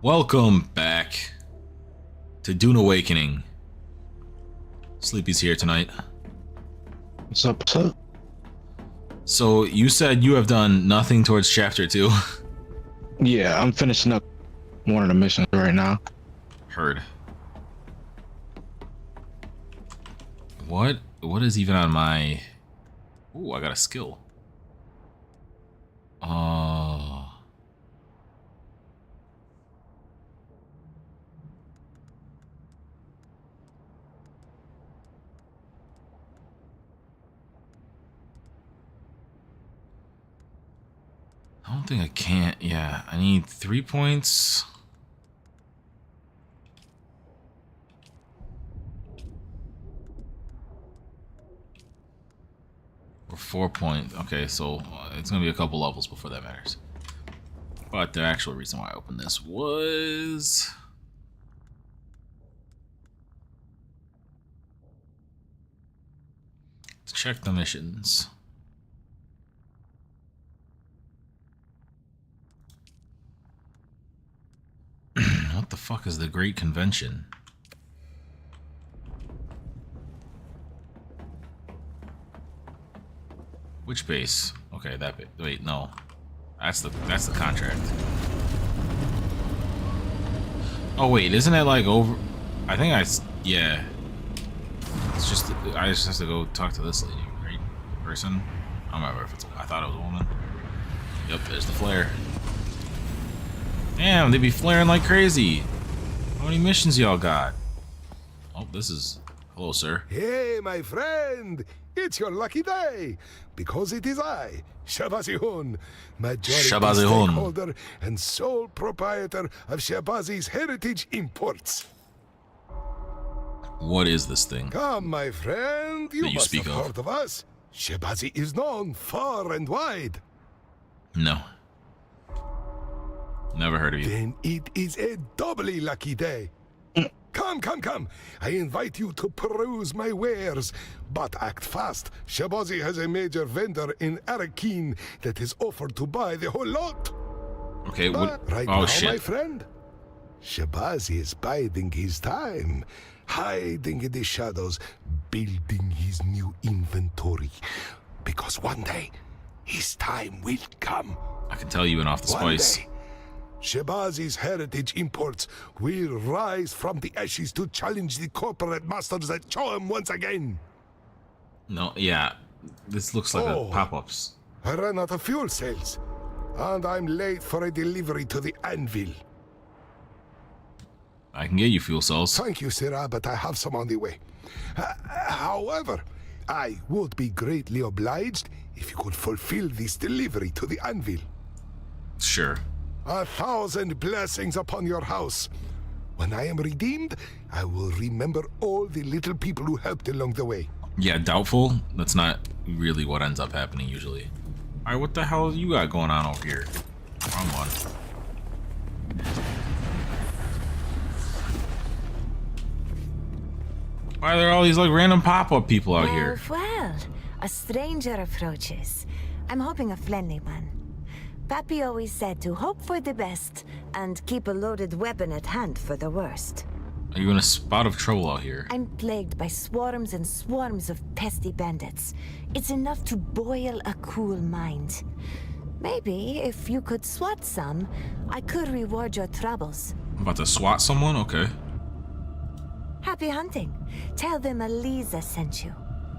Welcome back to Dune Awakening. Sleepy's here tonight. What's up? What's up? So you said you have done nothing towards chapter 2. Yeah, I'm finishing up one of the missions right now. Heard. What is even on my... Ooh, I got a skill. I don't think I can't. Yeah, I need 3 points. Or 4 points. Okay, so it's gonna be a couple levels before that matters. But the actual reason why I opened this was... to check the missions. What the fuck is the Great Convention? Which base? Okay, that bit. Wait, no. That's the contract. Oh wait, isn't it like over? I think yeah. It's just I just have to go talk to this lady, right? Person. I don't remember if it's. I thought it was a woman. Yep, there's the flare. Damn, they be flaring like crazy. How many missions y'all got? Oh, this is... Hello, sir. Hey, my friend! It's your lucky day! Because it is I, Shabazi Hun, majority stakeholder and sole proprietor of Shabazi's Heritage Imports. What is this thing? Come, my friend, you must have heard of us. Shabazi is known far and wide. No. Never heard of you. Then it is a doubly lucky day. Come. I invite you to peruse my wares. But act fast. Shabazi has a major vendor in Arrakis that is offered to buy the whole lot. Okay, what? Right oh, now, shit. my friend, Shabazi is biding his time, hiding in the shadows, building his new inventory. Because one day, his time will come. I can tell you went off the spice. One day, Shabazi's Heritage Imports will rise from the ashes to challenge the corporate masters at Choam once again. No, yeah. This looks like a pop-ups. I ran out of fuel cells, and I'm late for a delivery to the anvil. I can get you fuel cells. Thank you, Sarah, but I have some on the way. However, I would be greatly obliged if you could fulfill this delivery to the anvil. Sure. 1,000 blessings upon your house. When I am redeemed, I will remember all the little people who helped along the way. Yeah, doubtful. That's not really what ends up happening usually. Alright, what the hell you got going on over here? Wrong one. Why are there all these like random pop-up people out here? Well, a stranger approaches. I'm hoping a friendly one. Pappy always said to hope for the best and keep a loaded weapon at hand for the worst. Are you in a spot of trouble out here? I'm plagued by swarms and swarms of pesky bandits. It's enough to boil a cool mind. Maybe if you could swat some, I could reward your troubles. I'm about to swat someone? Okay. Happy hunting. Tell them Eliza sent you.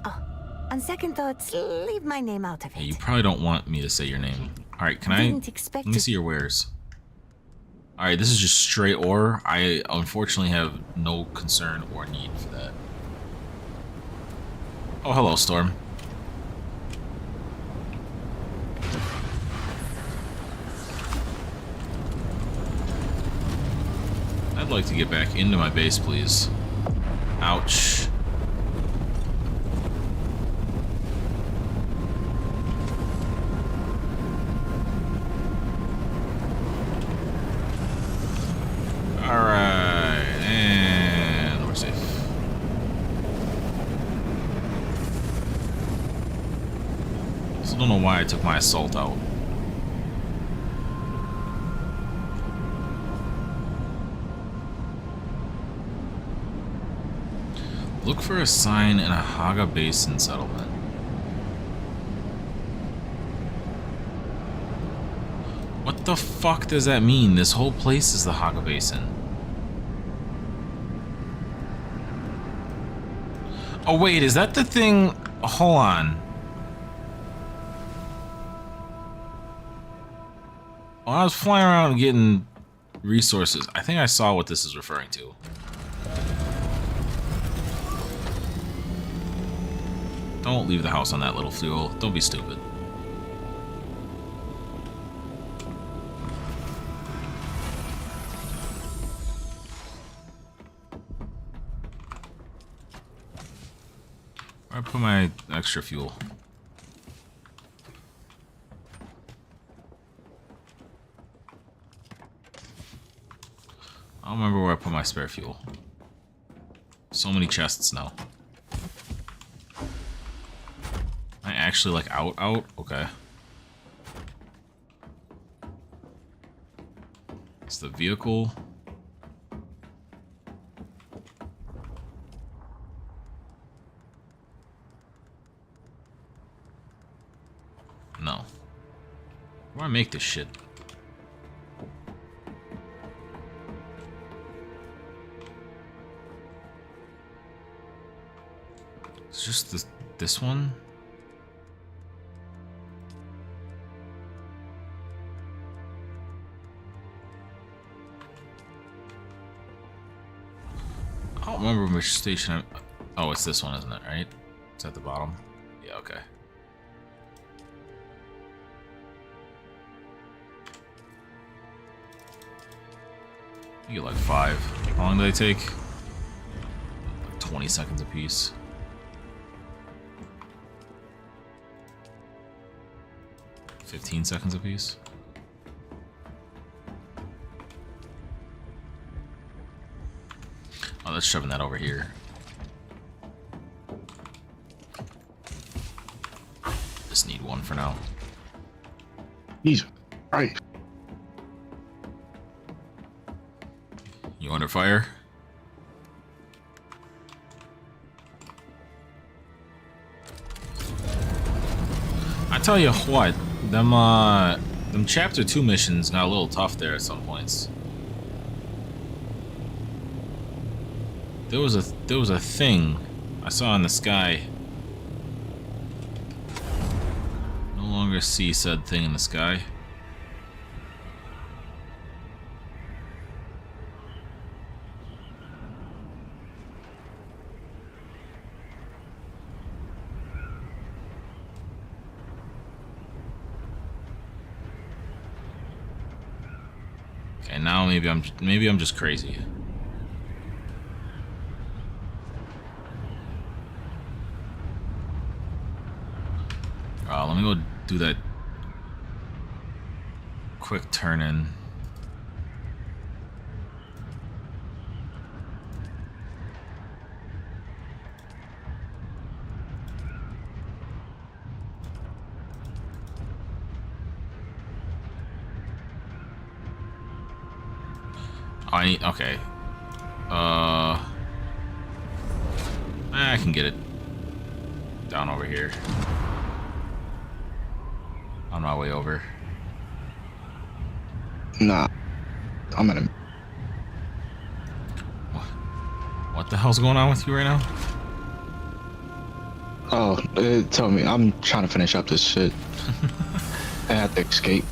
Oh, on second thoughts, leave my name out of it. Hey, you probably don't want me to say your name. Alright, can I... Let me see your wares. Alright, this is just straight ore. I unfortunately have no concern or need for that. Oh, hello, Storm. I'd like to get back into my base, please. Ouch. Alright, and we're safe. Still don't know why I took my assault out. Look for a sign in a Haga Basin settlement. What the fuck does that mean? This whole place is the Haga Basin. Oh wait, is that the thing? Hold on. When I was flying around and getting resources, I think I saw what this is referring to. Don't leave the house on that little fuel. Don't be stupid. Where I put my extra fuel? I don't remember where I put my spare fuel. So many chests now. Am I actually like out? Okay. It's the vehicle. No. Where do I make this shit? It's just this one? I don't remember which station I'm... Oh, it's this one, isn't it, right? It's at the bottom? Yeah, okay. You get like 5. How long do they take? Like 20 seconds a piece. $15 seconds a piece. Oh, let's shoving that over here. Just need one for now. Jesus Christ. You under fire? I tell you what, them chapter 2 missions got a little tough there at some points. There was a thing I saw in the sky. No longer see said thing in the sky. Okay, now maybe I'm just crazy. Let me go do that quick turn in. Okay. I can get it down over here. On my way over. Nah. I'm gonna... What the hell's going on with you right now? Oh, tell me. I'm trying to finish up this shit. I had to escape.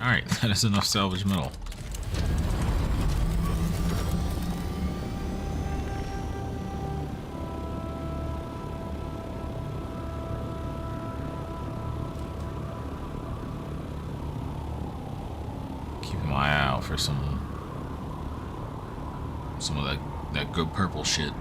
Alright, that is enough salvage metal. Keeping my eye out for some of that good purple shit.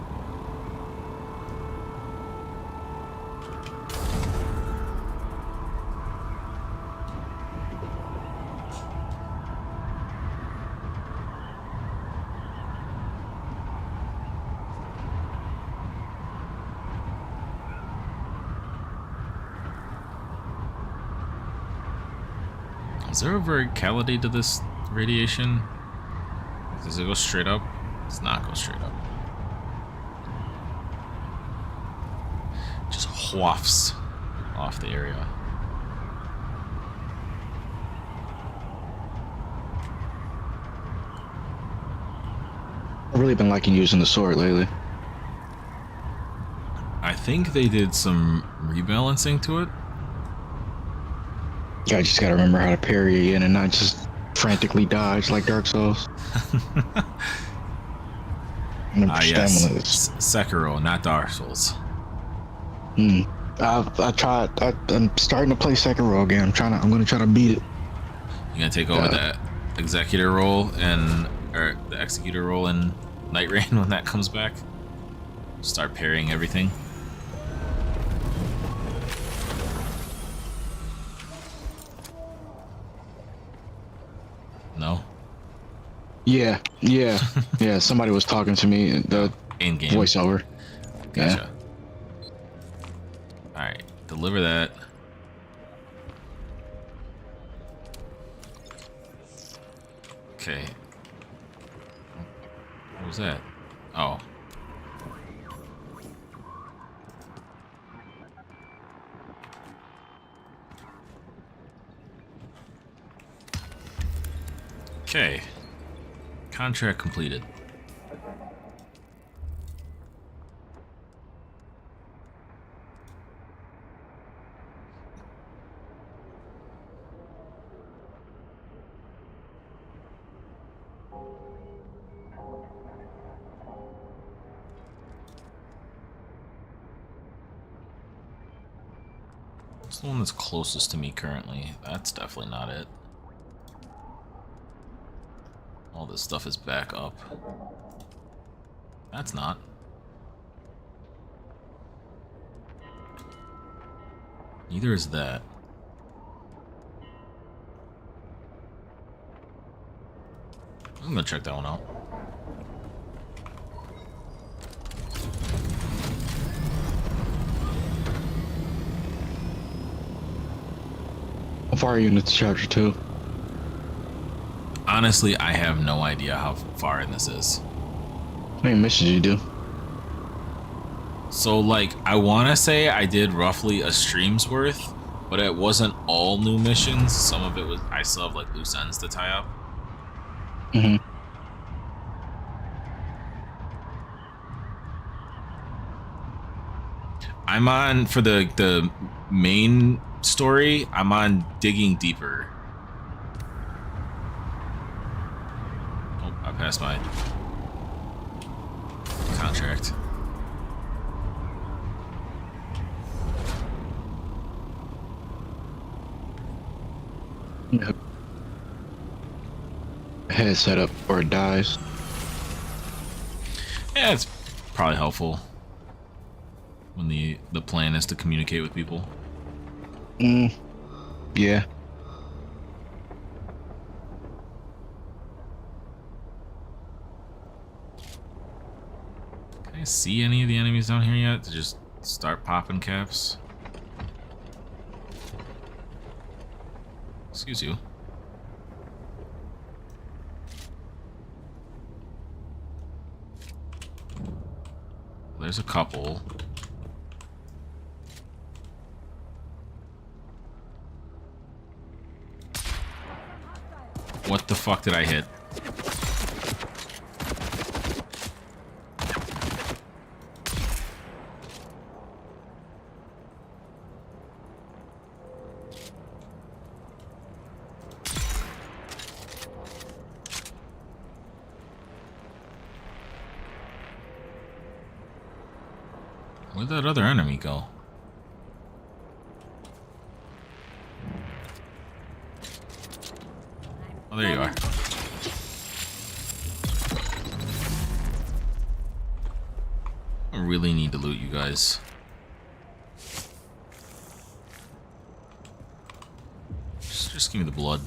Is there a verticality to this radiation? Does it go straight up? It does not go straight up. Just wafts off the area. I've really been liking using the sword lately. I think they did some rebalancing to it. Yeah, I just gotta remember how to parry again and not just frantically dodge like Dark Souls. Yes. Stamina is. Sekiro, not Dark Souls. I tried. I'm starting to play Sekiro again. I'm gonna try to beat it. You gonna take over that executor role or the executor role in Night Rain when that comes back? Start parrying everything. No. Yeah. Somebody was talking to me. The In game voiceover. Gotcha. All right, deliver that. Okay. What was that? Oh. Okay. Contract completed. What's the one that's closest to me currently? That's definitely not it. All this stuff is back up. That's not. Neither is that. I'm gonna check that one out. How far are you into chapter 2? Honestly, I have no idea how far in this is. How many missions you do? So, like, I want to say I did roughly a stream's worth, but it wasn't all new missions. Some of it was, I still have, like, loose ends to tie up. I'm on, for the main story, I'm on digging deeper. Oh, I passed my contract. Yep. Head setup or it dies. Yeah, it's probably helpful when the plan is to communicate with people. Yeah. Can I see any of the enemies down here yet to just start popping caps? Excuse you. There's a couple. What the fuck did I hit? Where'd that other enemy go? Oh, there you are. I really need to loot you guys. Just give me the blood.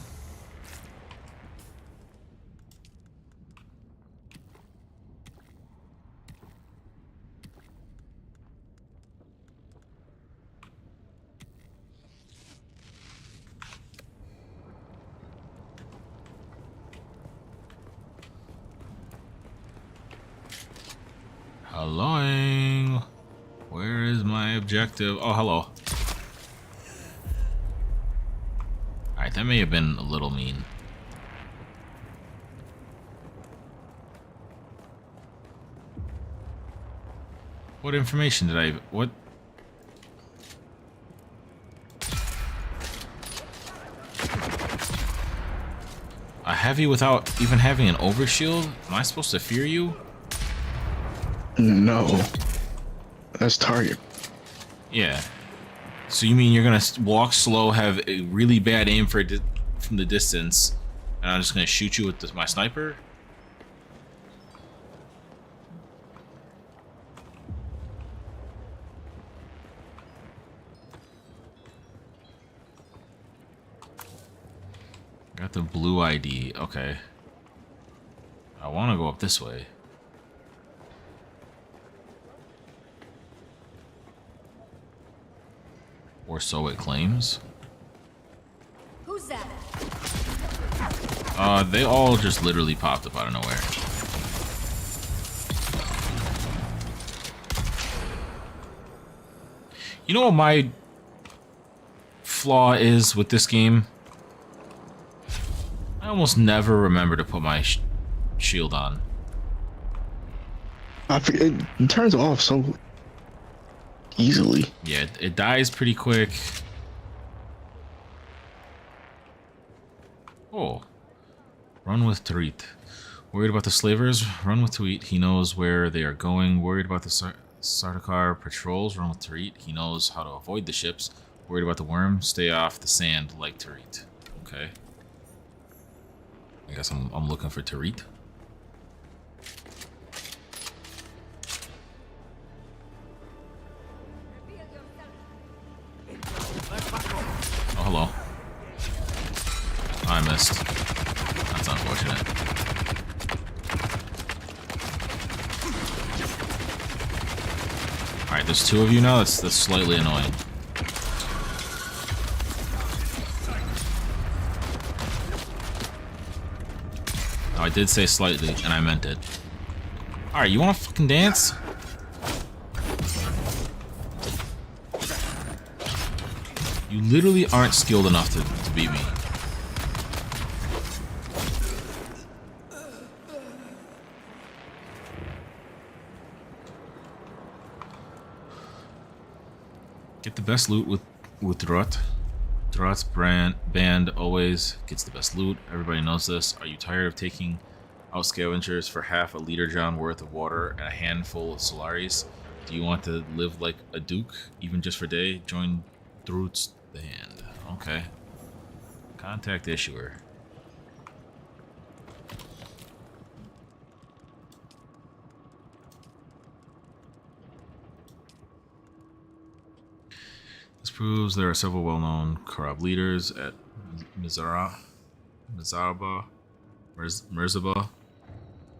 Helloing. Where is my objective? Oh, hello. Alright, that may have been a little mean. What information did I... What? A heavy without even having an overshield? Am I supposed to fear you? No. That's target. Yeah. So you mean you're gonna walk slow, have a really bad aim for from the distance, and I'm just gonna shoot you with my sniper? Got the blue ID. Okay. I want to go up this way. Or so it claims. Who's that? They all just literally popped up out of nowhere. You know what my flaw is with this game? I almost never remember to put my shield on. It turns off so easily. Yeah, it dies pretty quick. Oh. Run with Tarit. Worried about the slavers? Run with Tarit. He knows where they are going. Worried about the Sardaukar patrols? Run with Tarit. He knows how to avoid the ships. Worried about the worm? Stay off the sand like Tarit. Okay. I guess I'm looking for Tarit. Oh, hello. Oh, I missed. That's unfortunate. Alright, there's two of you now. That's slightly annoying. I did say slightly, and I meant it. Alright, you wanna fucking dance? You literally aren't skilled enough to beat me. Get the best loot with Drot. Drot's band always gets the best loot. Everybody knows this. Are you tired of taking out scavengers for half a liter John worth of water and a handful of Solaris? Do you want to live like a duke, even just for a day? Join Drot's band. Okay. Contact issuer. This proves there are several well-known Karab leaders at Mirzaba.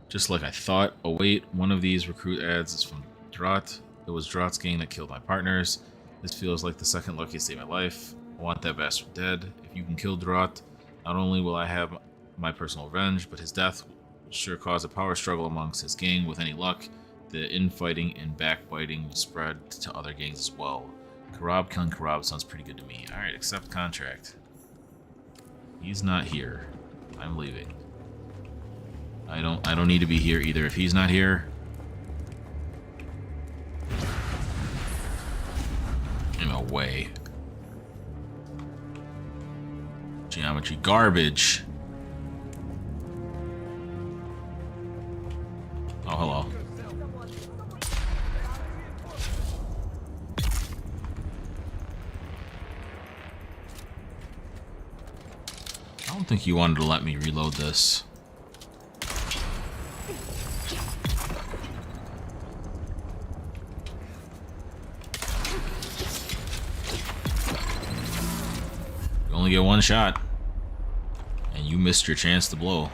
Just like I thought. Oh wait, one of these recruit ads is from Drot. It was Drot's gang that killed my partners. This feels like the second luckiest day of my life. I want that bastard dead. If you can kill Drot, not only will I have my personal revenge, but his death will sure cause a power struggle amongst his gang. With any luck, the infighting and backbiting will spread to other gangs as well. Karab killing Karab sounds pretty good to me. Alright, accept contract. He's not here. I'm leaving. I don't need to be here either. If he's not here, I'm away. Geometry garbage. Oh, hello. I don't think you wanted to let me reload this. You only get one shot, and you missed your chance to blow.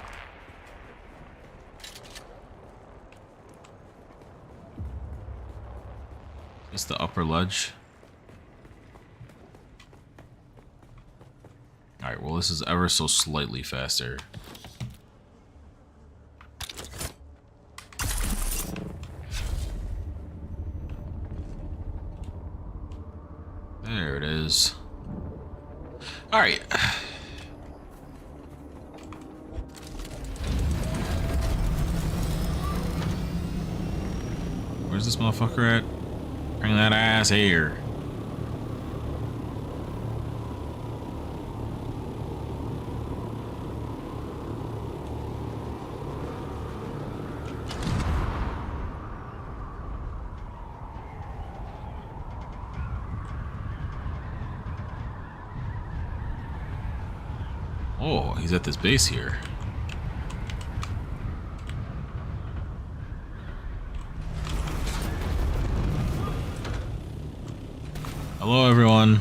It's the upper ledge. Alright, well this is ever so slightly faster. There it is. All right. Where's this motherfucker at? Bring that ass here. Oh, he's at this base here. Hello, everyone.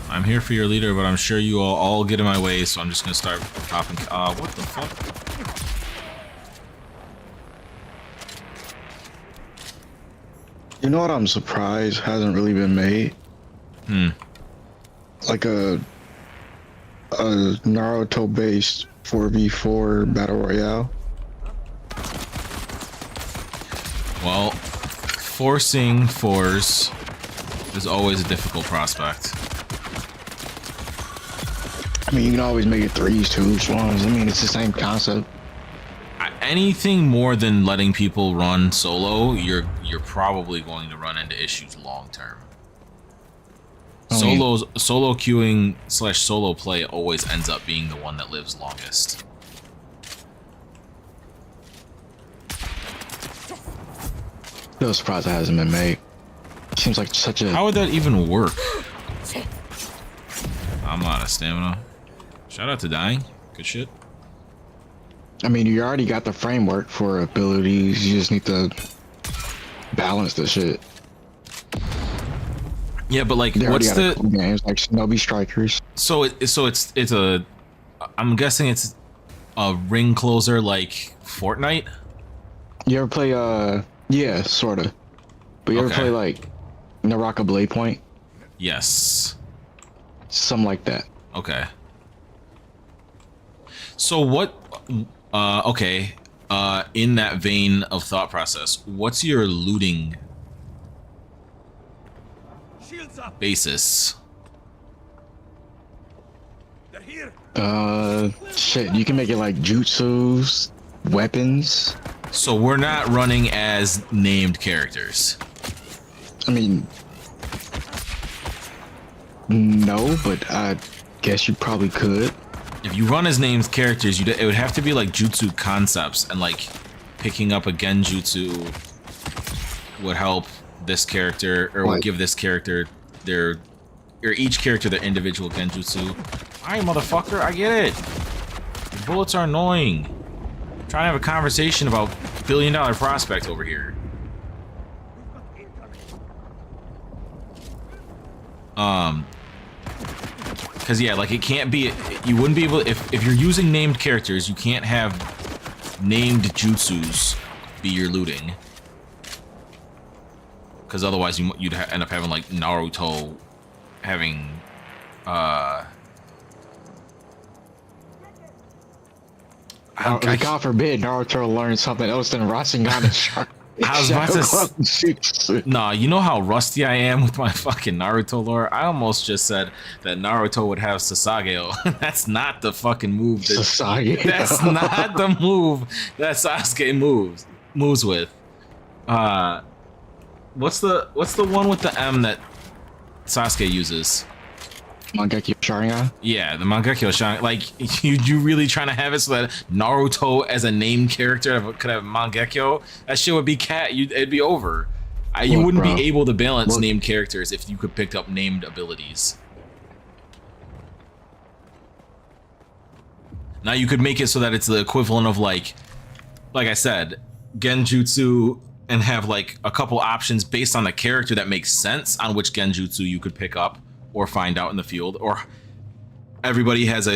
I'm here for your leader, but I'm sure you all get in my way, so I'm just gonna start popping. What the fuck? You know what I'm surprised hasn't really been made? Like a Naruto-based 4v4 battle royale. Well, forcing fours is always a difficult prospect. I mean, you can always make it 3s, 2s, 1s. I mean, it's the same concept. Anything more than letting people run solo, you're probably going to run into issues long term. Solo queuing / solo play always ends up being the one that lives longest. Still surprised it hasn't been made. Seems like such a... How would that even work? I'm out of stamina. Shout out to dying. Good shit. I mean, you already got the framework for abilities. You just need to balance the shit. Yeah, but like, They what's already the got cool games like Shinobi Strikers? so it's a I'm guessing it's a ring closer like Fortnite? You ever play yeah, sorta. But you ever Okay. play like Naraka Blade Point? Yes. Something like that. Okay. So what okay, in that vein of thought process, what's your looting Shields up. basis? They're here. Shit, you can make it like jutsus, weapons. So we're not running as named characters. I mean, no, but I guess you probably could. If you run as named characters, it would have to be like jutsu concepts, and like picking up a genjutsu would help this character, or would What? give this character their, or each character their individual genjutsu. Alright, motherfucker, I get it. The bullets are annoying. I'm trying to have a conversation about $1 billion prospect over here. Because yeah, like it can't be, you wouldn't be able, if you're using named characters, you can't have named jutsus be your looting. Because otherwise you'd end up having like Naruto having, God forbid Naruto learns something else than Rasengan and Shark. I was about to Nah, you know how rusty I am with my fucking Naruto lore? I almost just said that Naruto would have Sasageo. That's not the fucking move. Sasage. That's not the move that Sasuke moves with. What's the one with the M that Sasuke uses? Mangekyo Sharingan? Yeah, the Mangekyo Sharingan. Like, you really trying to have it so that Naruto as a named character could have Mangekyo? That shit would be it'd be over. You wouldn't bro. be able to balance Look. named characters if you could pick up named abilities. Now you could make it so that it's the equivalent of like I said, Genjutsu, and have like a couple options based on the character that makes sense on which Genjutsu you could pick up or find out in the field, or everybody has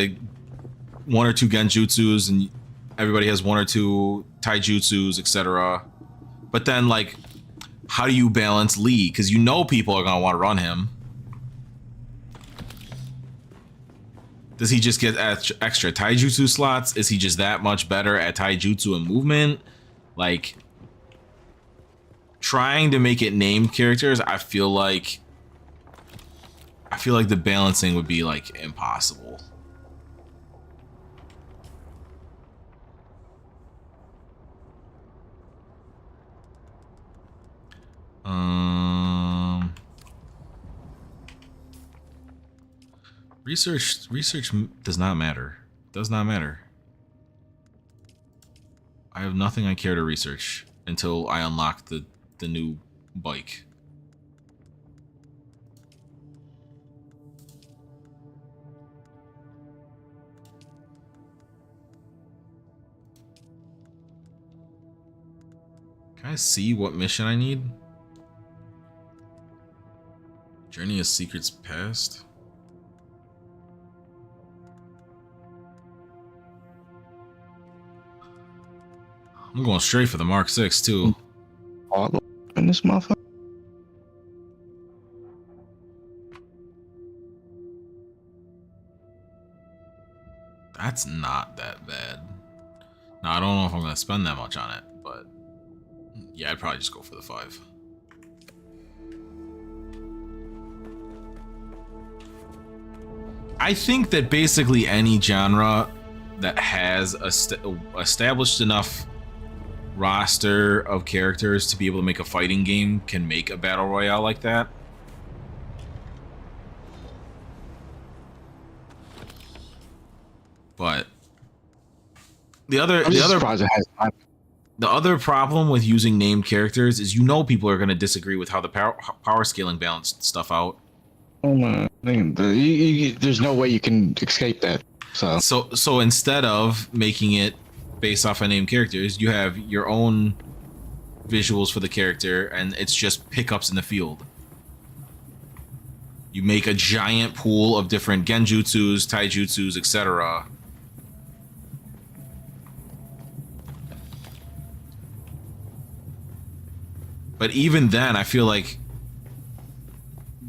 one or two Genjutsus and everybody has one or two Taijutsus, etc. But then like, how do you balance Lee? Because you know people are gonna want to run him. Does he just get extra Taijutsu slots? Is he just that much better at Taijutsu and movement? Like, trying to make it named characters, I feel like feel like the balancing would be like impossible. Research does not matter. Does not matter. I have nothing I care to research until I unlock the new bike. Can I see what mission I need? Journey of Secrets Past? I'm going straight for the Mark 6 too. All in this motherfucker. That's not that bad. Now I don't know if I'm gonna spend that much on it, but yeah, I'd probably just go for the 5. I think that basically any genre that has a established enough roster of characters to be able to make a fighting game can make a battle royale like that. But the other problem with using named characters is, you know, people are going to disagree with how the power scaling balanced stuff out. Oh my, there's no way you can escape that. So instead of making it based off of named characters, you have your own visuals for the character, and it's just pickups in the field. You make a giant pool of different genjutsus, taijutsus, etc. But even then, I feel like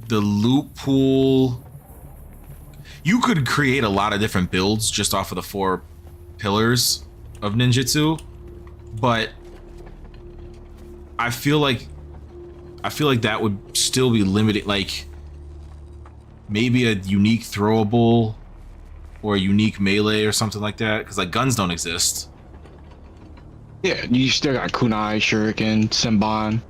the loot pool, you could create a lot of different builds just off of the 4 pillars of ninjutsu, but I feel like that would still be limited. Like maybe a unique throwable or a unique melee or something like that, because like guns don't exist. Yeah, you still got kunai, shuriken, senbon.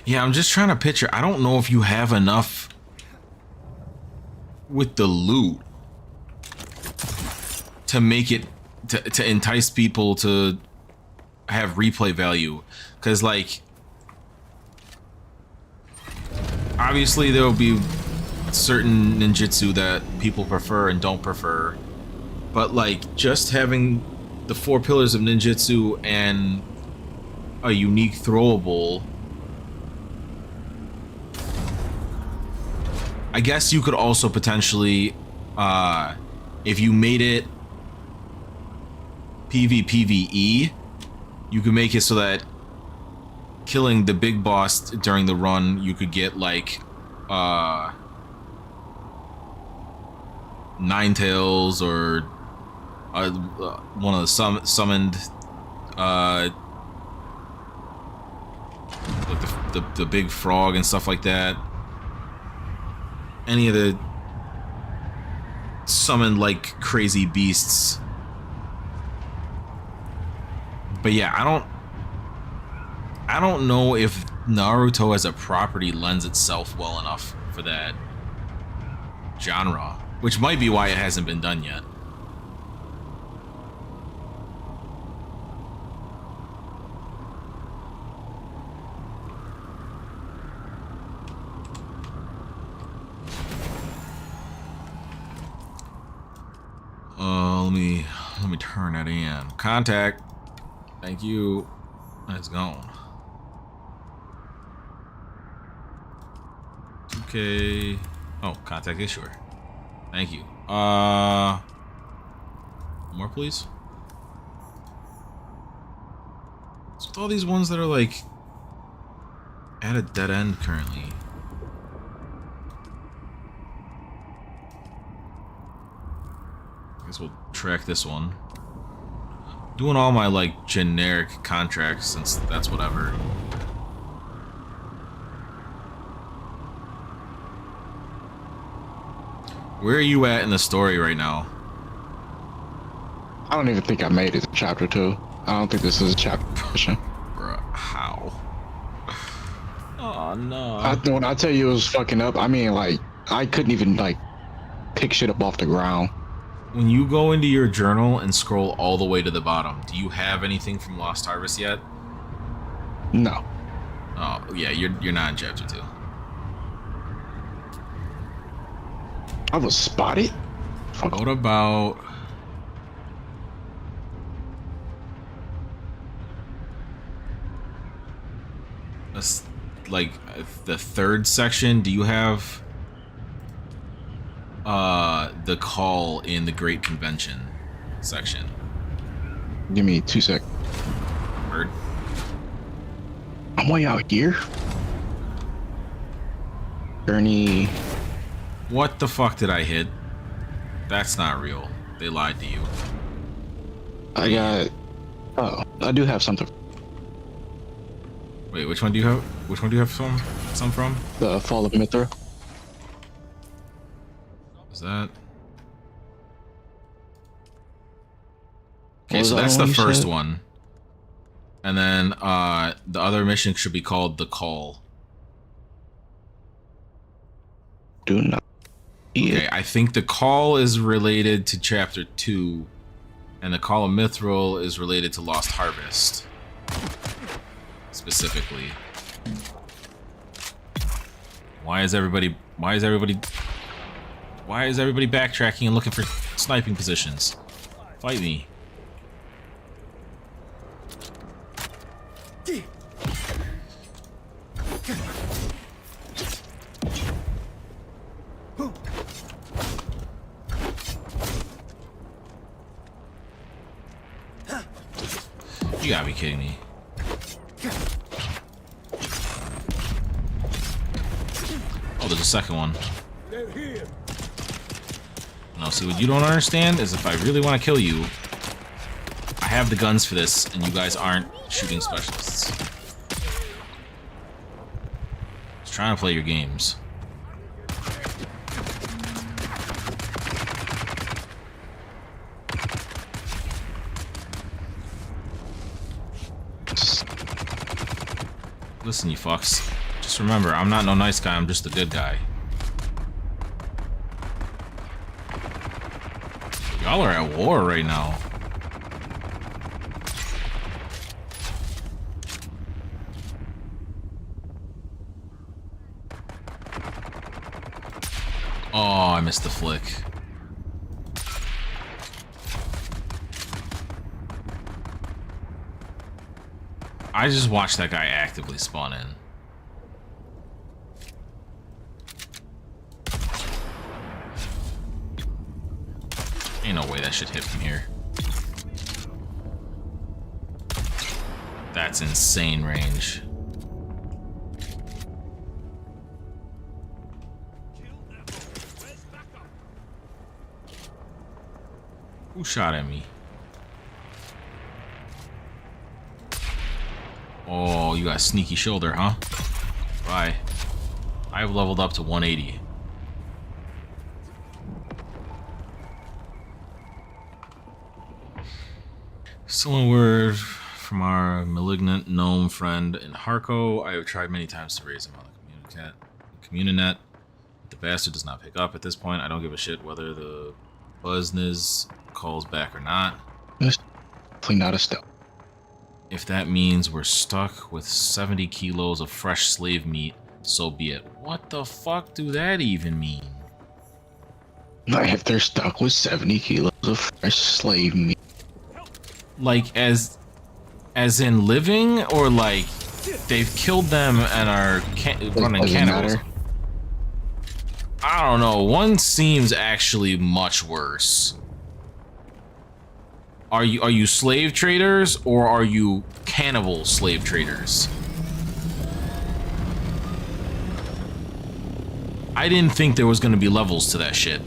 Yeah, I'm just trying to picture. I don't know if you have enough with the loot to make it to entice people to have replay value, because like obviously there will be certain ninjutsu that people prefer and don't prefer, but like just having the 4 pillars of ninjutsu and a unique throwable, I guess you could also potentially, if you made it PvPvE, you could make it so that killing the big boss during the run, you could get like Nine Tails or one of the summoned like the big frog and stuff like that. Any of the summoned like crazy beasts. But yeah, I don't know if Naruto as a property lends itself well enough for that genre, which might be why it hasn't been done yet. Let me turn that in. Contact. Thank you. It's gone. Okay. Oh, contact issuer. Thank you. More, please. What's with all these ones that are like at a dead end currently? Guess we'll track this one. Doing all my, like, generic contracts, since that's whatever. Where are you at in the story right now? I don't even think I made it to chapter 2. I don't think this is a chapter mission. Bruh, how? Oh, no. When I tell you it was fucking up, I mean, like, I couldn't even, like, pick shit up off the ground. When you go into your journal and scroll all the way to the bottom, do you have anything from Lost Harvest yet? No. Oh, yeah, you're not in chapter 2. I was spotted? Fuck. What about... like, the third section? Do you have... the call in the Great Convention section? Give me 2 seconds. Heard? I'm way out here. Journey. What the fuck did I hit? That's not real. They lied to you. I got... Oh, I do have something. Wait, which one do you have? Which one do you have some from? The Fall of Mithra. Is that? What Okay, was so the that's other the one you first said? one. And then the other mission should be called The Call. Do not. Okay, I think The Call is related to chapter 2, and The Call of Mithril is related to Lost Harvest. Specifically. Why is everybody backtracking and looking for sniping positions? Fight me. You gotta be kidding me. Oh, there's a second one. They're here. No, see, what you don't understand is if I really want to kill you, I have the guns for this, and you guys aren't shooting specialists. Just trying to play your games. Listen, you fucks. Just remember, I'm not no nice guy, I'm just a good guy. Y'all are at war right now. Oh, I missed the flick. I just watched that guy actively spawn in. Ain't no way that shit hit from here. That's insane range. Who shot at me? Oh, you got a sneaky shoulder, huh? Bye. I've leveled up to 180. Still a word from our malignant gnome friend in Harco. I have tried many times to raise him on the Communinet. The bastard does not pick up at this point. I don't give a shit whether the Buzniz calls back or not. It's definitely not a step. If that means we're stuck with 70 kilos of fresh slave meat, so be it. What the fuck do that even mean? If they're stuck with 70 kilos of fresh slave meat. Like, as in living, or like they've killed them and are running cannibals? Matter. I don't know. One seems actually much worse. Are you slave traders, or are you cannibal slave traders? I didn't think there was going to be levels to that shit.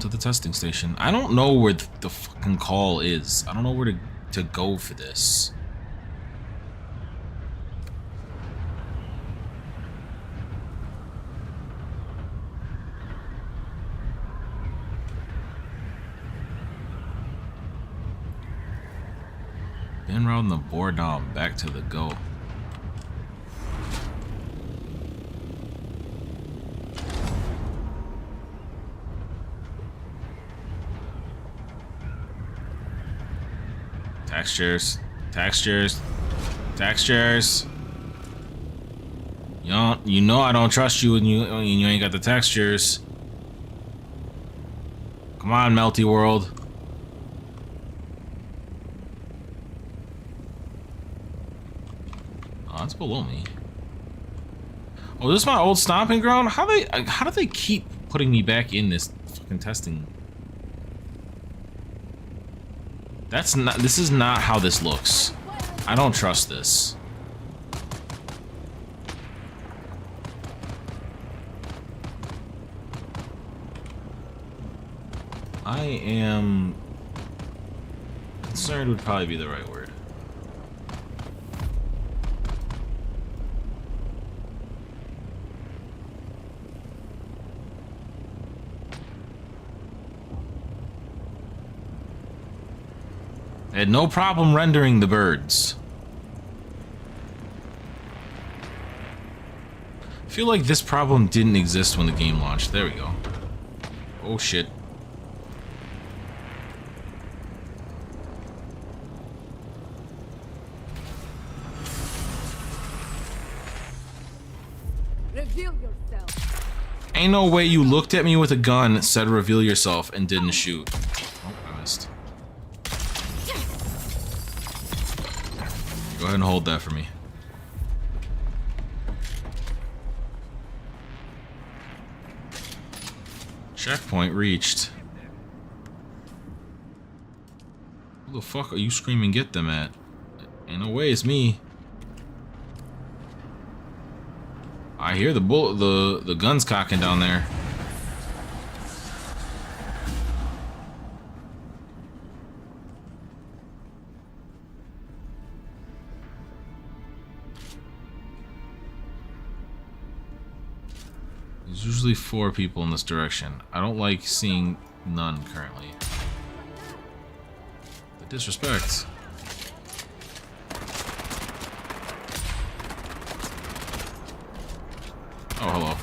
to the testing station. I don't know where the fucking call is. I don't know where to go for this. Been routing the board down, back to the go. Textures, textures, textures. You know I don't trust you when you ain't got the textures. Come on, Melty World. Oh, that's below me. Oh, this is my old stomping ground? How do they keep putting me back in this fucking testing? This is not how this looks. I don't trust this. I am concerned would probably be the right word. I had no problem rendering the birds. I feel like this problem didn't exist when the game launched. There we go. Oh shit. Reveal yourself. Ain't no way you looked at me with a gun, said reveal yourself, and didn't shoot. Oh, I missed. Go ahead and hold that for me. Checkpoint reached. Who the fuck are you screaming get them at? Ain't no way it's me. I hear the guns cocking down there. There's usually 4 people in this direction. I don't like seeing none currently. The disrespect. Oh, hello.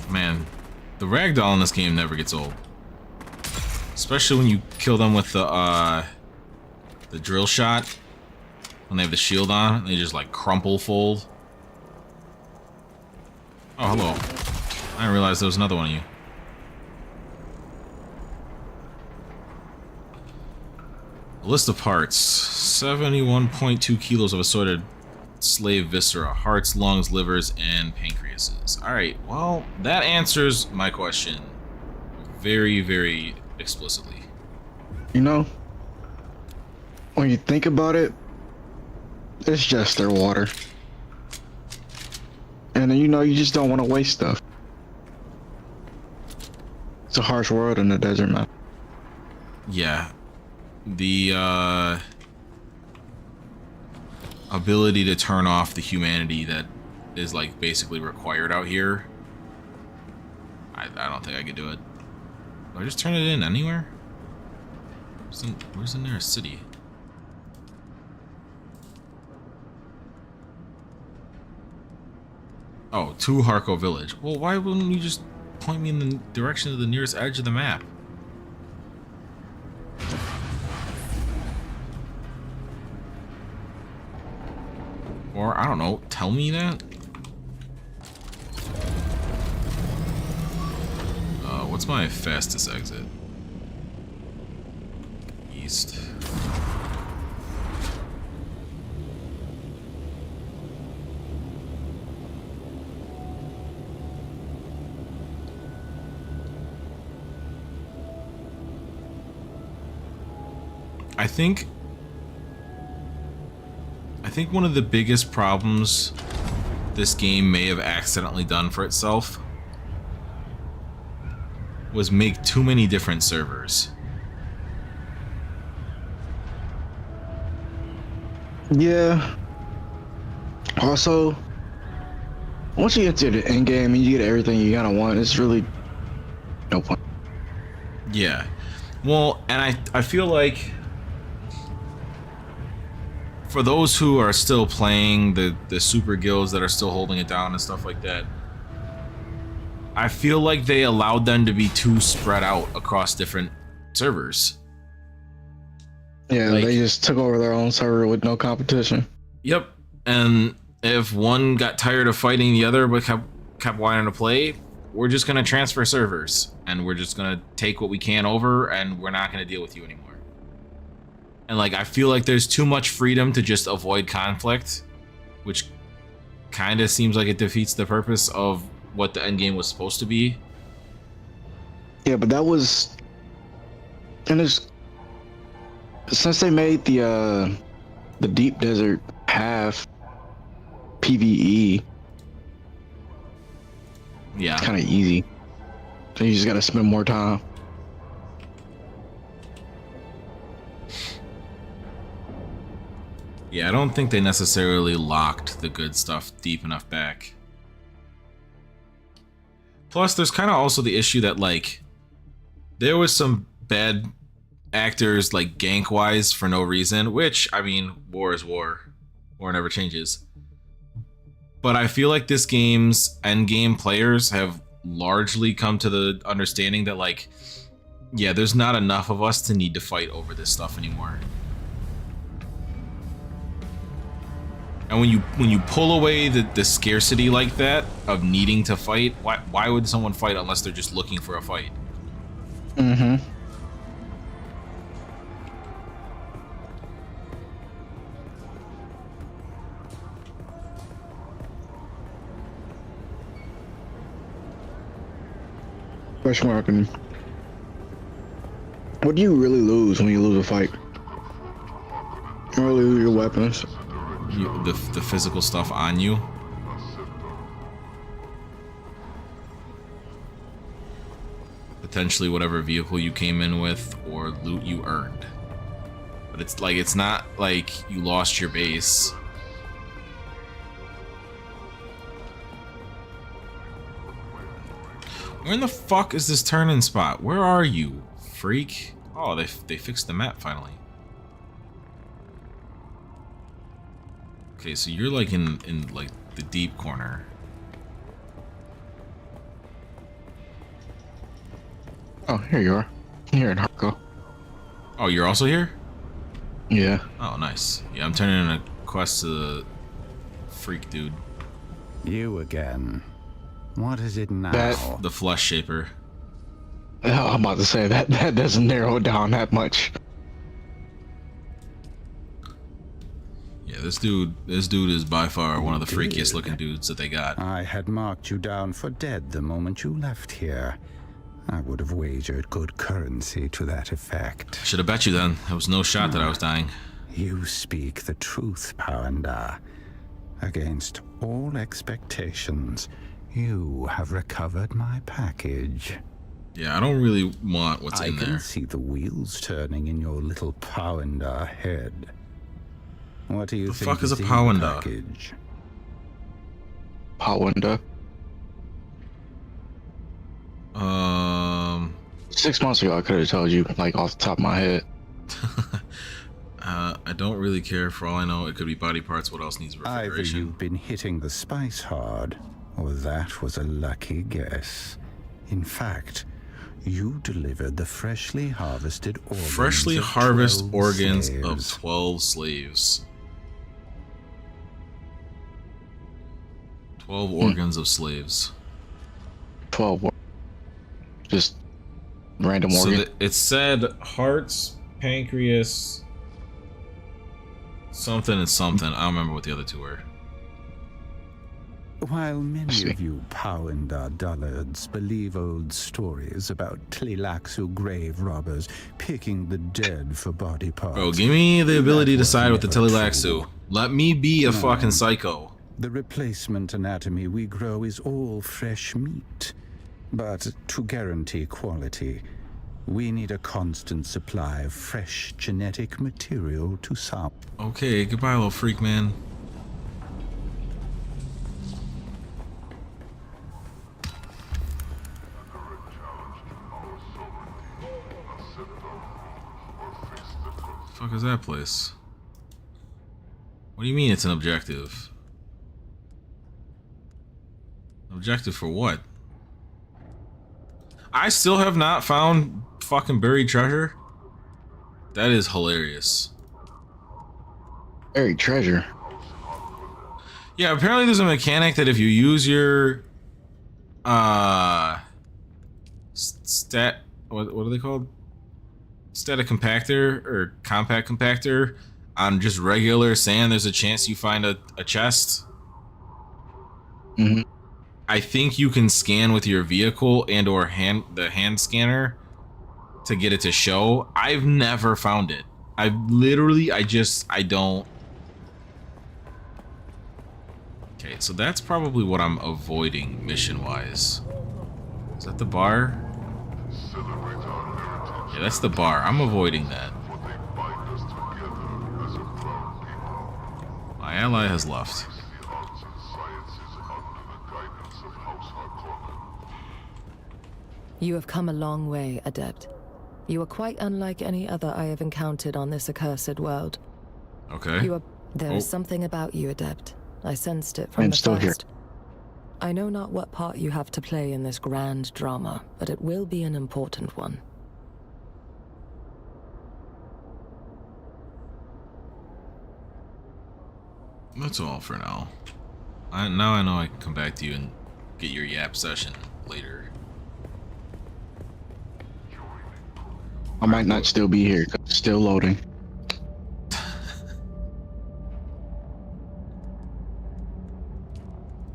Man, the ragdoll in this game never gets old. Especially when you kill them with the drill shot. When they have the shield on, they just like crumple fold. Oh, hello. I didn't realize there was another one of you. A list of parts. 71.2 kilos of assorted slave viscera. Hearts, lungs, livers, and pancreases. Alright, well, that answers my question. Very, very explicitly. You know, when you think about it, it's just their water. And you know, you just don't want to waste stuff. It's a harsh world in the desert, man. Yeah. The ability to turn off the humanity that is like basically required out here. I don't think I could do it. Do I just turn it in anywhere? Where's the nearest city? Oh, to Harko Village. Well, why wouldn't you just point me in the direction of the nearest edge of the map? Or, I don't know, tell me that? What's my fastest exit? East. I think one of the biggest problems this game may have accidentally done for itself was make too many different servers. Yeah. Also, once you get to the end game and you get everything you kind of want, it's really no point. Yeah. Well, and I feel like for those who are still playing the super guilds that are still holding it down and stuff like that, I feel like they allowed them to be too spread out across different servers. Yeah, Like, they just took over their own server with no competition. Yep. And if one got tired of fighting the other but kept wanting to play, we're just going to transfer servers. And we're just going to take what we can over, and we're not going to deal with you anymore. And like, I feel like there's too much freedom to just avoid conflict, which kind of seems like it defeats the purpose of what the end game was supposed to be. Yeah, but that was, and it's since they made the deep desert half PvE, Yeah. it's kind of easy. So you just got to spend more time. Yeah, I don't think they necessarily locked the good stuff deep enough back. Plus, there's kind of also the issue that, like, there was some bad actors, like, gank-wise for no reason, which, I mean, war is war. War never changes. But I feel like this game's endgame players have largely come to the understanding that, like, yeah, there's not enough of us to need to fight over this stuff anymore. And when you pull away the scarcity like that of needing to fight, why would someone fight unless they're just looking for a fight? Mm-hmm. Question mark. What do you really lose when you lose a fight? You really lose your weapons. The physical stuff on you. Potentially whatever vehicle you came in with or loot you earned. But it's like, it's not like you lost your base. Where in the fuck is this turn-in spot? Where are you, freak? Oh, they fixed the map finally. Okay, so you're like in like the deep corner. Oh, here you are. Here in Harko. Oh, you're also here? Yeah. Oh, nice. Yeah, I'm turning in a quest to the freak dude. You again. What is it now? The flesh shaper. Oh, I'm about to say that doesn't narrow it down that much. Yeah, this dude is by far one of the freakiest looking dudes that they got. I had marked you down for dead the moment you left here. I would have wagered good currency to that effect. Should have bet you then. There was no shot that I was dying. You speak the truth, Pawanda. Against all expectations, you have recovered my package. Yeah, I don't really want what's in I can there. see the wheels turning in your little Pawanda head. What do you The think fuck is a in the Pawanda? package? Pawanda. 6 months ago, I could have told you, like, off the top of my head. I don't really care. For all I know, it could be body parts. What else needs Either refrigeration? you've been hitting the spice hard, or that was a lucky guess. In fact, you delivered the freshly harvested organs Freshly of harvest 12 organs slaves. of 12 slaves. 12 organs of slaves. 12. Just random So organ. it said hearts, pancreas, something and something. I don't remember what the other two were. While many of you Powindar dullards believe old stories about Tlilaxu grave robbers picking the dead for body parts... Bro, give me the ability to side with the never Tlilaxu. Let me be a fucking psycho. The replacement anatomy we grow is all fresh meat. But to guarantee quality, we need a constant supply of fresh genetic material to sample. Okay, goodbye, little freak man. The fuck is that place? What do you mean it's an objective? Objective for what? I still have not found fucking buried treasure? That is hilarious. Buried treasure. Yeah, apparently there's a mechanic that if you use your what are they called? Static compactor or compact compactor on just regular sand, there's a chance you find a chest. Mm-hmm. I think you can scan with your vehicle and or the hand scanner to get it to show. I've never found it. I don't. Okay, so that's probably what I'm avoiding mission-wise. Is that the bar? Yeah, that's the bar. I'm avoiding that. My ally has left. You have come a long way, Adept. You are quite unlike any other I have encountered on this accursed world. Okay. There is something about you, Adept. I sensed it from I'm the still first. here. I know not what part you have to play in this grand drama, but it will be an important one. That's all for now. Now I know I can come back to you and get your yap session later. I might not still be here, 'cause it's still loading.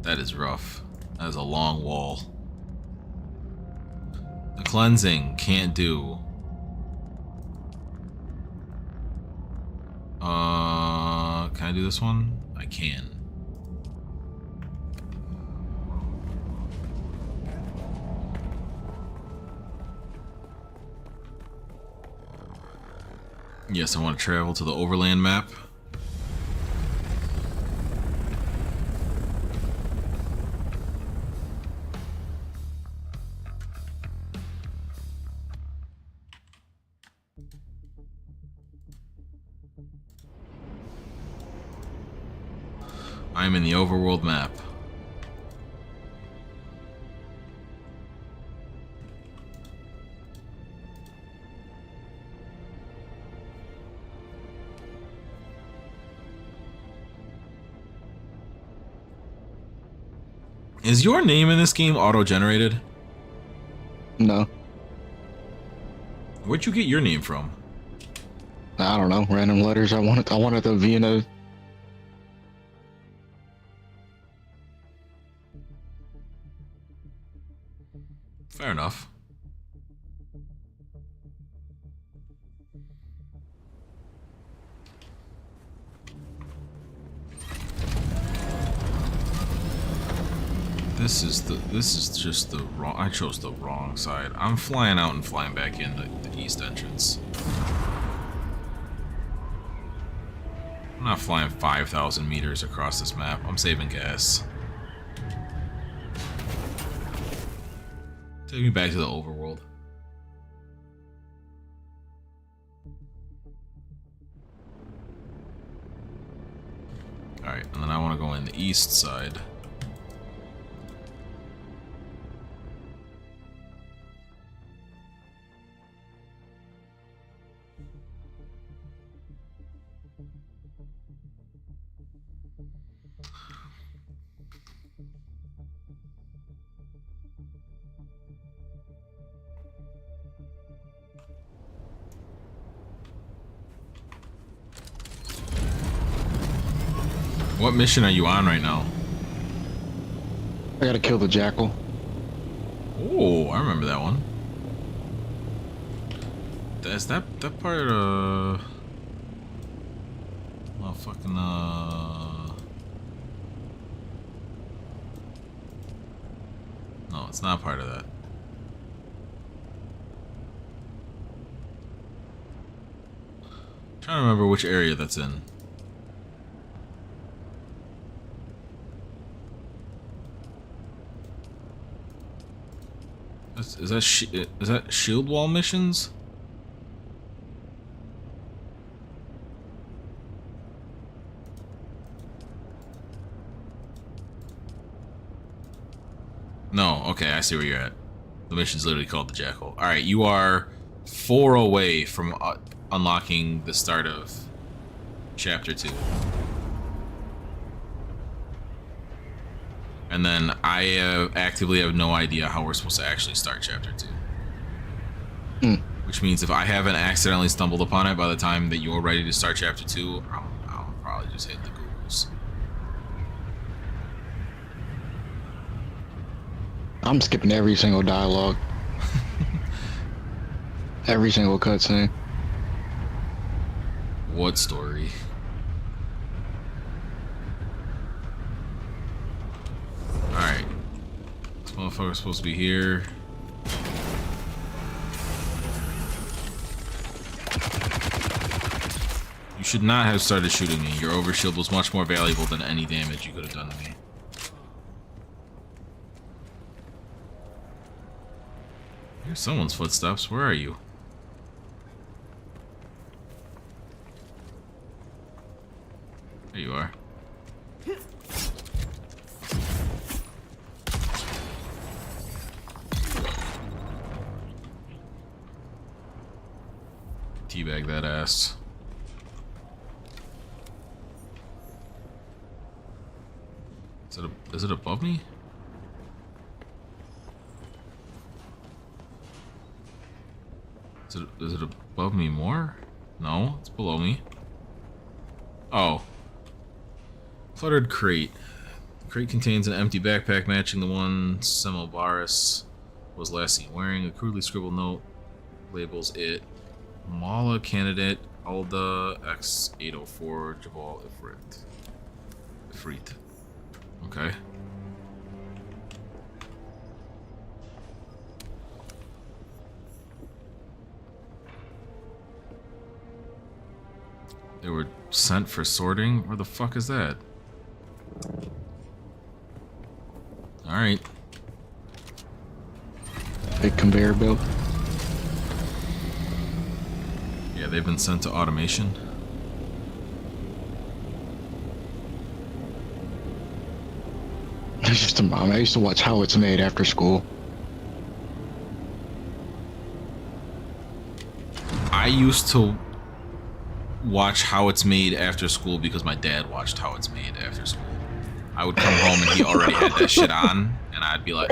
That is rough. That is a long wall. The cleansing can't do. Can I do this one? I can. Yes, I want to travel to the overland map. I'm in the overworld map. Is your name in this game auto-generated? No. Where'd you get your name from? I don't know. Random letters. I wanted the Vienna. Fair enough. This is just the wrong. I chose the wrong side. I'm flying out and flying back in the east entrance. I'm not flying 5,000 meters across this map. I'm saving gas. Take me back to the overworld. Alright, and then I want to go in the east side. What mission are you on right now? I gotta kill the jackal. Oh, I remember that one. Is that part well, fucking no, it's not part of that. I'm trying to remember which area that's in. Is that shield wall missions? No, okay, I see where you're at. The mission's literally called the Jackal. Alright, you are 4 away from unlocking the start of Chapter 2. And then I actively have no idea how we're supposed to actually start Chapter 2. Which means if I haven't accidentally stumbled upon it by the time that you're ready to start Chapter 2, I'll probably just hit the Googles. I'm skipping every single dialogue. Every single cutscene. What story? Alright. This motherfucker's supposed to be here. You should not have started shooting me. Your overshield was much more valuable than any damage you could have done to me. Here's someone's footsteps. Where are you? There you are. Teabag that ass. Is it above me? Is it above me more? No, it's below me. Oh. Cluttered crate. The crate contains an empty backpack matching the one Semobaris was last seen wearing. A crudely scribbled note labels it Mala candidate Alda X804 Jabal Ifrit. Okay. They were sent for sorting? Where the fuck is that? Alright. Big conveyor belt. Yeah, they've been sent to automation. It's just a mom. I used to watch How It's Made after school. I used to watch How It's Made after school because my dad watched How It's Made after school. I would come home and he already had that shit on, and I'd be like,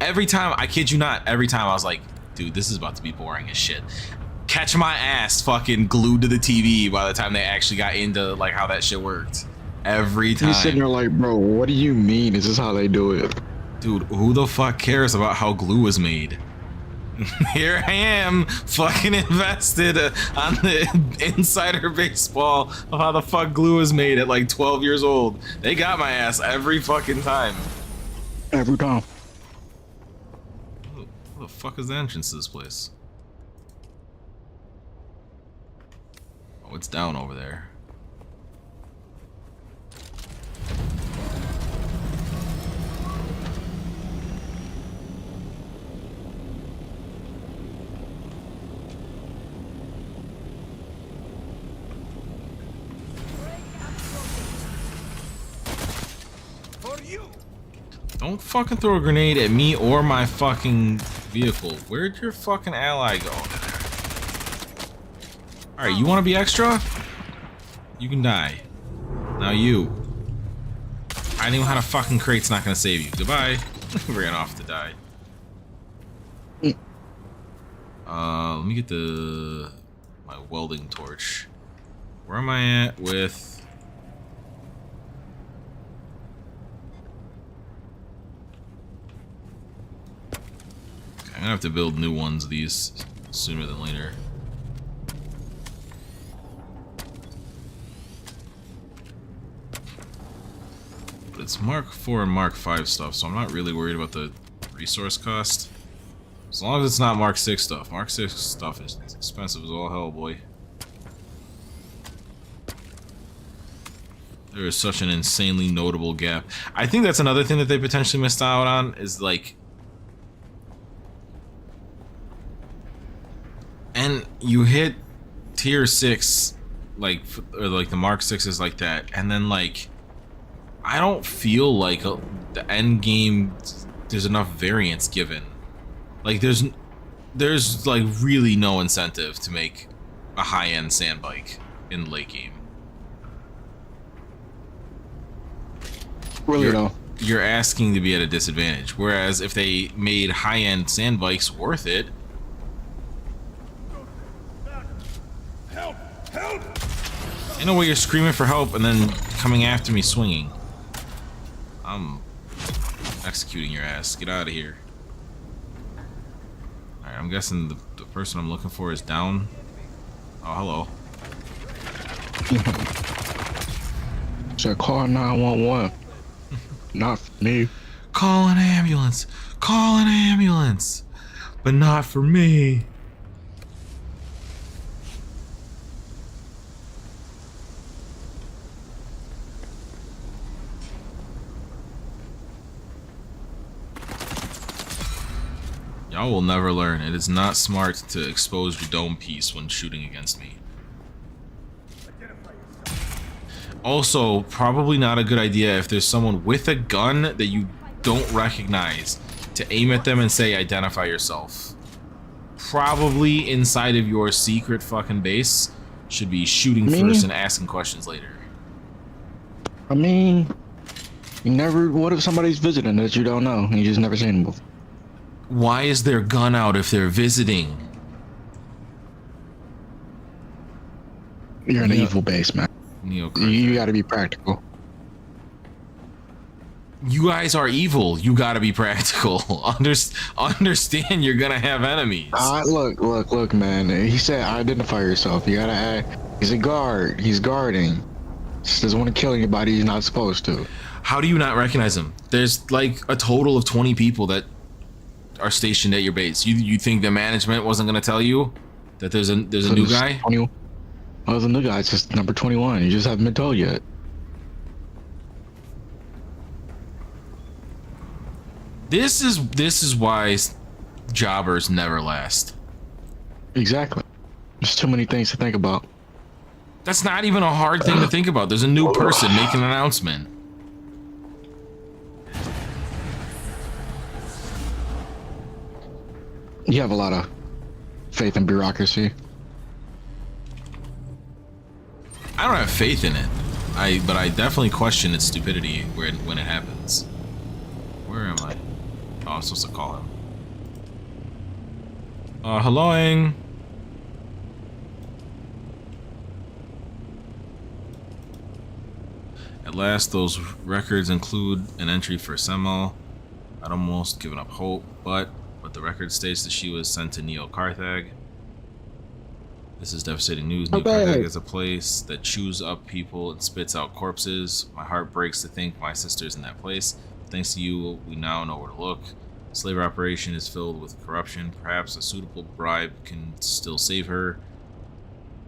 every time, I kid you not, every time I was like, dude, this is about to be boring as shit. Catch my ass fucking glued to the TV by the time they actually got into like how that shit worked. Every time. He's sitting there like, bro, what do you mean? Is this how they do it? Dude, who the fuck cares about how glue is made? Here I am, fucking invested on the insider baseball of how the fuck glue is made at like 12 years old. They got my ass every fucking time. Every time. Where the fuck is the entrance to this place? Oh, it's down over there. Don't fucking throw a grenade at me or my fucking vehicle. Where'd your fucking ally go? Alright, you want to be extra? You can die. Now you. I knew how to fucking crate's not gonna save you. Goodbye. Ran off to die. Let me get my welding torch. Where am I at with... gonna have to build new ones of these sooner than later. But it's Mark 4 and Mark 5 stuff, so I'm not really worried about the resource cost. As long as it's not Mark 6 stuff. Mark 6 stuff is expensive as all hell, boy. There is such an insanely notable gap. I think that's another thing that they potentially missed out on, is like... And you hit tier 6, like, or like the Mark 6s like that, and then like... I don't feel like the end game, there's enough variance given. Like there's like really no incentive to make a high-end sand bike in the late game. Really though. You're asking to be at a disadvantage. Whereas if they made high-end sand bikes worth it. Help! Help! You know where you're screaming for help and then coming after me swinging. I'm executing your ass. Get out of here. Alright, I'm guessing the person I'm looking for is down. Oh, hello. So call 911. Not for me. Call an ambulance. Call an ambulance. But not for me. Y'all will never learn. It is not smart to expose your dome piece when shooting against me. Also, probably not a good idea if there's someone with a gun that you don't recognize to aim at them and say, identify yourself. Probably inside of your secret fucking base should be shooting first and asking questions later. I mean, you never, what if somebody's visiting that you don't know and you just never seen them before? Why is their gun out if they're visiting? You're in an evil base, man. You gotta be practical. You guys are evil. You gotta be practical. Understand you're gonna have enemies. Look, man. He said identify yourself. You gotta act. He's a guard. He's guarding. Just doesn't want to kill anybody he's not supposed to. How do you not recognize him? There's like a total of 20 people that are stationed at your base. You think the management wasn't gonna tell you that there's a new guy? Oh, the new guy. It's just number 21. You just haven't been told yet. This is why jobbers never last. Exactly. There's too many things to think about. That's not even a hard thing to think about. There's a new person making an announcement. You have a lot of faith in bureaucracy. I don't have faith in it. But I definitely question its stupidity when it happens. Where am I? Oh, I'm supposed to call him. Helloing. At last, those records include an entry for Semel. I'd almost given up hope, but the record states that she was sent to Neo Carthag. This is devastating news. Neo Carthag is a place that chews up people and spits out corpses. My heart breaks to think my sister's in that place. Thanks to you, we now know where to look. The slave operation is filled with corruption. Perhaps a suitable bribe can still save her.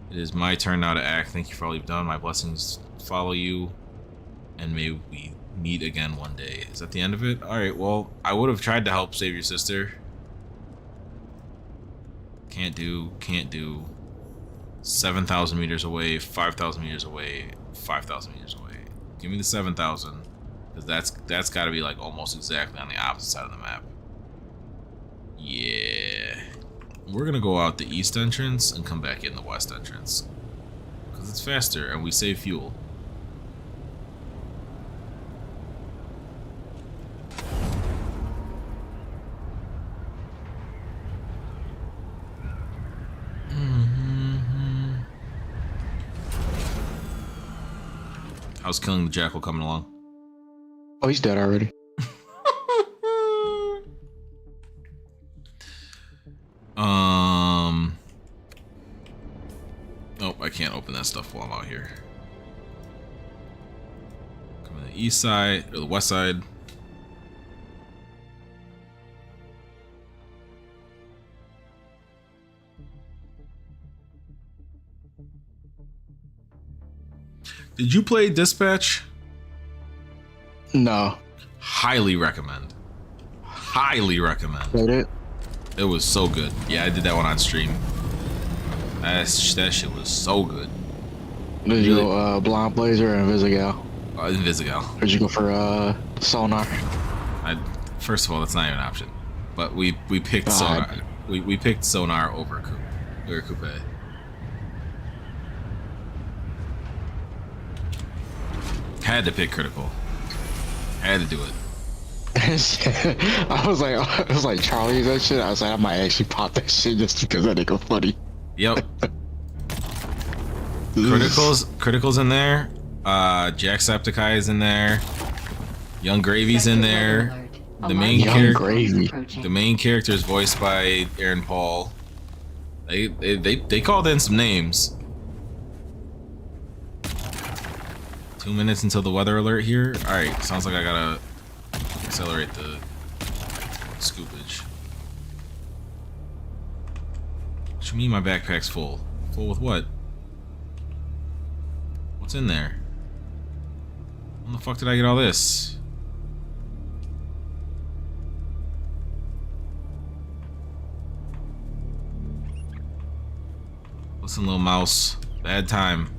It is my turn now to act. Thank you for all you've done. My blessings follow you. And may we meet again one day. Is that the end of it? Alright, well, I would have tried to help save your sister. Can't do. 7,000 meters away, 5,000 meters away, 5,000 meters away. Give me the 7,000. Because that's got to be like almost exactly on the opposite side of the map. Yeah. We're going to go out the east entrance and come back in the west entrance. Because it's faster and we save fuel. How's killing the jackal coming along? Oh, he's dead already. Nope, I can't open that stuff while I'm out here. Come to the east side or the west side. Did you play Dispatch? No. Highly recommend. Highly recommend. Played it? It was so good. Yeah, I did that one on stream. That shit was so good. Did you go Blind Blazer or Invisigal? Invisigal. Or did you go for Sonar? First of all, that's not even an option. But we picked Sonar. We picked Sonar over Coupe. Had to pick Critical. Had to do it. I was like Charlie that shit. I was like, I might actually pop that shit just because that nigga funny. Yep. Critical's in there. Jacksepticeye is in there. Young Gravy's in there. The main character is voiced by Aaron Paul. They called in some names. 2 minutes until the weather alert here. All right, sounds like I gotta accelerate the scoopage. What you mean my backpack's full? Full with what? What's in there? When the fuck did I get all this? Listen, little mouse. Bad time.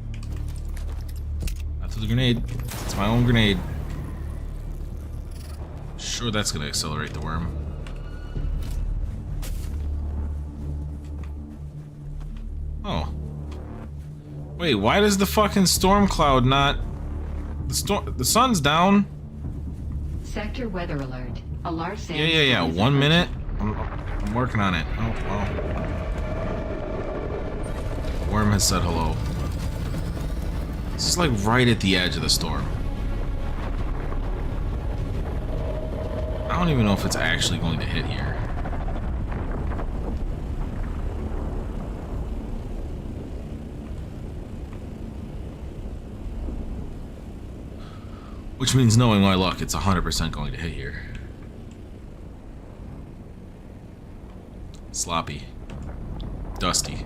Not to the grenade. It's my own grenade. Sure, that's gonna accelerate the worm. Oh. Wait, why does the fucking storm cloud not... The sun's down? Sector weather alert. A large sand Yeah. 1 minute? I'm working on it. Oh, well. The worm has said hello. This is like right at the edge of the storm. I don't even know if it's actually going to hit here. Which means, knowing my luck, it's 100% going to hit here. Sloppy. Dusty.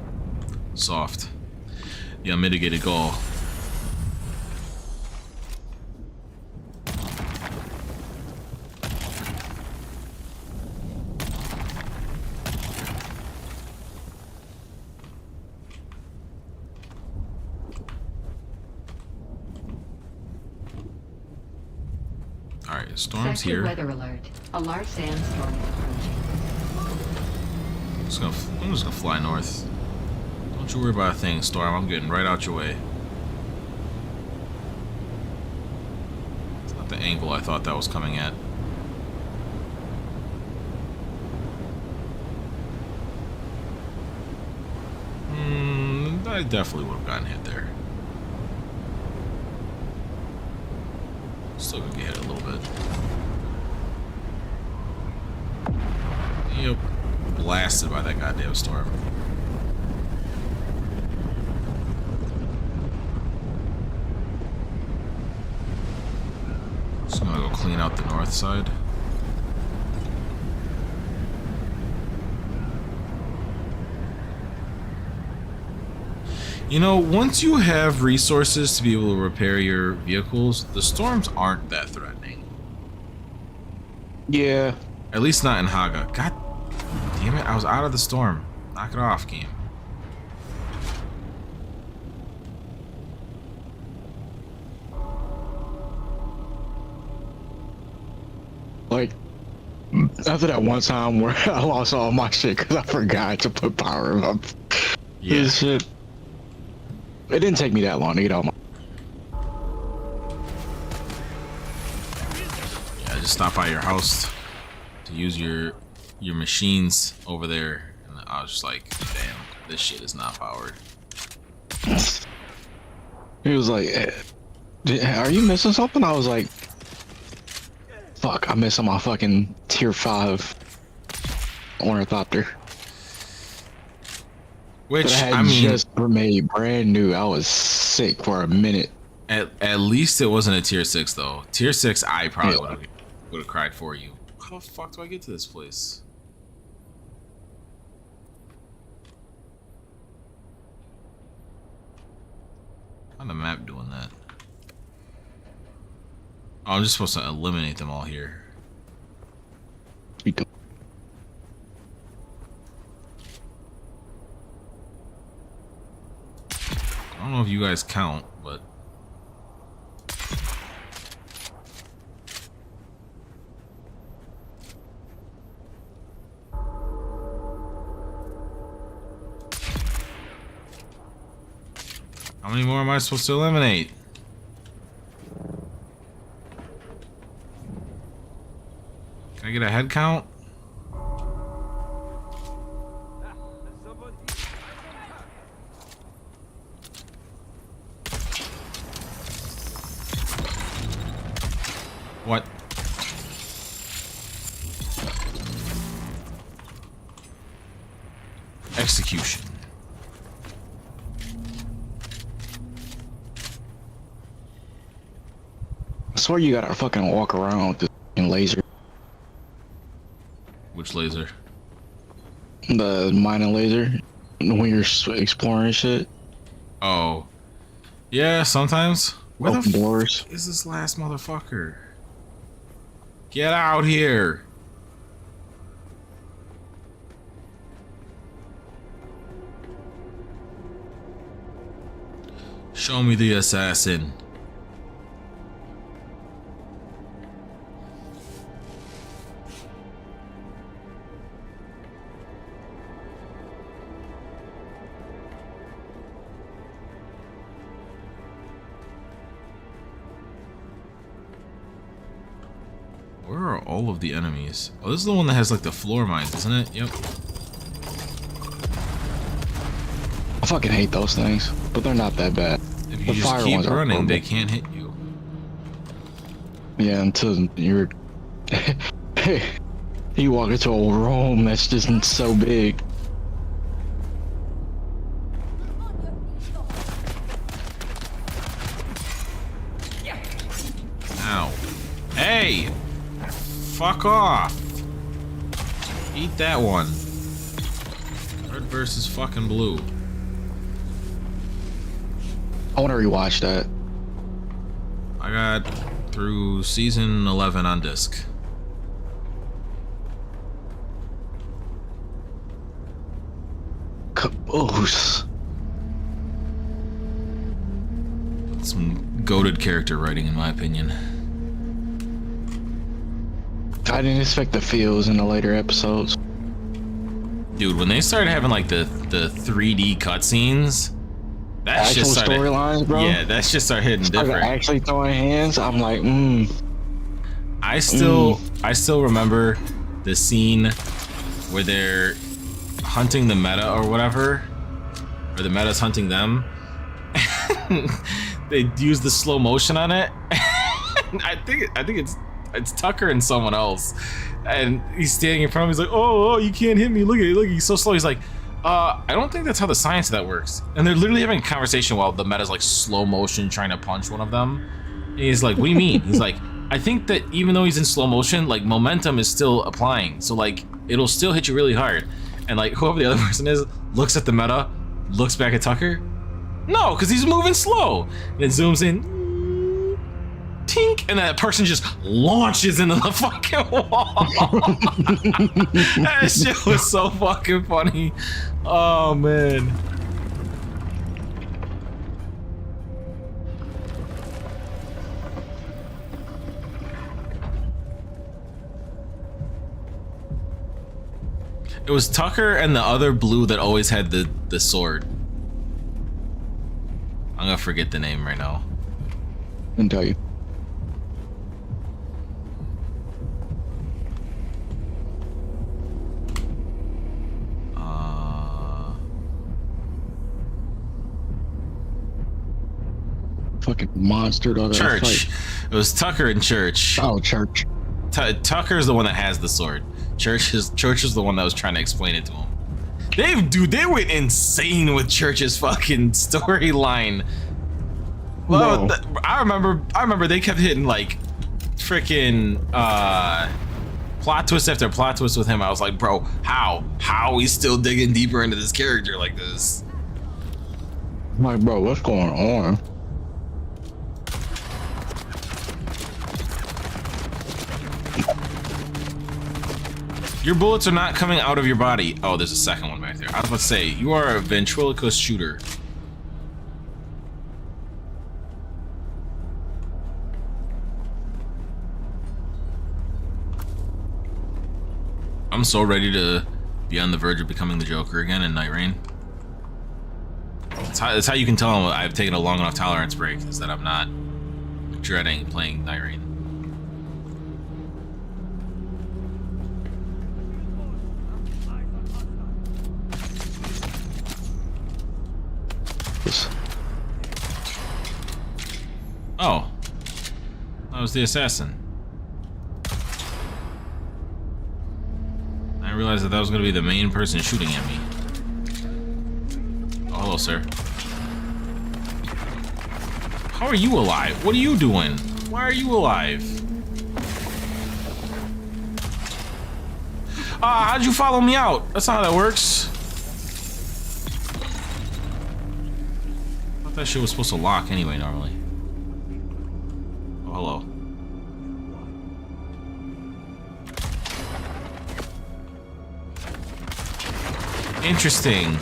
Soft. The unmitigated gall. Alright, storm's Sector here. weather alert. A large sandstorm is approaching. I'm just gonna fly north. Don't you worry about a thing, Storm. I'm getting right out your way. It's not the angle I thought that was coming at. I definitely would have gotten hit there. Still gonna get hit a little bit. Yep. Blasted by that goddamn storm. Just gonna go clean out the north side. You know, once you have resources to be able to repair your vehicles, the storms aren't that threatening. Yeah. At least not in Haga. God damn it, I was out of the storm. Knock it off, game. Like, after that one time where I lost all my shit because I forgot to put power up. Yeah. This shit. It didn't take me that long to get all my... Yeah, just stop by your house to use your machines over there, and I was just like, damn, this shit is not powered. He was like, are you missing something? I was like, fuck, I'm missing my fucking tier 5 ornithopter. Which, I had I mean, just made brand new. I was sick for a minute. at least it wasn't a tier 6 though. Tier 6, I probably would have cried for you. How the fuck do I get to this place? On the map doing that? Oh, I'm just supposed to eliminate them all here. I don't know if you guys count, but how many more am I supposed to eliminate? Can I get a head count? What? Execution. I swear you gotta fucking walk around with this fucking laser. Which laser? The mining laser. When you're exploring shit. Oh. Yeah, sometimes. Where Open the doors. fuck is this last motherfucker? Get out here! Show me the assassin. Where are all of the enemies? Oh, this is the one that has like the floor mines, isn't it? Yep. I fucking hate those things, but they're not that bad. If you The just fire keep ones are running, they horrible. can't hit you. Yeah, until you're you walk into a room that's just so big. Ow. Hey! Fuck off! Eat that one. Red versus fucking blue. I want to rewatch that. I got through season 11 on disc. Caboose. Some goated character writing, in my opinion. I didn't expect the feels in the later episodes. Dude, when they started having like the 3D cutscenes, that Actual shit started. storylines, bro. Yeah, that shit started hitting Started different. actually throwing hands. I'm like, I still remember the scene where they're hunting the meta or whatever, or the meta's hunting them. They use the slow motion on it. I think it's Tucker and someone else, and he's standing in front of him. He's like, "Oh, you can't hit me! Look at it! Look, he's so slow." He's like, I don't think that's how the science of that works." And they're literally having a conversation while the meta's like slow motion trying to punch one of them. And he's like, "What do you mean?" He's like, "I think that even though he's in slow motion, like momentum is still applying, so like it'll still hit you really hard." And like whoever the other person is looks at the meta, looks back at Tucker. No, because he's moving slow. And it zooms in. Tink, and that person just launches into the fucking wall. That shit was so fucking funny. Oh man. It was Tucker and the other blue that always had the sword. I'm gonna forget the name right now. I can tell you. Fucking monster dog. Church. It was Tucker and Church. Oh, Church. Tucker's the one that has the sword. Church is the one that was trying to explain it to him. They went insane with Church's fucking storyline. Well, I remember they kept hitting like freaking plot twist after plot twist with him. I was like, bro, how he's still digging deeper into this character like this? I'm like, bro, what's going on? Your bullets are not coming out of your body. Oh, there's a second one back there. I was about to say, you are a ventriloquist shooter. I'm so ready to be on the verge of becoming the Joker again in Night Rain. That's how you can tell I've taken a long enough tolerance break, is that I'm not dreading playing Night Rain. Oh, that was the assassin. I realized that was going to be the main person shooting at me. Oh, hello, sir. How are you alive? What are you doing? Why are you alive? How'd you follow me out? That's not how that works. I thought that shit was supposed to lock anyway, normally. Oh, hello. Interesting.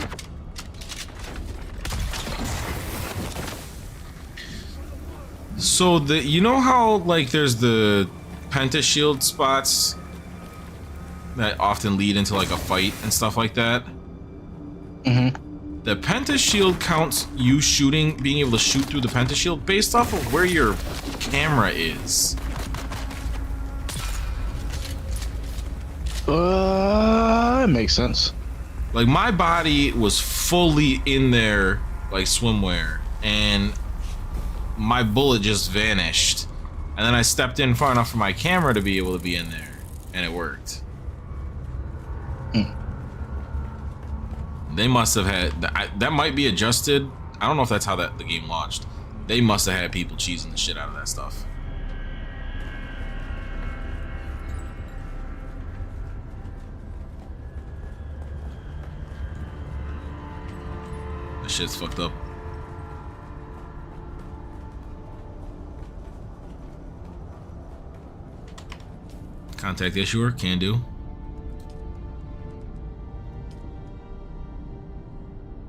So you know how like there's the pentashield spots that often lead into like a fight and stuff like that? Mm-hmm. The pentashield counts you being able to shoot through the pentashield based off of where your camera is. It makes sense. Like my body was fully in there like swimwear and my bullet just vanished, and then I stepped in far enough for my camera to be able to be in there, and it worked. They must have had that might be adjusted. I don't know if that's how the game launched. They must have had people cheesing the shit out of that stuff. That shit's fucked up. Contact issuer, can do.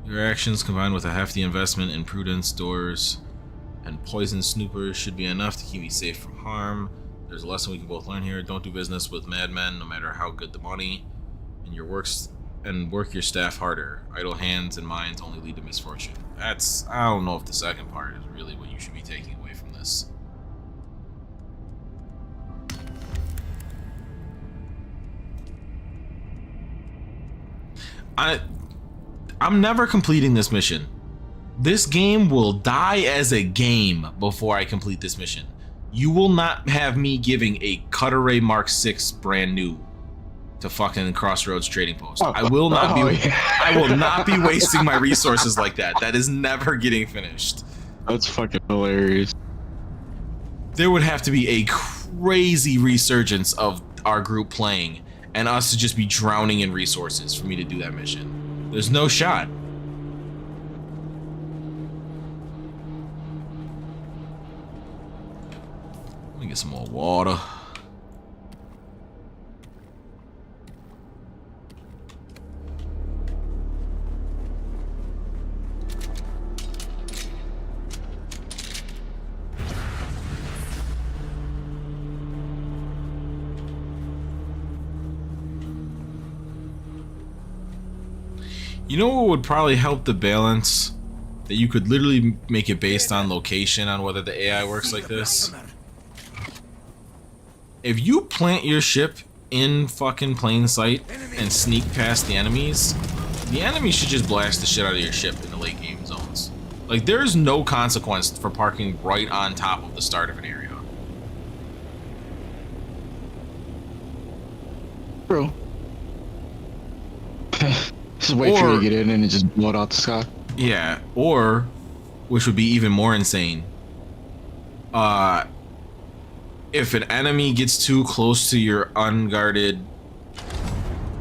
Your actions combined with a hefty investment in prudence, doors, and poison snoopers should be enough to keep me safe from harm. There's a lesson we can both learn here. Don't do business with madmen, no matter how good the money, and work your staff harder. Idle hands and minds only lead to misfortune. I don't know if the second part is really what you should be taking away from this. I'm never completing this mission. This game will die as a game before I complete this mission. You will not have me giving a Cutter Ray Mark 6 brand new to fucking Crossroads Trading Post. I will not be wasting my resources like that. That is never getting finished. That's fucking hilarious. There would have to be a crazy resurgence of our group playing and us to just be drowning in resources for me to do that mission. There's no shot. Let me get some more water. You know what would probably help the balance? That you could literally make it based on location on whether the AI works like this. If you plant your ship in fucking plain sight and sneak past the enemies should just blast the shit out of your ship in the late game zones. Like, there's no consequence for parking right on top of the start of an area. Bro. Just wait for you to get in and just blow it out the sky. Yeah, or, which would be even more insane, if an enemy gets too close to your unguarded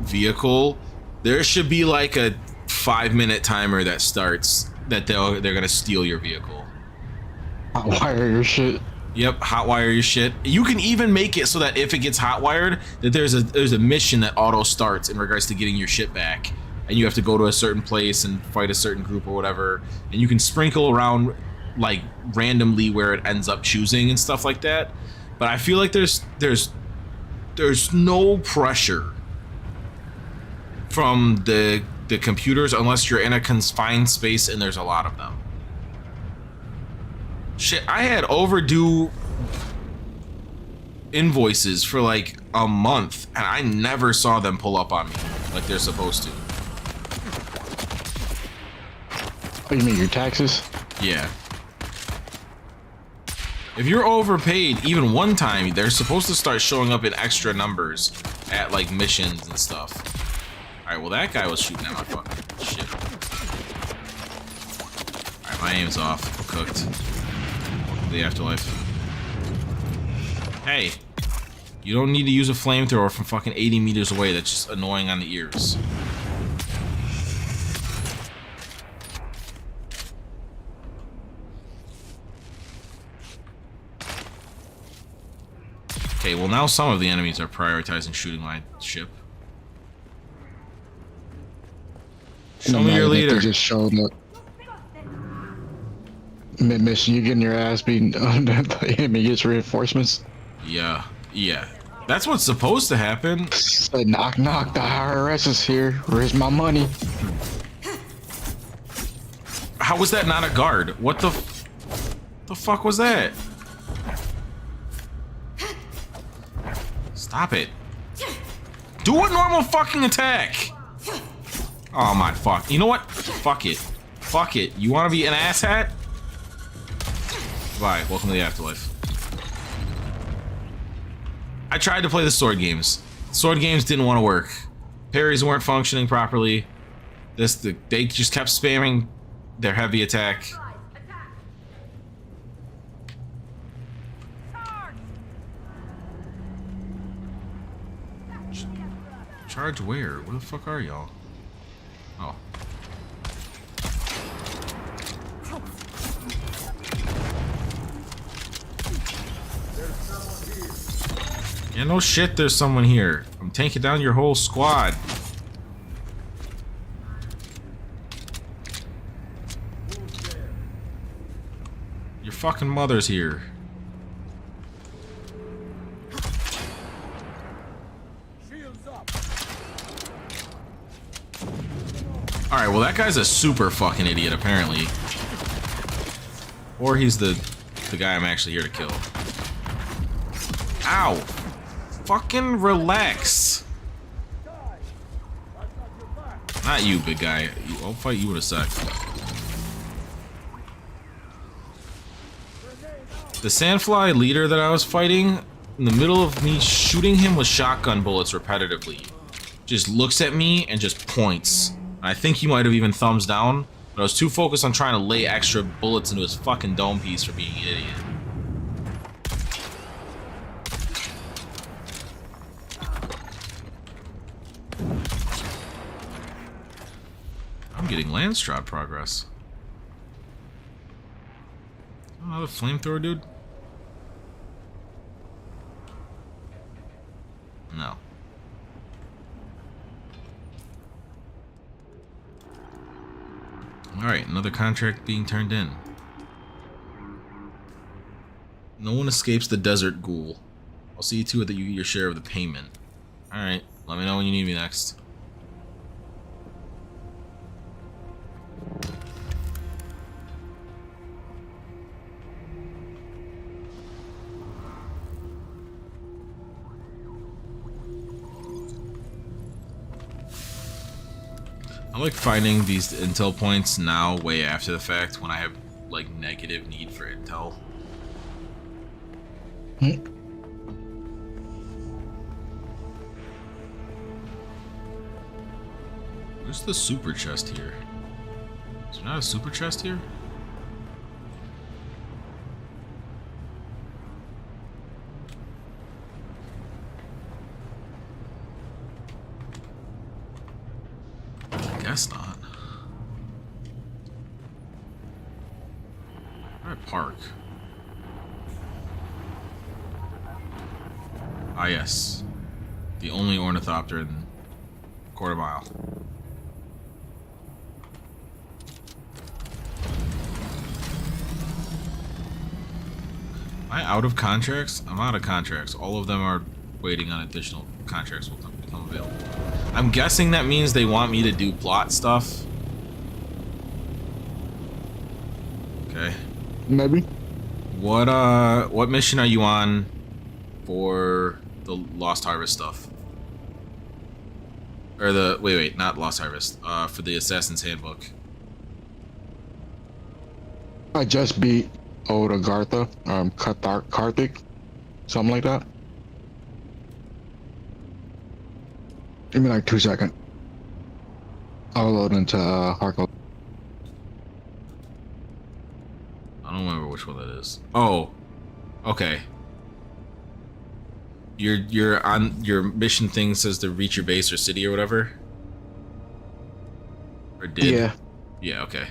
vehicle, there should be like a 5-minute timer that starts that they're gonna steal your vehicle. Hotwire your shit. Yep, hotwire your shit. You can even make it so that if it gets hotwired, that there's a mission that auto starts in regards to getting your shit back, and you have to go to a certain place and fight a certain group or whatever, and you can sprinkle around like randomly where it ends up choosing and stuff like that. But I feel like there's no pressure from the computers unless you're in a confined space and there's a lot of them. Shit, I had overdue invoices for like a month and I never saw them pull up on me like they're supposed to. Oh, you mean your taxes? Yeah. If you're overpaid even one time, they're supposed to start showing up in extra numbers at like missions and stuff. Alright, well that guy was shooting at my fucking shit. Alright, my aim's off. I'm cooked. The afterlife. Hey, you don't need to use a flamethrower from fucking 80 meters away. That's just annoying on the ears. Okay, well now some of the enemies are prioritizing shooting my ship. Show me your leader. They just showed up. Mid-mission, you getting your ass beaten. The enemy gets reinforcements. Yeah, yeah. That's what's supposed to happen. Said, knock, knock, the IRS is here. Where's my money? How was that not a guard? What the fuck was that? Stop it. Do a normal fucking attack. Oh my fuck. You know what? Fuck it. Fuck it. You want to be an asshat? Bye. Welcome to the afterlife. I tried to play the sword games. Sword games didn't want to work. Parries weren't functioning properly. They just kept spamming their heavy attack. Charge where? Where the fuck are y'all? Oh. Yeah, no shit, there's someone here. I'm tanking down your whole squad. Your fucking mother's here. Alright, well that guy's a super fucking idiot apparently. Or he's the guy I'm actually here to kill. Ow! Fucking relax. Not you, big guy. I'll fight you in a sec. The sandfly leader that I was fighting, in the middle of me shooting him with shotgun bullets repetitively, just looks at me and just points. I think he might have even thumbs down, but I was too focused on trying to lay extra bullets into his fucking dome piece for being an idiot. I'm getting Landstrad progress. Another flamethrower, dude? No. Alright, another contract being turned in. No one escapes the desert ghoul. I'll see to it that you get your share of the payment. Alright, let me know when you need me next. I like finding these intel points now way after the fact when I have like negative need for intel. Where's the super chest here? Is there not a super chest here? I guess not. Where do I park? Ah, yes. The only ornithopter in quarter mile. Am I out of contracts? I'm out of contracts. All of them are waiting on additional contracts will become available. I'm guessing that means they want me to do plot stuff. Okay. Maybe. What mission are you on for the Lost Harvest stuff? Or the wait, not Lost Harvest. For the Assassin's Handbook. I just beat old Agartha, Karthik, something like that. Give me like 2 seconds. I'll load into Harko. I don't remember which one that is. Oh, okay. You're on your mission thing says to reach your base or city or whatever. Or did? Yeah. Yeah. Okay.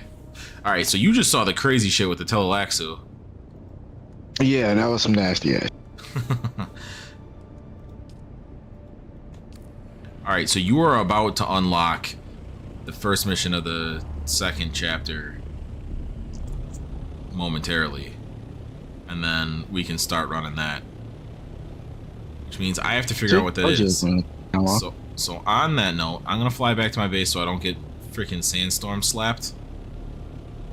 All right. So you just saw the crazy shit with the Telelaxu. Yeah, that was some nasty ass. All right. So you are about to unlock the first mission of the second chapter momentarily, and then we can start running that. Which means I have to figure out what that is. So on that note, I'm gonna fly back to my base so I don't get freaking sandstorm slapped.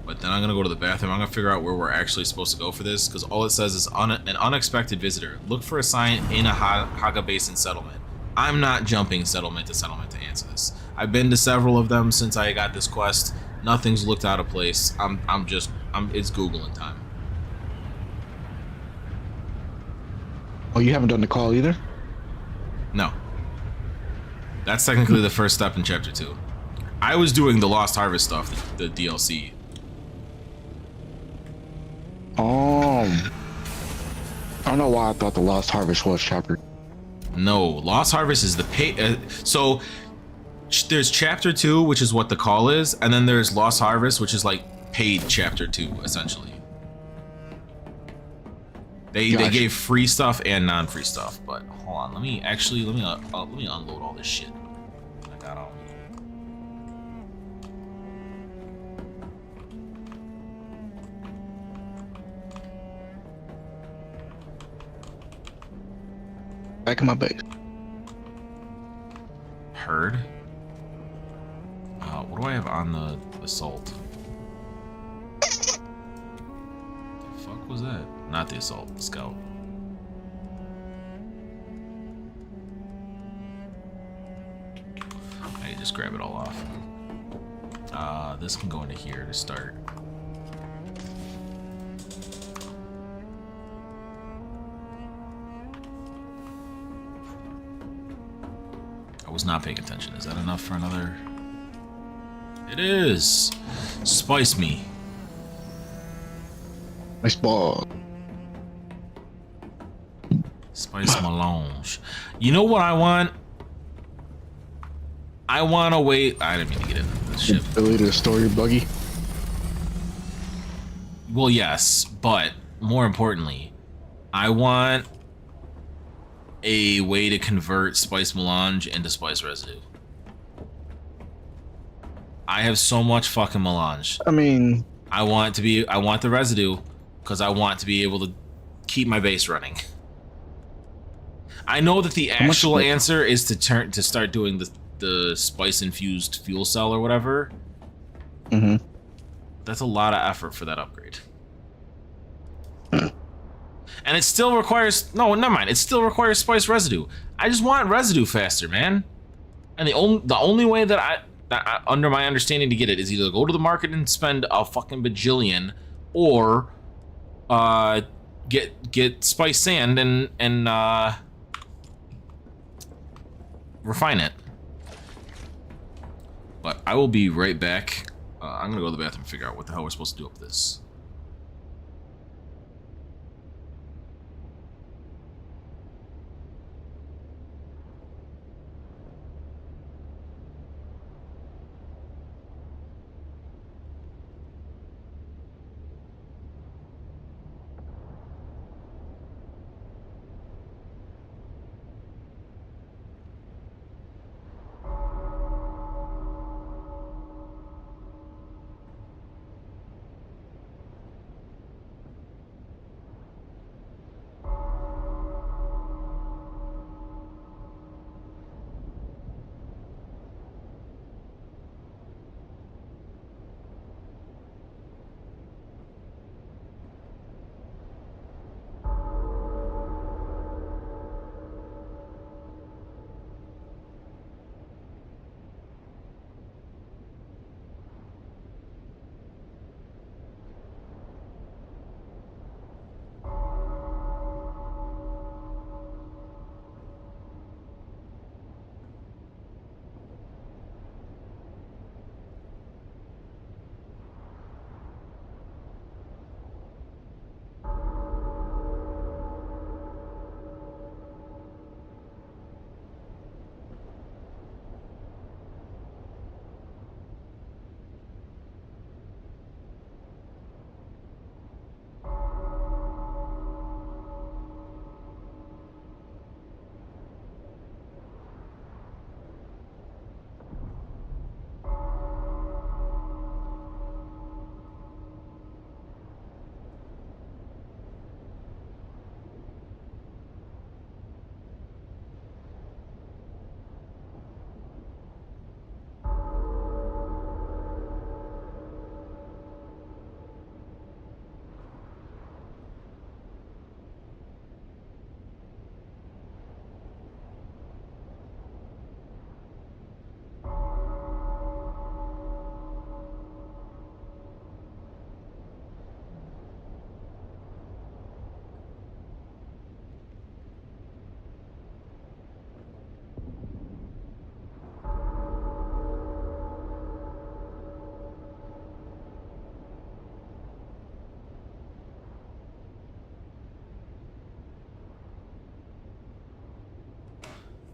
But then I'm gonna go to the bathroom. I'm gonna figure out where we're actually supposed to go for this, because all it says is an unexpected visitor. Look for a sign in a Haga Basin settlement. I'm not jumping settlement to answer this. I've been to several of them since I got this quest. Nothing's looked out of place. It's Googling time. Oh, you haven't done the call either? No. That's technically the first step in chapter 2. I was doing the Lost Harvest stuff, the DLC. I don't know why I thought the Lost Harvest was chapter. No, Lost Harvest is the so there's chapter 2, which is what the call is, and then there's Lost Harvest, which is like paid chapter 2 essentially. They gave free stuff and non-free stuff, but hold on, let me unload all this shit I got on me. Back in my base. Heard. What do I have on the assault? The fuck was that? Not the assault, the scout. I just grab it all off. This can go into here to start. I was not paying attention. Is that enough for another? It is. Spice me. Nice ball. Spice melange. You know what I want? I want to wait. I didn't mean to get into this shit. Ability to store your buggy. Well, yes, but more importantly, I want a way to convert spice melange into spice residue. I have so much fucking melange. I mean, I want the residue because I want to be able to keep my base running. I know that the actual answer is to start doing the spice infused fuel cell or whatever. Mm-hmm. That's a lot of effort for that upgrade. And it still requires never mind. It still requires spice residue. I just want residue faster, man. And the only way that I under my understanding to get it is either go to the market and spend a fucking bajillion, or get spice sand and refine it. But I will be right back. I'm gonna go to the bathroom and figure out what the hell we're supposed to do with this.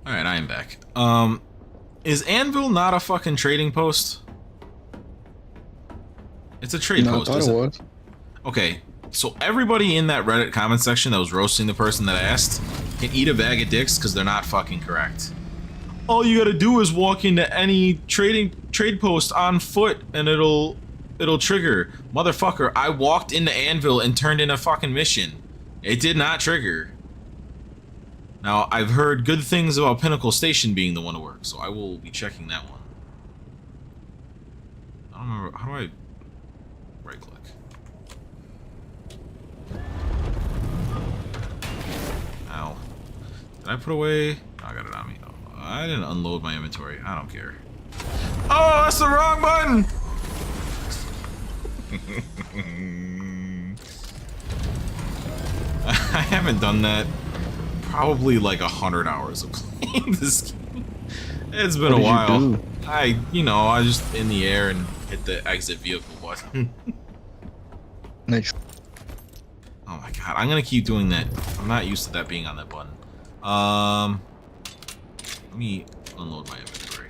Alright, I am back. Is Anvil not a fucking trading post? It's a trade No, I post, thought isn't it it? was. Okay, so everybody in that Reddit comment section that was roasting the person that asked can eat a bag of dicks because they're not fucking correct. All you gotta do is walk into any trade post on foot and it'll trigger. Motherfucker, I walked into Anvil and turned in a fucking mission. It did not trigger. Now, I've heard good things about Pinnacle Station being the one to work, so I will be checking that one. I don't remember, how do I right click? Ow. Did I put away? No, I got it on me. No, I didn't unload my inventory. I don't care. Oh, that's the wrong button! I haven't done that probably like 100 hours of playing this game. It's been a while. I was just in the air and hit the exit vehicle button. Nice. Oh my god, I'm gonna keep doing that. I'm not used to that being on that button. Let me unload my inventory.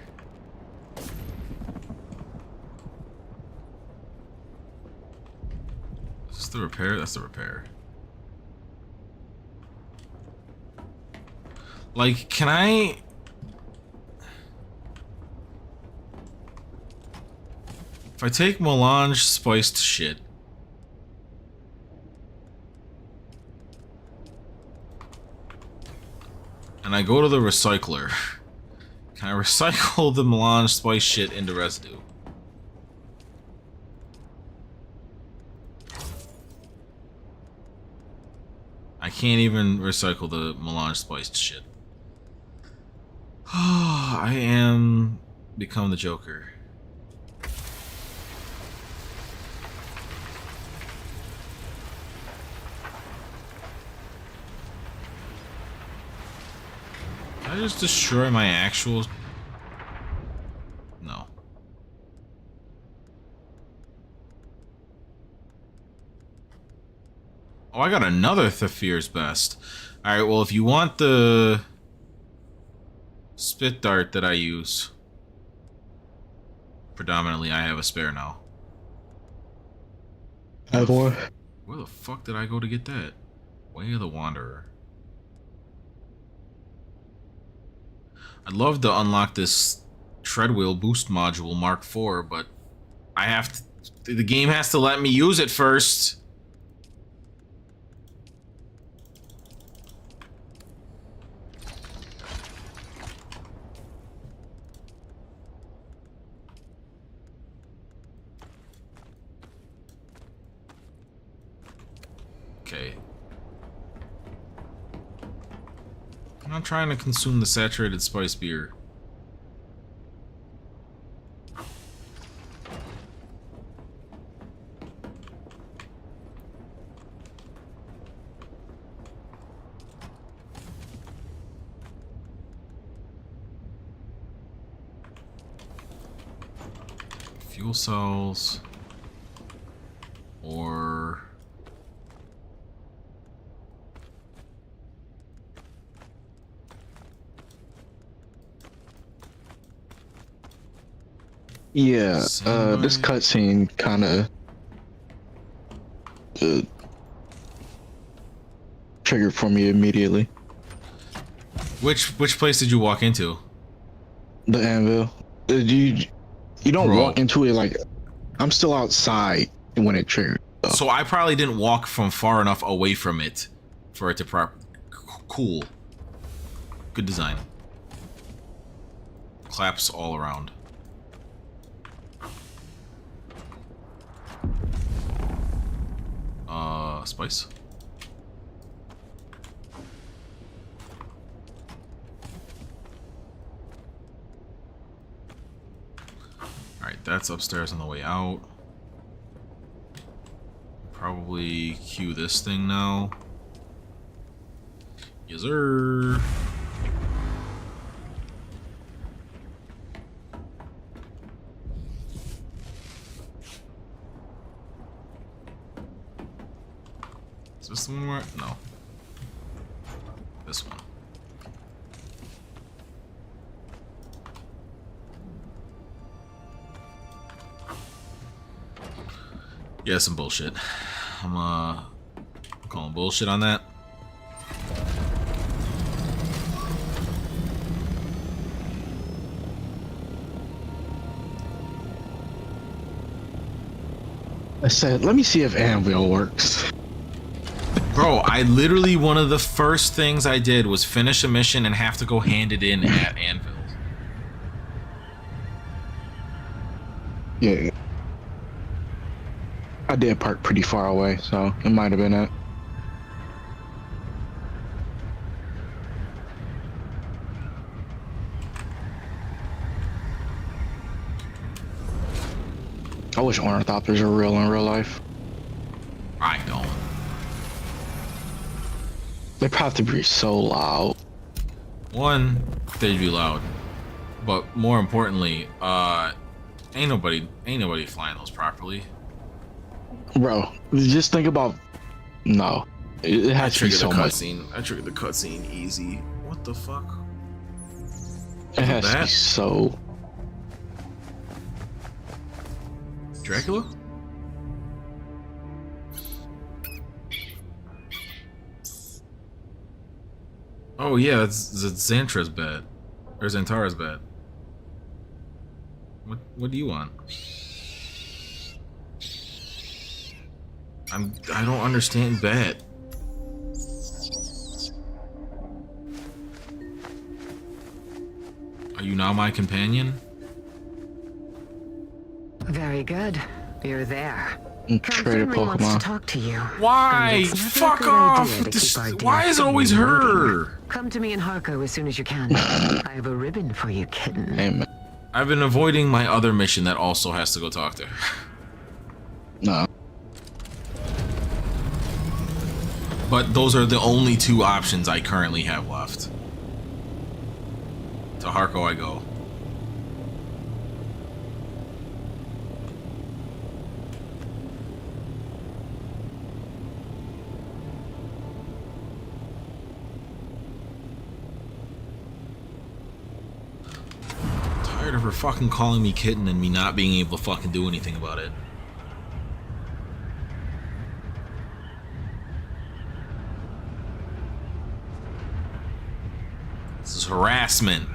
Is this the repair? That's the repair. Like, can I... If I take melange spiced shit... and I go to the recycler, can I recycle the melange spiced shit into residue? I can't even recycle the melange spiced shit. I am become the Joker. Did I just destroy my actual... No. Oh, I got another Thafir's Best. Alright, well, if you want the spit dart that I use, predominantly I have a spare now. Have one. Where the fuck did I go to get that? Way of the Wanderer. I'd love to unlock this treadwheel boost module Mark IV, but I have to... The game has to let me use it first. Okay. I'm not trying to consume the saturated spice beer. Fuel cells. Or... Yeah, this cutscene kind of triggered for me immediately. Which place did you walk into? The anvil. You don't Bro. walk into it like I'm still outside when it triggered. So I probably didn't walk from far enough away from it for it to cool. Good design. Claps all around. Spice. Alright, that's upstairs on the way out. Probably queue this thing now. Yes, sir. Is this the one where? No. This one. Yeah, some bullshit. I'm calling bullshit on that. I said, let me see if anvil works. Bro, I literally, one of the first things I did was finish a mission and have to go hand it in at anvils. Yeah. I did park pretty far away, so it might have been it. I wish ornithopters were real in real life. I don't. They probably be so loud. One, they'd be loud. But more importantly, ain't nobody flying those properly. Bro, just think about... No. It has to be so much. I triggered the cutscene easy. What the fuck? It has to be so... Dracula? Oh yeah, that's Xantra's bed. Or Xantara's bed. What do you want? I don't understand bed. Are you now my companion? Very good. You're there. Trade a wants to Pokemon. talk to you. Why? And it's never a Fuck good off! idea to keep our Why is it always her? Come to me in Harko as soon as you can. I have a ribbon for you, kitten. Amen. I've been avoiding my other mission that also has to go talk to her. No. But those are the only two options I currently have left. To Harko I go. for fucking calling me kitten and me not being able to fucking do anything about it. This is harassment.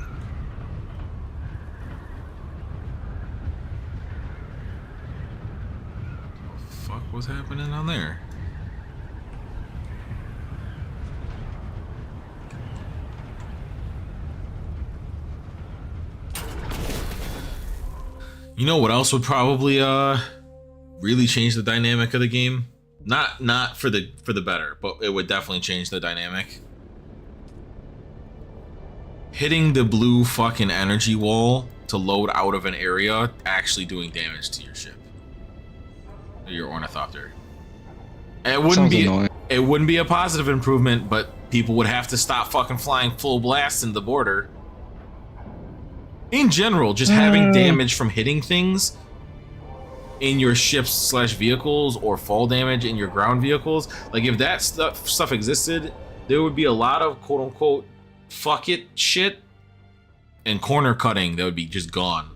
What the fuck was happening down there? You know what else would probably really change the dynamic of the game? Not for the better, but it would definitely change the dynamic. Hitting the blue fucking energy wall to load out of an area actually doing damage to your ship. Or your ornithopter. And it wouldn't be a positive improvement, but people would have to stop fucking flying full blast in the border. In general, just having damage from hitting things in your ships / vehicles or fall damage in your ground vehicles, like if that stuff existed, there would be a lot of quote unquote fuck it shit and corner cutting that would be just gone.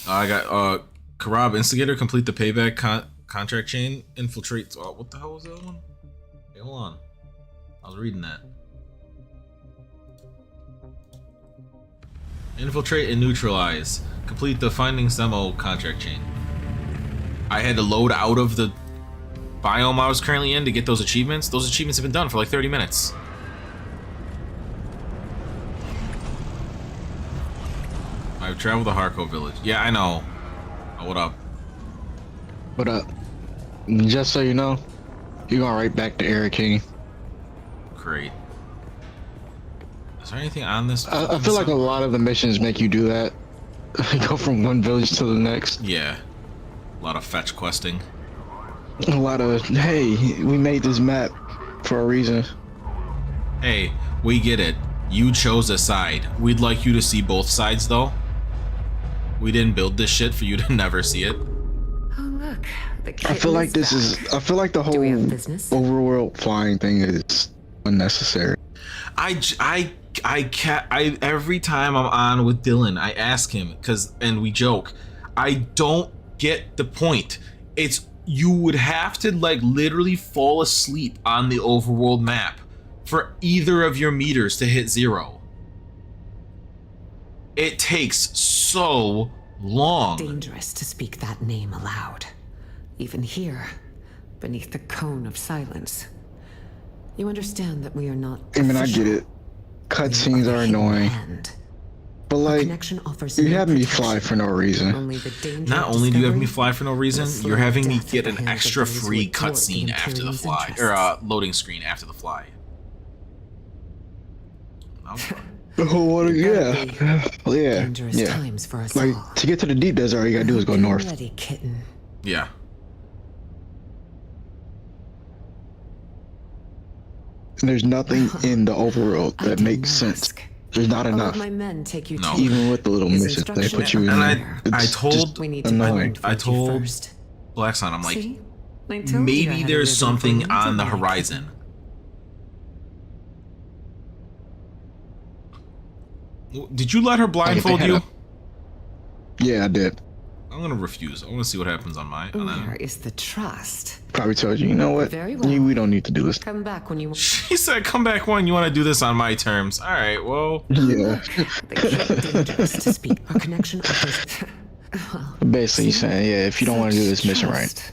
I got Karab Instigator, complete the payback contract chain, infiltrate. Oh, what the hell was that one? Hey, hold on. I was reading that. Infiltrate and neutralize. Complete the findings demo contract chain. I had to load out of the biome I was currently in to get those achievements. Those achievements have been done for like 30 minutes. I've traveled to Harco village. Yeah, I know. Oh, what up? What up? Just so you know, you're going right back to Arrakis. Great. Is there anything on this? I feel like a lot of the missions make you do that. Go from one village to the next. Yeah. A lot of fetch questing. A lot of, hey, we made this map for a reason. Hey, we get it. You chose a side. We'd like you to see both sides, though. We didn't build this shit for you to never see it. Oh, look. I feel like this is, I feel like the whole overworld flying thing is unnecessary. Every time I'm on with Dylan, I ask him, and we joke, I don't get the point. It's, you would have to like literally fall asleep on the overworld map for either of your meters to hit 0. It takes so long. Dangerous to speak that name aloud. Even here, beneath the cone of silence. You understand that we are not I mean, I get it. Cutscenes are annoying. But like, you have me fly for no reason. Not only do you have me fly for no reason, you're having me get an extra free cutscene after the fly, or loading screen after the fly. Oh, yeah. Like, to get to the deep desert, all you gotta do is go north. Yeah. And there's nothing in the overworld that makes sense. There's not enough. My men take you no. Even with the little missions they put you in. And I told Black Sun, I'm like, maybe there's something on the horizon. Did you let her blindfold you? Yeah, I did. I'm gonna refuse. I want to see what happens on my. Where is the trust? Probably told you know what? Very well. We don't need to do this. Come back when you. She said, "Come back when you want to do this on my terms." All right. Well. Yeah. Dangerous to speak. Our connection offers. Basically, saying, yeah, if you don't want to do this mission right,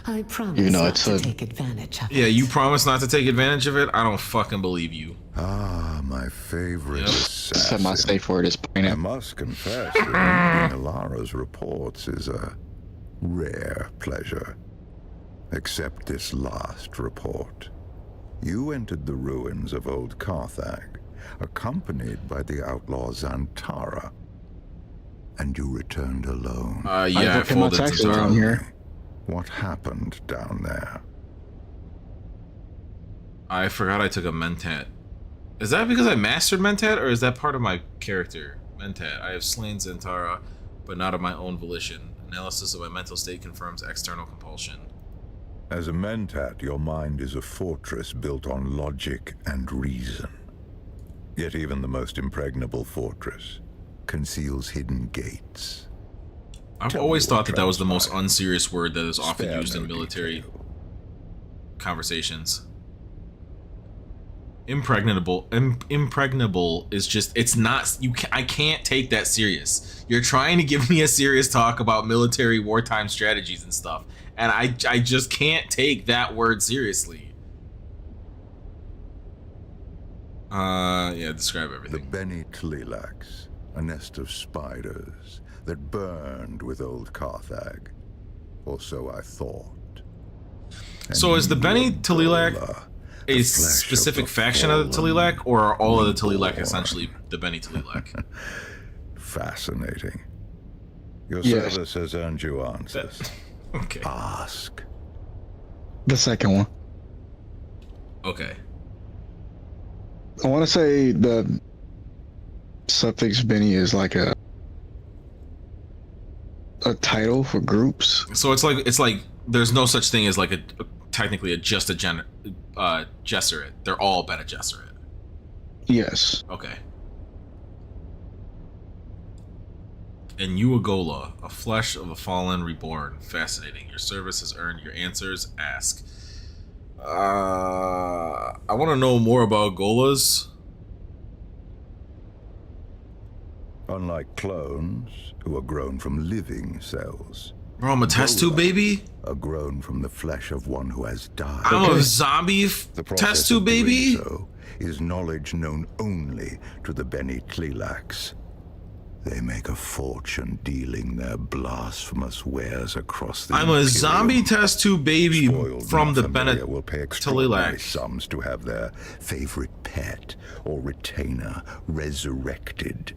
I promise even though not it's to take advantage of it. Yeah, you promise not to take advantage of it. I don't fucking believe you. Ah, my favorite assassin. Set my safe word is I must confess that reading Alara's reports is a rare pleasure. Except this last report. You entered the ruins of old Carthage, accompanied by the outlaw Zantara. And you returned alone. Yeah, I folded around here. What happened down there? I forgot I took a Mentat. Is that because I mastered Mentat, or is that part of my character? Mentat. I have slain Zantara, but not of my own volition. Analysis of my mental state confirms external compulsion. As a Mentat, your mind is a fortress built on logic and reason. Yet even the most impregnable fortress conceals hidden gates. I've always thought that that was the most unserious word that is often used in military conversations. Impregnable is just, it's not, I can't take that serious. You're trying to give me a serious talk about military wartime strategies and stuff, and I just can't take that word seriously. Yeah, describe everything. The Bene Tlilax, a nest of spiders that burned with old Carthag. Or so I thought. So is the Bene Tlilax a specific faction of the Tlilax, or are all of the Tlilax essentially the Bene Tlilax? Fascinating. Your service has earned you answers. Okay. Ask. The second one. Okay. I want to say the suffix Benny is like a title for groups. So it's like there's no such thing as like technically a Gesserit. They're all Bene Gesserit. Yes. Okay. And Uagola, a flesh of a fallen reborn. Fascinating. Your service has earned your answers. Ask. I want to know more about Golas. Unlike clones, who are grown from living cells. Bro, I'm a test tube baby? Are grown from the flesh of one who has died. I'm a zombie test tube baby? So is knowledge known only to the Bene Tlilax. They make a fortune dealing their blasphemous wares across the I'm a Imperium. Zombie test tube baby from the Bene will pay extraordinary Tlilax. sums to have their favorite pet or retainer resurrected.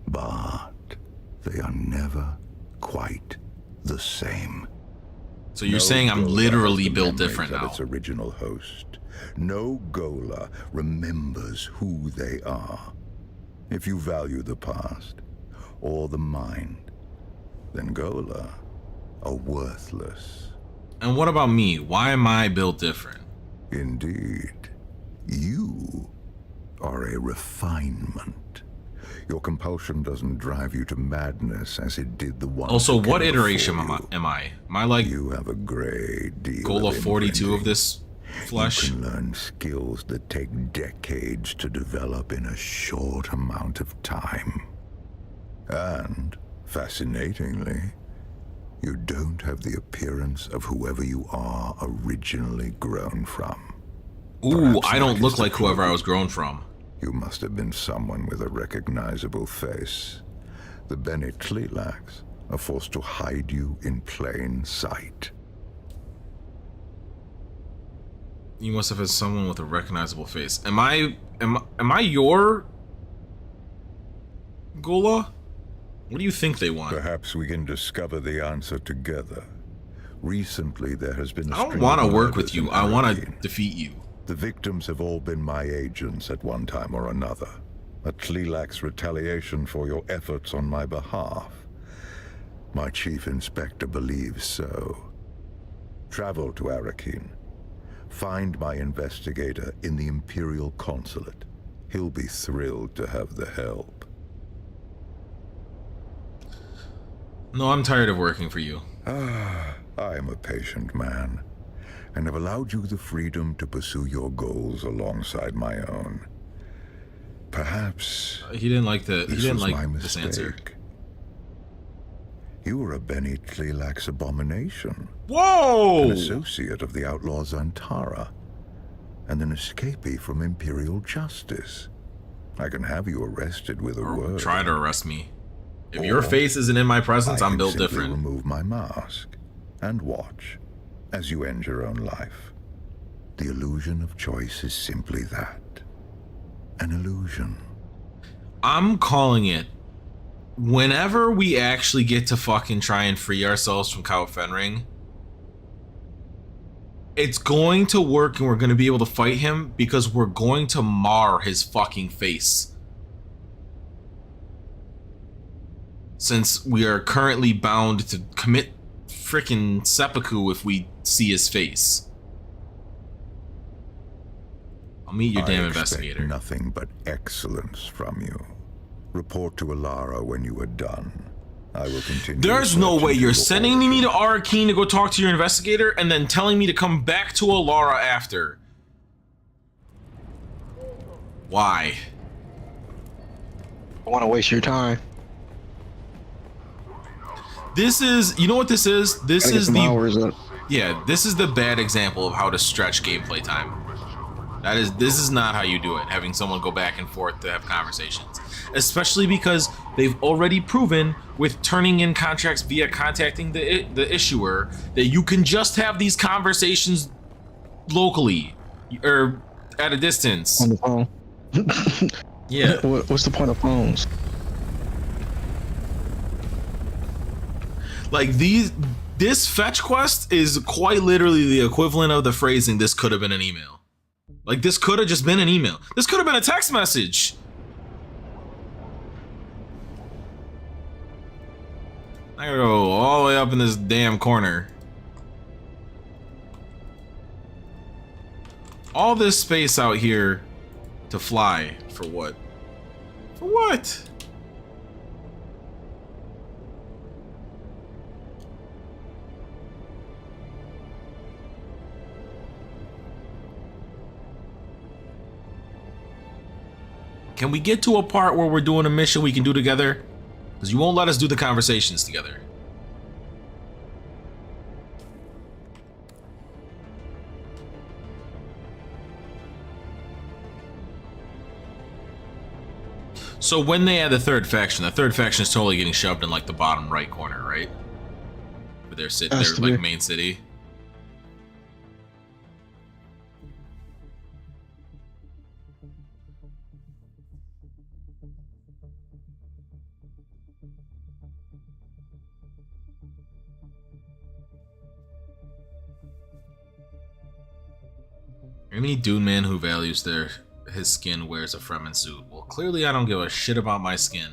But they are never quite the same. So you're saying I'm literally built different now. Its original host. No Gola remembers who they are. If you value the past or the mind, then Gola are worthless. And what about me? Why am I built different? Indeed, you are a refinement. Your compulsion doesn't drive you to madness as it did the one. Also, what iteration am I? Am I like you have a great deal Gola 42 of this flesh? You can learn skills that take decades to develop in a short amount of time. And, fascinatingly, you don't have the appearance of whoever you are originally grown from. Ooh, I don't look like whoever I was grown from. You must have been someone with a recognizable face. The Bene Tlilax are forced to hide you in plain sight. You must have had someone with a recognizable face. Am I your Gola? What do you think they want? Perhaps we can discover the answer together. Recently, there has been I don't want to work with you. I want to defeat you. The victims have all been my agents at one time or another. A Tlilax retaliation for your efforts on my behalf. My chief inspector believes so. Travel to Arrakis. Find my investigator in the Imperial consulate. He'll be thrilled to have the help. No, I'm tired of working for you. I am a patient man, and have allowed you the freedom to pursue your goals alongside my own. Perhaps he didn't like this mistake. answer. You were a Bene Tlilax abomination. Whoa! An associate of the outlaw Zantara, and an escapee from Imperial justice. I can have you arrested with a word. Try to arrest me. If your face isn't in my presence, I'm built different. Remove my mask and watch as you end your own life. The illusion of choice is simply that. An illusion. I'm calling it. Whenever we actually get to fucking try and free ourselves from Count Fenring, it's going to work and we're going to be able to fight him because we're going to mar his fucking face. Since we are currently bound to commit freaking seppuku if we see his face. I'll meet your damn investigator. Nothing but excellence from you. Report to Alara when you are done. I will continue. There's no way you're sending me to Arrakis to go talk to your investigator and then telling me to come back to Alara after. Why? I want to waste your time. This is, you know what this is? This Gotta get is some the hours up. Yeah, this is the bad example of how to stretch gameplay time. This is not how you do it, having someone go back and forth to have conversations. Especially because they've already proven with turning in contracts via contacting the issuer that you can just have these conversations locally or at a distance. On the phone. Yeah. What's the point of phones? Like this fetch quest is quite literally the equivalent of the phrasing, "This could have been an email." Like, this could have just been an email. This could have been a text message. I gotta go all the way up in this damn corner. All this space out here to fly. For what? For what? Can we get to a part where we're doing a mission we can do together? Because you won't let us do the conversations together. So when they add the third faction is totally getting shoved in like the bottom right corner, right? For their like main city. Any Dune man who values his skin wears a Fremen suit. Well, clearly I don't give a shit about my skin.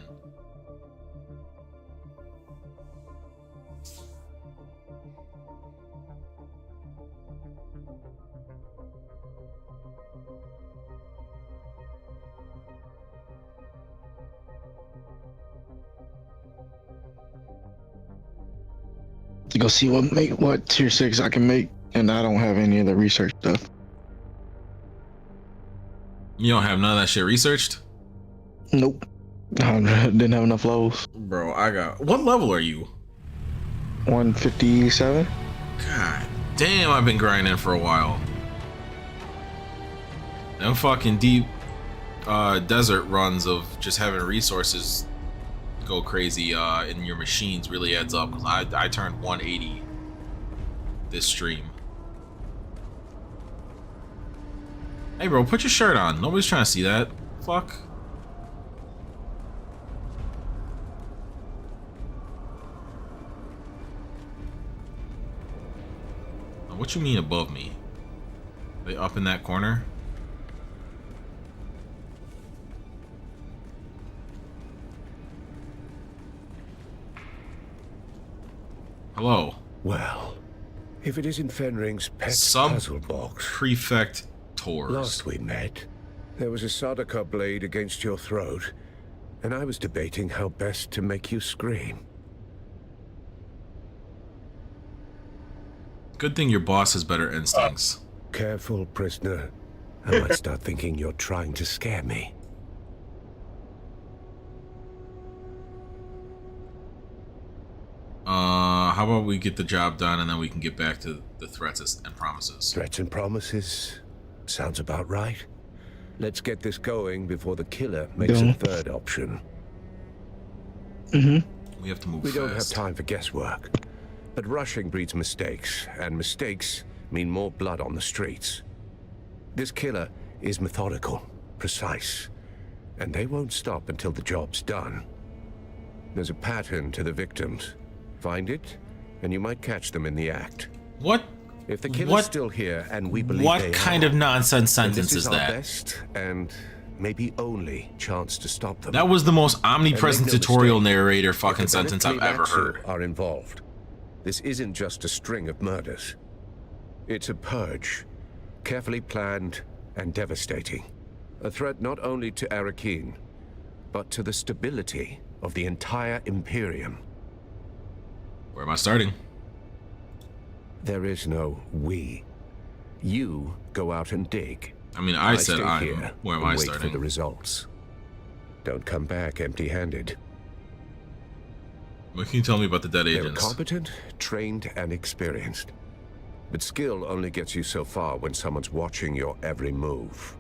To go see what tier 6 I can make, and I don't have any of the research stuff. You don't have none of that shit researched? Nope. I didn't have enough levels. Bro, what level are you? 157. God damn, I've been grinding for a while. Them fucking deep desert runs of just having resources go crazy in your machines really adds up. Cause I turned 180 this stream. Hey bro, put your shirt on. Nobody's trying to see that. Fuck. What you mean above me? They up in that corner? Hello. Well, if it isn't Fenring's pet puzzle box. Prefect Tours. Last we met, there was a Sardaukar blade against your throat, and I was debating how best to make you scream. Good thing your boss has better instincts. Careful, prisoner. I might start thinking you're trying to scare me. How about we get the job done and then we can get back to the threats and promises. Threats and promises? Sounds about right. Let's get this going before the killer makes a third option. We have to move We fast. don't have time for guesswork. But rushing breeds mistakes, and mistakes mean more blood on the streets. This killer is methodical, precise, and they won't stop until the job's done. There's a pattern to the victims. Find it, and you might catch them in the act. What? If the killer's still here, and we believe what they kind are, of nonsense sentence this is our that? Best and maybe only chance to stop them. That was the most omnipresent And make no tutorial mistake, narrator if fucking the sentence I've military ever heard. are involved. This isn't just a string of murders. It's a purge, carefully planned and devastating. A threat not only to Arrakis, but to the stability of the entire Imperium. Where am I starting? There is no we. You go out and dig. I mean, I said stay I'm. here Where am and I wait starting? for the results. Don't come back empty-handed. What can you tell me about the dead They're agents? competent, trained, and experienced. But skill only gets you so far when someone's watching your every move.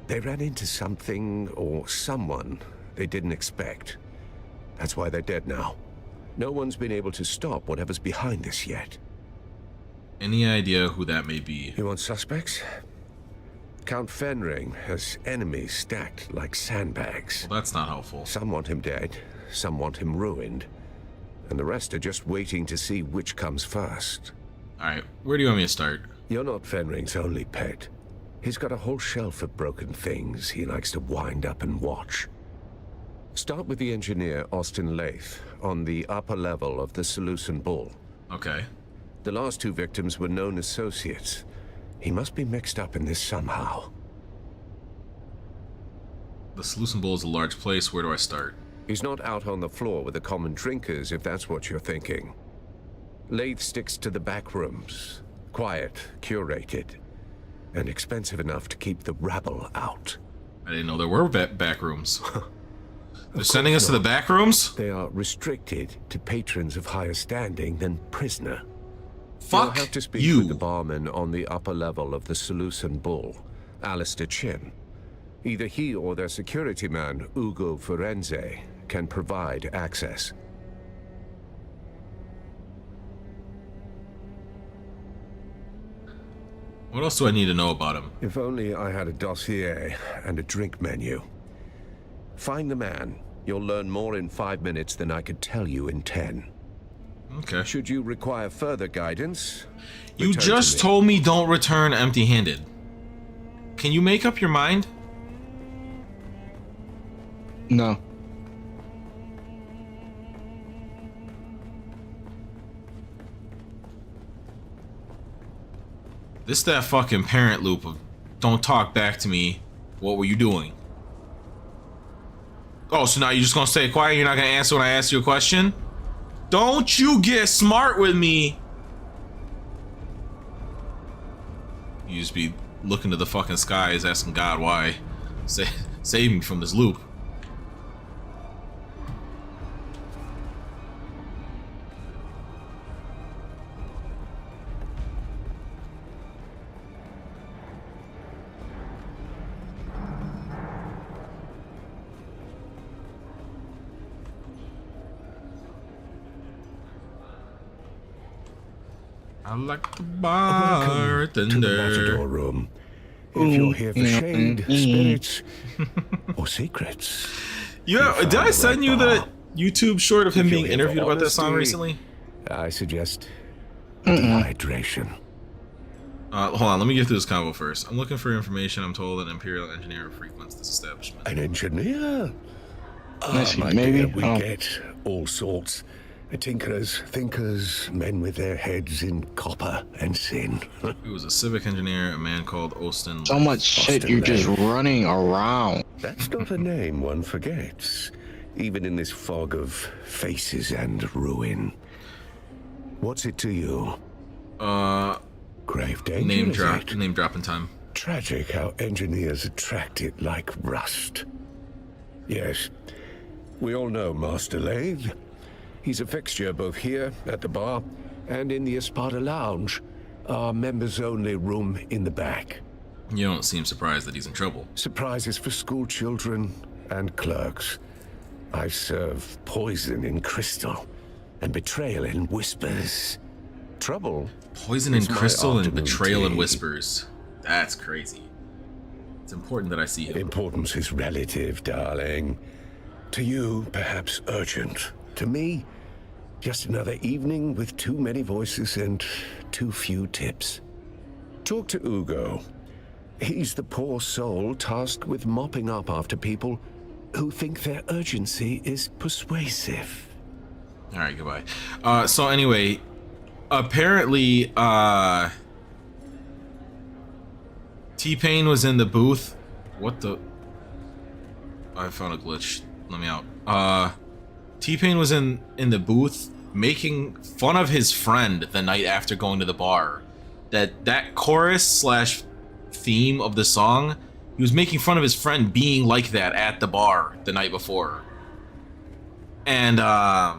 They ran into something or someone they didn't expect. That's why they're dead now. No one's been able to stop whatever's behind this yet. Any idea who that may be? You want suspects? Count Fenring has enemies stacked like sandbags. Well, that's not helpful. Some want him dead, some want him ruined. And the rest are just waiting to see which comes first. Alright, where do you want me to start? You're not Fenring's only pet. He's got a whole shelf of broken things he likes to wind up and watch. Start with the engineer, Austin Lath, on the upper level of the Seleucid Bull. Okay. The last two victims were known associates. He must be mixed up in this somehow. The Seleucid Bull is a large place. Where do I start? He's not out on the floor with the common drinkers, if that's what you're thinking. Lath sticks to the back rooms. Quiet, curated, and expensive enough to keep the rabble out. I didn't know there were back rooms. They're sending us to the back rooms? They are restricted to patrons of higher standing than prisoner. Fuck You'll have to speak you. with the barman on the upper level of the Seleucid Bull, Alistair Chin. Either he or their security man, Ugo Firenze, can provide access. What else do I need to know about him? If only I had a dossier and a drink menu. Find the man. You'll learn more in 5 minutes than I could tell you in 10. Okay. Should you require further guidance, You return to just me. told me don't return empty-handed. Can you make up your mind? No. This that fucking parent loop of don't talk back to me. What were you doing? Oh, so now you're just gonna stay quiet? You're not gonna answer when I ask you a question? Don't you get smart with me. You just be looking to the fucking skies asking God why. Save me from this loop. I like the bar To the Matador room. If you're here for shade, spirits, or secrets. Yeah, did I send you the YouTube short of him being interviewed about that song honesty, recently? I suggest dehydration. Hold on, let me get through this combo first. I'm looking for information. I'm told an Imperial engineer frequents this establishment. An engineer? My maybe. dear, we get all sorts. Tinkerers, thinkers, men with their heads in copper and sin. He was a civic engineer, a man called Austin. So much shit you're just running around. That's not a name one forgets, even in this fog of faces and ruin. What's it to you? Grave danger, Name is drop. it? Name dropping time. Tragic how engineers attract it like rust. Yes, we all know Master Lathe. He's a fixture both here at the bar and in the Espada Lounge, our members-only room in the back. You don't seem surprised that he's in trouble. Surprises for school children and clerks. I serve poison in crystal and betrayal in whispers. Trouble. Poison and is my crystal and afternoon betrayal and tea. whispers. That's crazy. It's important that I see him. Importance is relative, darling. To you, perhaps urgent. To me, just another evening with too many voices and too few tips. Talk to Ugo. He's the poor soul tasked with mopping up after people who think their urgency is persuasive. Alright, goodbye. So anyway, apparently, T-Pain was in the booth. What the? I found a glitch. Let me out. T-Pain was in the booth making fun of his friend the night after going to the bar. That chorus slash theme of the song, he was making fun of his friend being like that at the bar the night before. And I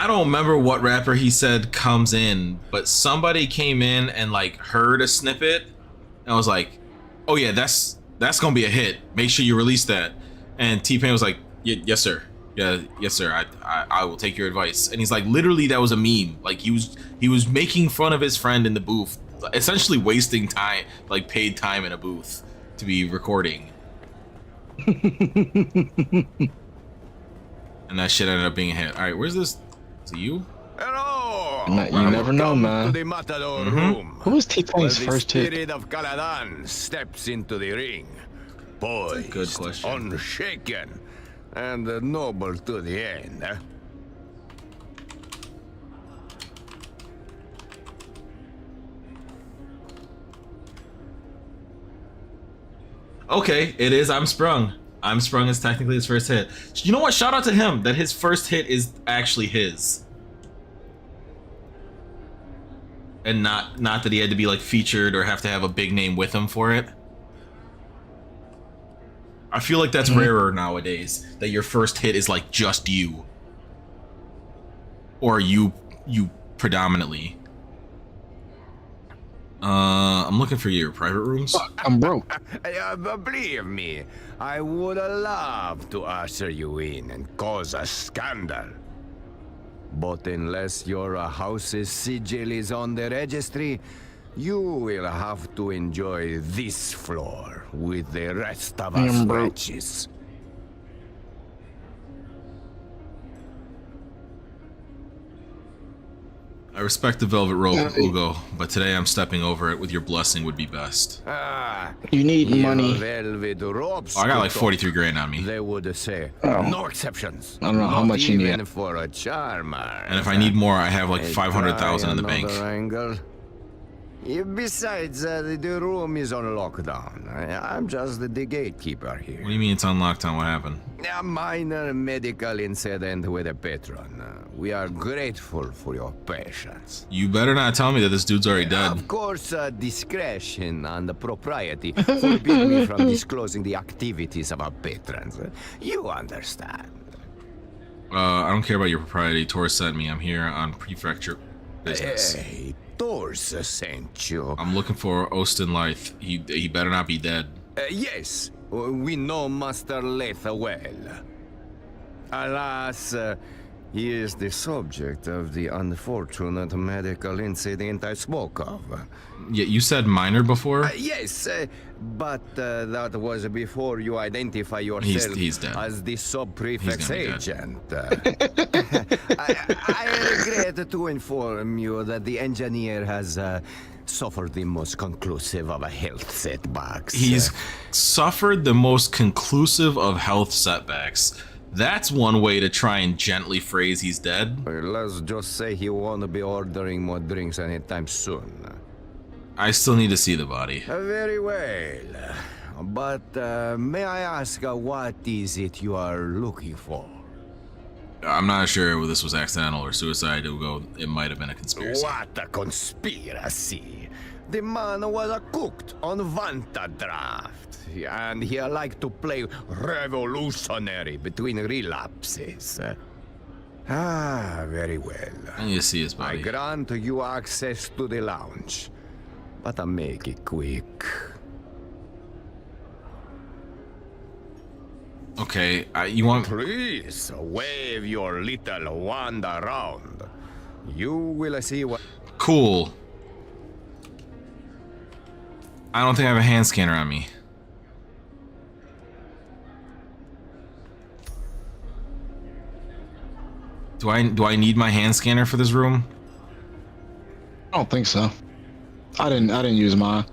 don't remember what rapper he said comes in, but somebody came in and like heard a snippet and was like, "Oh yeah, that's gonna be a hit. Make sure you release that." And T-Pain was like, "Yes sir, yeah, yes sir. I will take your advice." And he's like, literally, that was a meme. Like he was making fun of his friend in the booth, essentially wasting time, like paid time in a booth to be recording. And that shit ended up being a hit. All right, where's this? Is it you? Hello! You never know, man. To the Matador room. Who was T-Pain's first hit? The spirit of Caladan steps into the ring. Poised, good question. Unshaken, and noble to the end. Eh? Okay, it is I'm Sprung. I'm Sprung is technically his first hit. You know what? Shout out to him that his first hit is actually his. And not that he had to be like featured or have to have a big name with him for it. I feel like that's rarer nowadays, that your first hit is like just you. Or you predominantly. I'm looking for your private rooms. I'm broke. Believe me, I would love to usher you in and cause a scandal. But unless your house's sigil is on the registry, you will have to enjoy this floor with the rest of us wretches. I respect the velvet rope, Ugo, but today I'm stepping over it with your blessing would be best. You need money. Velvet ropes. Oh, I got like 43 grand on me. They would say no exceptions. I don't know how much you need. Even for a charmer. And if I need more, I have like 500,000 in the bank. Angle. Besides, the room is on lockdown. I'm just the gatekeeper here. What do you mean it's on lockdown? What happened? A minor medical incident with a patron. We are grateful for your patience. You better not tell me that this dude's already dead. Of course, discretion and propriety forbid me from disclosing the activities of our patrons. You understand. I don't care about your propriety. Tor sent me. I'm here on prefecture business. Hey, Tor's sent you. I'm looking for Austin Lythe. He better not be dead. Yes, we know Master Lythe well. Alas, he is the subject of the unfortunate medical incident I spoke of. Yeah, you said minor before? Yes, but that was before you identify yourself he's dead. as the sub-prefect's agent. I regret to inform you that the engineer has suffered the most conclusive of health setbacks. He's suffered the most conclusive of health setbacks. That's one way to try and gently phrase he's dead. Let's just say he won't be ordering more drinks anytime soon. I still need to see the body. Very well. But may I ask what is it you are looking for? I'm not sure if this was accidental or suicide, Ugo. It might have been a conspiracy. What a conspiracy! The man was cooked on Vanta draft, and he liked to play revolutionary between relapses. Very well. I need to see his body. I grant you access to the lounge, but I make it quick. Okay, you want... Please, wave your little wand around. You will see what... Cool. I don't think I have a hand scanner on me. Do I need my hand scanner for this room? I don't think so. I didn't use mine.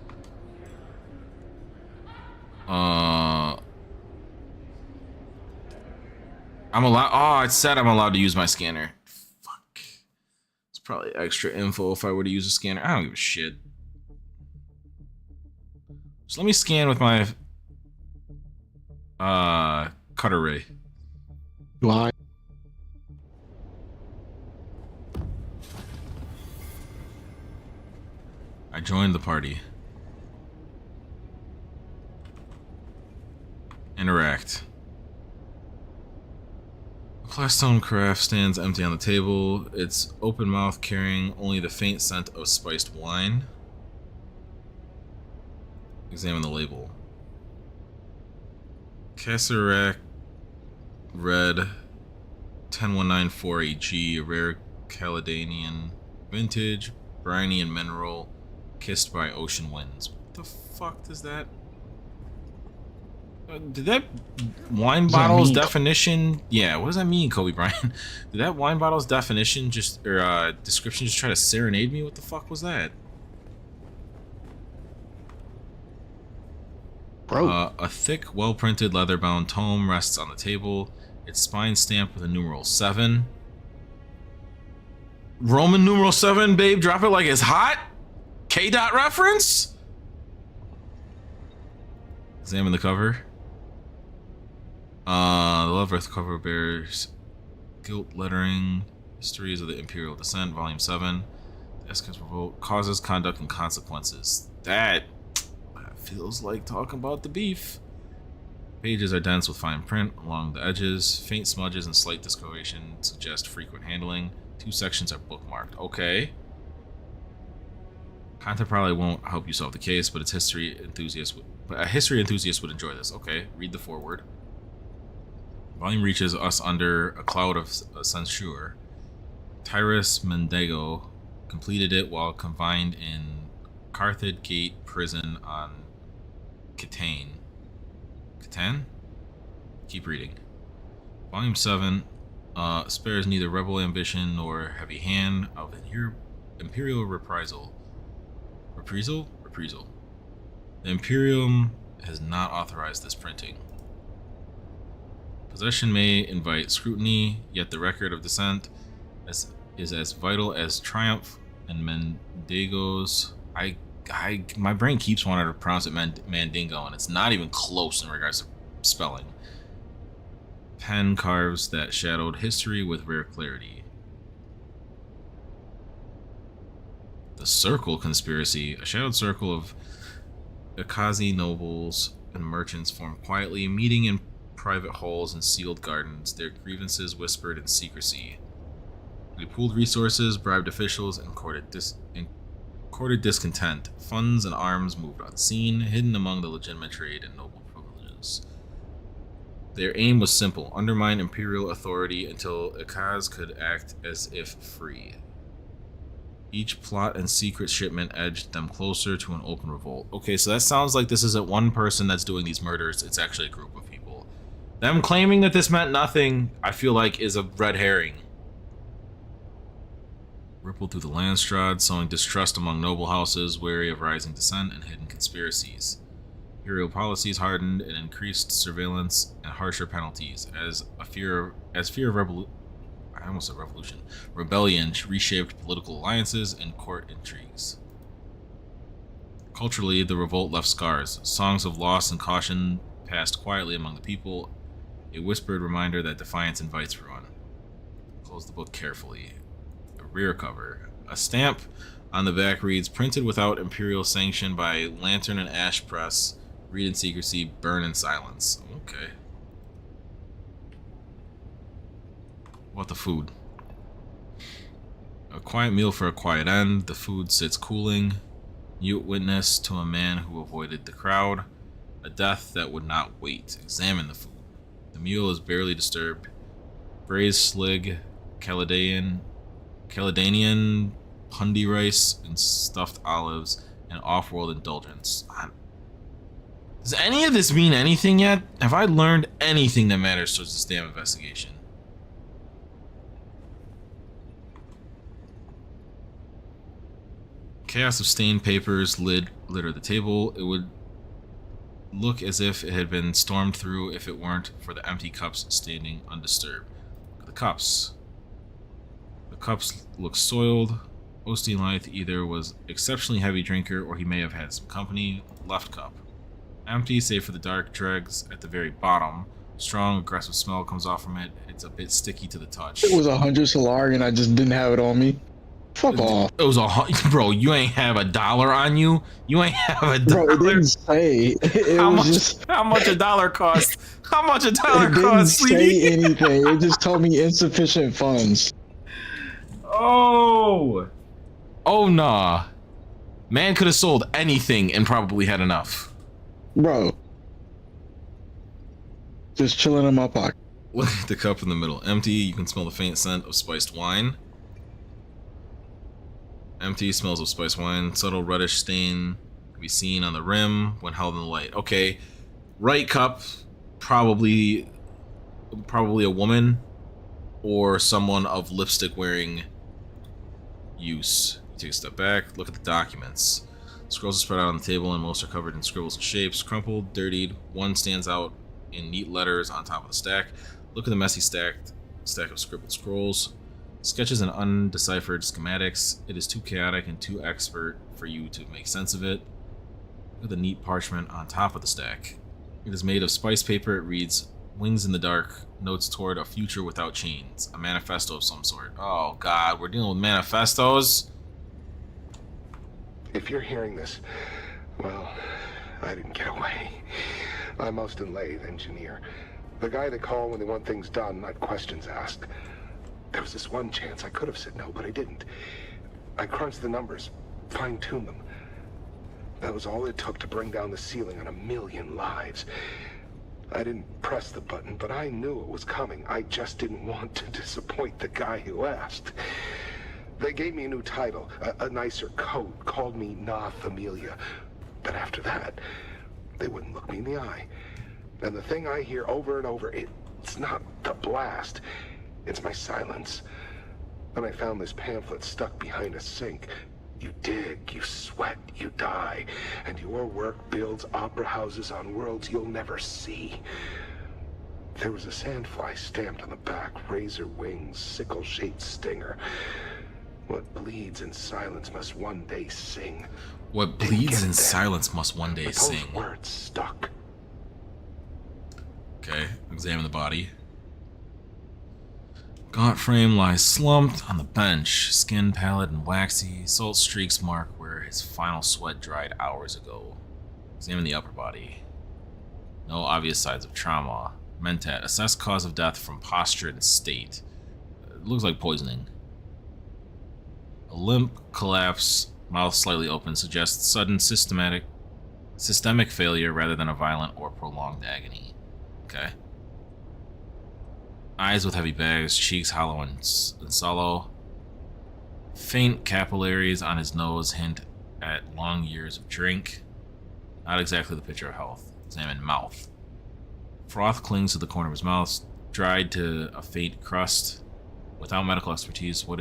I'm allowed. Oh, it said I'm allowed to use my scanner. Fuck. It's probably extra info if I were to use a scanner. I don't give a shit. Just let me scan with my cutter ray. Why? I joined the party. Interact. A Plastone carafe stands empty on the table, its open mouth carrying only the faint scent of spiced wine. Examine the label. Caserac Red 10194 AG, a rare Caledonian vintage, briny and mineral, kissed by ocean winds. What the fuck does that... did that wine bottle's definition... Yeah, what does that mean, Kobe Bryant? Did that wine bottle's definition just... or description just try to serenade me? What the fuck was that? Bro. A thick, well-printed, leather-bound tome rests on the table, its spine stamped with a numeral 7. Roman numeral 7, babe, drop it like it's hot? K-dot reference? Examine the cover. The leather cover bears gilt lettering, Histories of the Imperial Descent, Volume 7. The Escapes Revolt, Causes, Conduct, and Consequences. That feels like talking about the beef. Pages are dense with fine print along the edges. Faint smudges and slight discoloration suggest frequent handling. 2 sections are bookmarked. Okay. Content probably won't help you solve the case, but a history enthusiast would enjoy this. Okay, read the foreword. Volume reaches us under a cloud of censure. Tyrus Mendago completed it while confined in Carthage Gate prison on Catan? Keep reading. Volume 7 spares neither rebel ambition nor heavy hand of imperial reprisal. Reprisal? The Imperium has not authorized this printing. Possession may invite scrutiny, yet the record of descent is as vital as triumph and Mendago's. My brain keeps wanting to pronounce it Mandingo, and it's not even close in regards to spelling. Pen carves that shadowed history with rare clarity. The Circle Conspiracy, a shadowed circle of Akazi nobles and merchants formed quietly, meeting in private halls and sealed gardens, their grievances whispered in secrecy. They pooled resources, bribed officials, and courted discontent. Funds and arms moved unseen, hidden among the legitimate trade and noble privileges. Their aim was simple: undermine imperial authority until Akaz could act as if free. Each plot and secret shipment edged them closer to an open revolt. Okay, so that sounds like this isn't one person that's doing these murders, it's actually a group of people. Them claiming that this meant nothing, I feel like, is a red herring. Rippled through the Landstrad, sowing distrust among noble houses, wary of rising dissent and hidden conspiracies. Imperial policies hardened and increased surveillance and harsher penalties as fear of rebellion reshaped political alliances and court intrigues. Culturally, the revolt left scars. Songs of loss and caution passed quietly among the people, a whispered reminder that defiance invites ruin. Close the book carefully. A rear cover. A stamp on the back reads, "Printed without imperial sanction by Lantern and Ash Press. Read in secrecy, burn in silence." Okay. What the food? A quiet meal for a quiet end. The food sits cooling. Mute witness to a man who avoided the crowd. A death that would not wait. Examine the food. The meal is barely disturbed. Braised slig, Caledonian pundi rice, and stuffed olives, and off-world indulgence. Does any of this mean anything yet? Have I learned anything that matters towards this damn investigation? Chaos of stained papers litter the table. It would look as if it had been stormed through if it weren't for the empty cups standing undisturbed. Look at the cups. The cups look soiled. Osteen Lythe either was exceptionally heavy drinker or he may have had some company. Left cup. Empty, save for the dark dregs at the very bottom. Strong, aggressive smell comes off from it. It's a bit sticky to the touch. It was 100 Solari and I just didn't have it on me. Fuck off. It was bro, you ain't have $1 on you? You ain't have $1? Bro, it didn't say. How much $1 cost? How much $1 It didn't cost, sweetie? say anything. It just told me insufficient funds. Oh nah. Man could have sold anything and probably had enough. Bro. Just chilling in my pocket. Look at the cup in the middle. Empty, you can smell the faint scent of spiced wine. Empty, smells of spiced wine. Subtle reddish stain can be seen on the rim when held in the light. Okay, right cup, probably a woman or someone of lipstick wearing use. You take a step back, look at the documents. Scrolls are spread out on the table and most are covered in scribbles and shapes. Crumpled, dirtied, one stands out in neat letters on top of the stack. Look at the messy stack of scribbled scrolls. Sketches and undeciphered schematics. It is too chaotic and too expert for you to make sense of it. Look at the neat parchment on top of the stack. It is made of spice paper. It reads, "Wings in the dark, notes toward a future without chains." A manifesto of some sort. Oh god, we're dealing with manifestos? If you're hearing this, well, I didn't get away. I'm Osteen Lythe, engineer. The guy they call when they want things done, not questions asked. There was this one chance I could have said no, but I didn't. I crunched the numbers, fine-tuned them. That was all it took to bring down the ceiling on 1,000,000 lives. I didn't press the button, but I knew it was coming. I just didn't want to disappoint the guy who asked. They gave me a new title, a nicer coat, called me Na Familia. But after that, they wouldn't look me in the eye. And the thing I hear over and over, it's not the blast, it's my silence. Then I found this pamphlet stuck behind a sink. You dig, you sweat, you die, and your work builds opera houses on worlds you'll never see. There was a sandfly stamped on the back, razor wings, sickle-shaped stinger. What bleeds in silence must one day sing. What bleeds in silence must one day sing. Those words stuck. Okay, examine the body. Gaunt frame lies slumped on the bench, skin pallid and waxy, salt streaks mark where his final sweat dried hours ago. Examine the upper body. No obvious signs of trauma. Mentat, assess cause of death from posture and state. It looks like poisoning. A limp collapse, mouth slightly open, suggests sudden systemic failure rather than a violent or prolonged agony. Okay. Eyes with heavy bags, cheeks hollow and sallow. Faint capillaries on his nose hint at long years of drink. Not exactly the picture of health. Examine mouth. Froth clings to the corner of his mouth, dried to a faint crust. Without medical expertise, what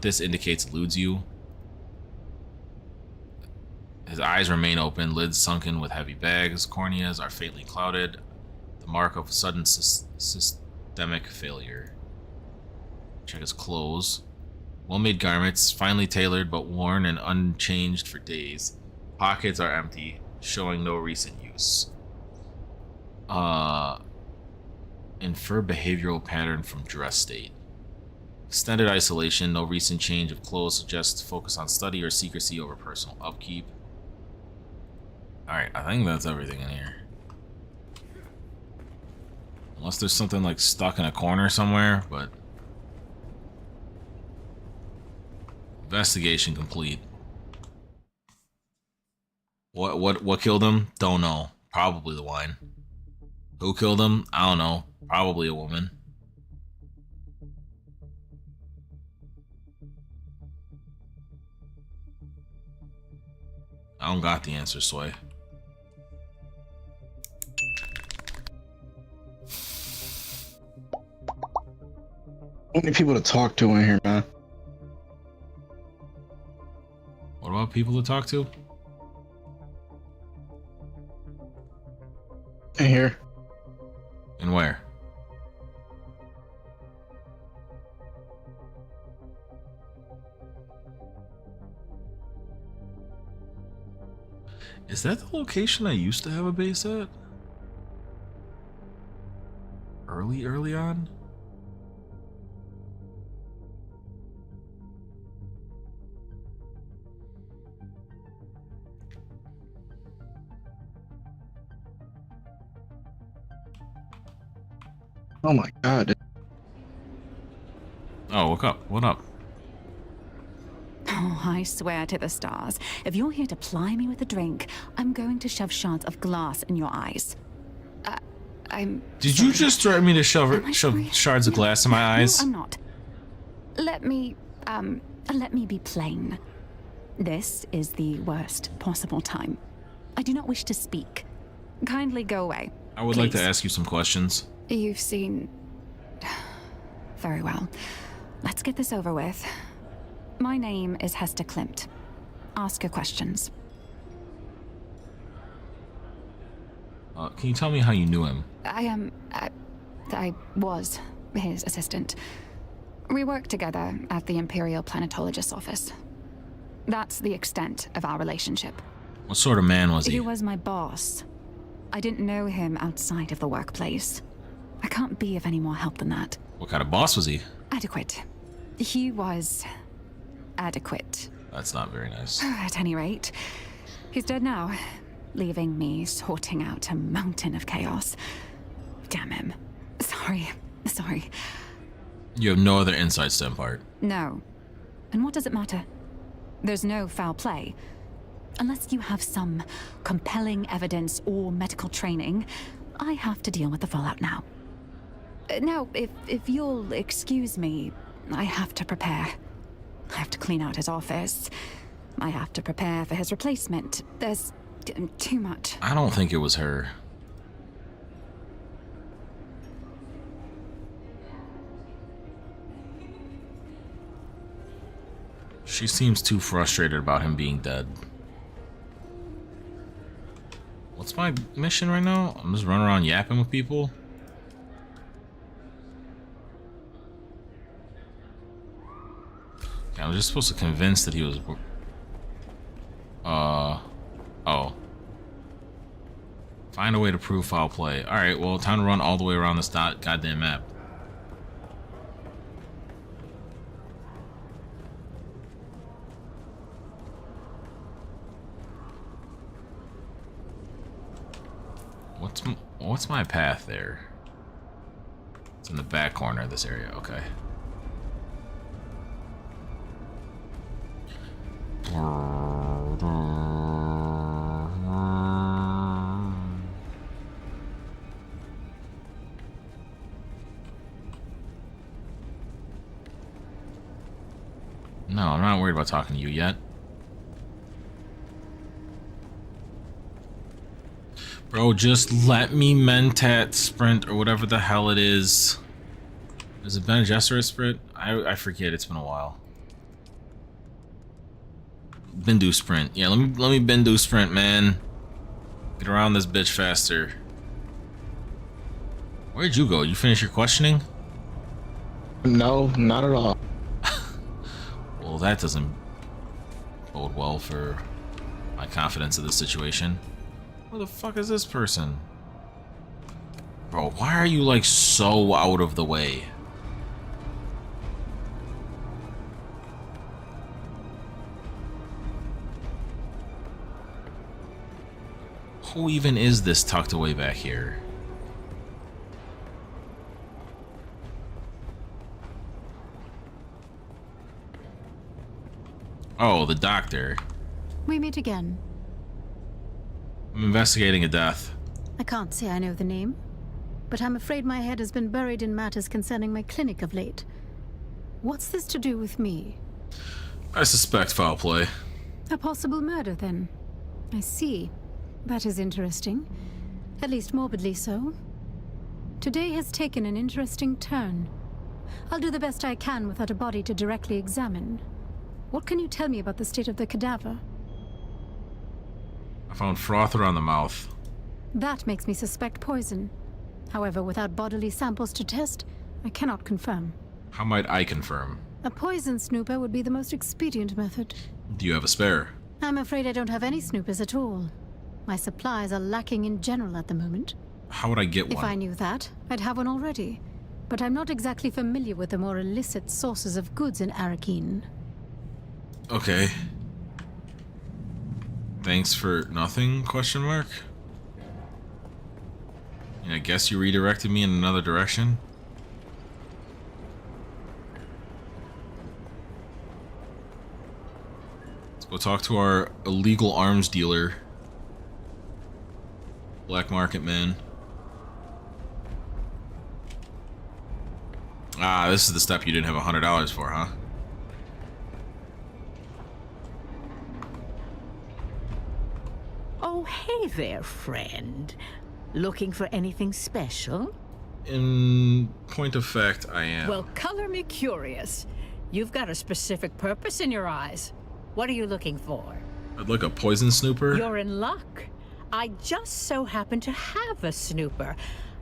this indicates eludes you. His eyes remain open, lids sunken with heavy bags, corneas are faintly clouded. The mark of sudden systemic failure. Check his clothes. Well-made garments, finely tailored but worn and unchanged for days. Pockets are empty, showing no recent use. Infer behavioral pattern from dress state. Extended isolation, no recent change of clothes suggests focus on study or secrecy over personal upkeep. Alright, I think that's everything in here. Unless there's something like stuck in a corner somewhere, but investigation complete. What killed him? Don't know. Probably the wine. Who killed him? I don't know. Probably a woman. I don't got the answer, Sway. We need people to talk to in here, man. What about people to talk to? In here. And where? Is that the location I used to have a base at? Early on? Oh my god. Oh, what up? What up? Oh, I swear to the stars, if you're here to ply me with a drink, I'm going to shove shards of glass in your eyes. Did you just threaten me to shove shards of glass in my eyes? No, I'm not. Let me be plain. This is the worst possible time. I do not wish to speak. Kindly go away. I would like to ask you some questions. You've seen... Very well. Let's get this over with. My name is Hester Klimt. Ask your questions. Can you tell me how you knew him? I was his assistant. We worked together at the Imperial Planetologist's office. That's the extent of our relationship. What sort of man was he? He was my boss. I didn't know him outside of the workplace. I can't be of any more help than that. What kind of boss was he? Adequate. He was... adequate. That's not very nice. At any rate, he's dead now, leaving me sorting out a mountain of chaos. Damn him. Sorry. You have no other insights to impart? No. And what does it matter? There's no foul play. Unless you have some compelling evidence or medical training, I have to deal with the fallout now. Now, if you'll excuse me, I have to prepare. I have to clean out his office. I have to prepare for his replacement. There's too much. I don't think it was her. She seems too frustrated about him being dead. What's my mission right now? I'm just running around yapping with people. I was just supposed to convince that he was... Oh. Find a way to prove foul play. Alright, well, time to run all the way around this goddamn map. What's my path there? It's in the back corner of this area, okay. No, I'm not worried about talking to you yet. Bro, just let me Mentat sprint or whatever the hell it is. Is it Bene Gesserit sprint? I forget, it's been a while. Bendu sprint. Yeah, let me Bendu sprint, man. Get around this bitch faster. Where'd you go? You finish your questioning? No, not at all. Well, that doesn't bode well for my confidence of the situation. Where the fuck is this person? Bro, why are you like so out of the way? Who even is this tucked away back here? Oh, the doctor. We meet again. I'm investigating a death. I can't say I know the name, but I'm afraid my head has been buried in matters concerning my clinic of late. What's this to do with me? I suspect foul play. A possible murder, then. I see. That is interesting. At least morbidly so. Today has taken an interesting turn. I'll do the best I can without a body to directly examine. What can you tell me about the state of the cadaver? I found froth around the mouth. That makes me suspect poison. However, without bodily samples to test, I cannot confirm. How might I confirm? A poison snooper would be the most expedient method. Do you have a spare? I'm afraid I don't have any snoopers at all. My supplies are lacking in general at the moment. How would I get one? If I knew that, I'd have one already. But I'm not exactly familiar with the more illicit sources of goods in Arrakis. Okay. Thanks for nothing, question mark? I guess you redirected me in another direction? Let's go talk to our illegal arms dealer. Black market man. Ah, this is the step you didn't have $100 for, huh? Oh, hey there, friend. Looking for anything special? In point of fact, I am. Well, color me curious. You've got a specific purpose in your eyes. What are you looking for? I'd like a poison snooper. You're in luck. I just so happen to have a snooper.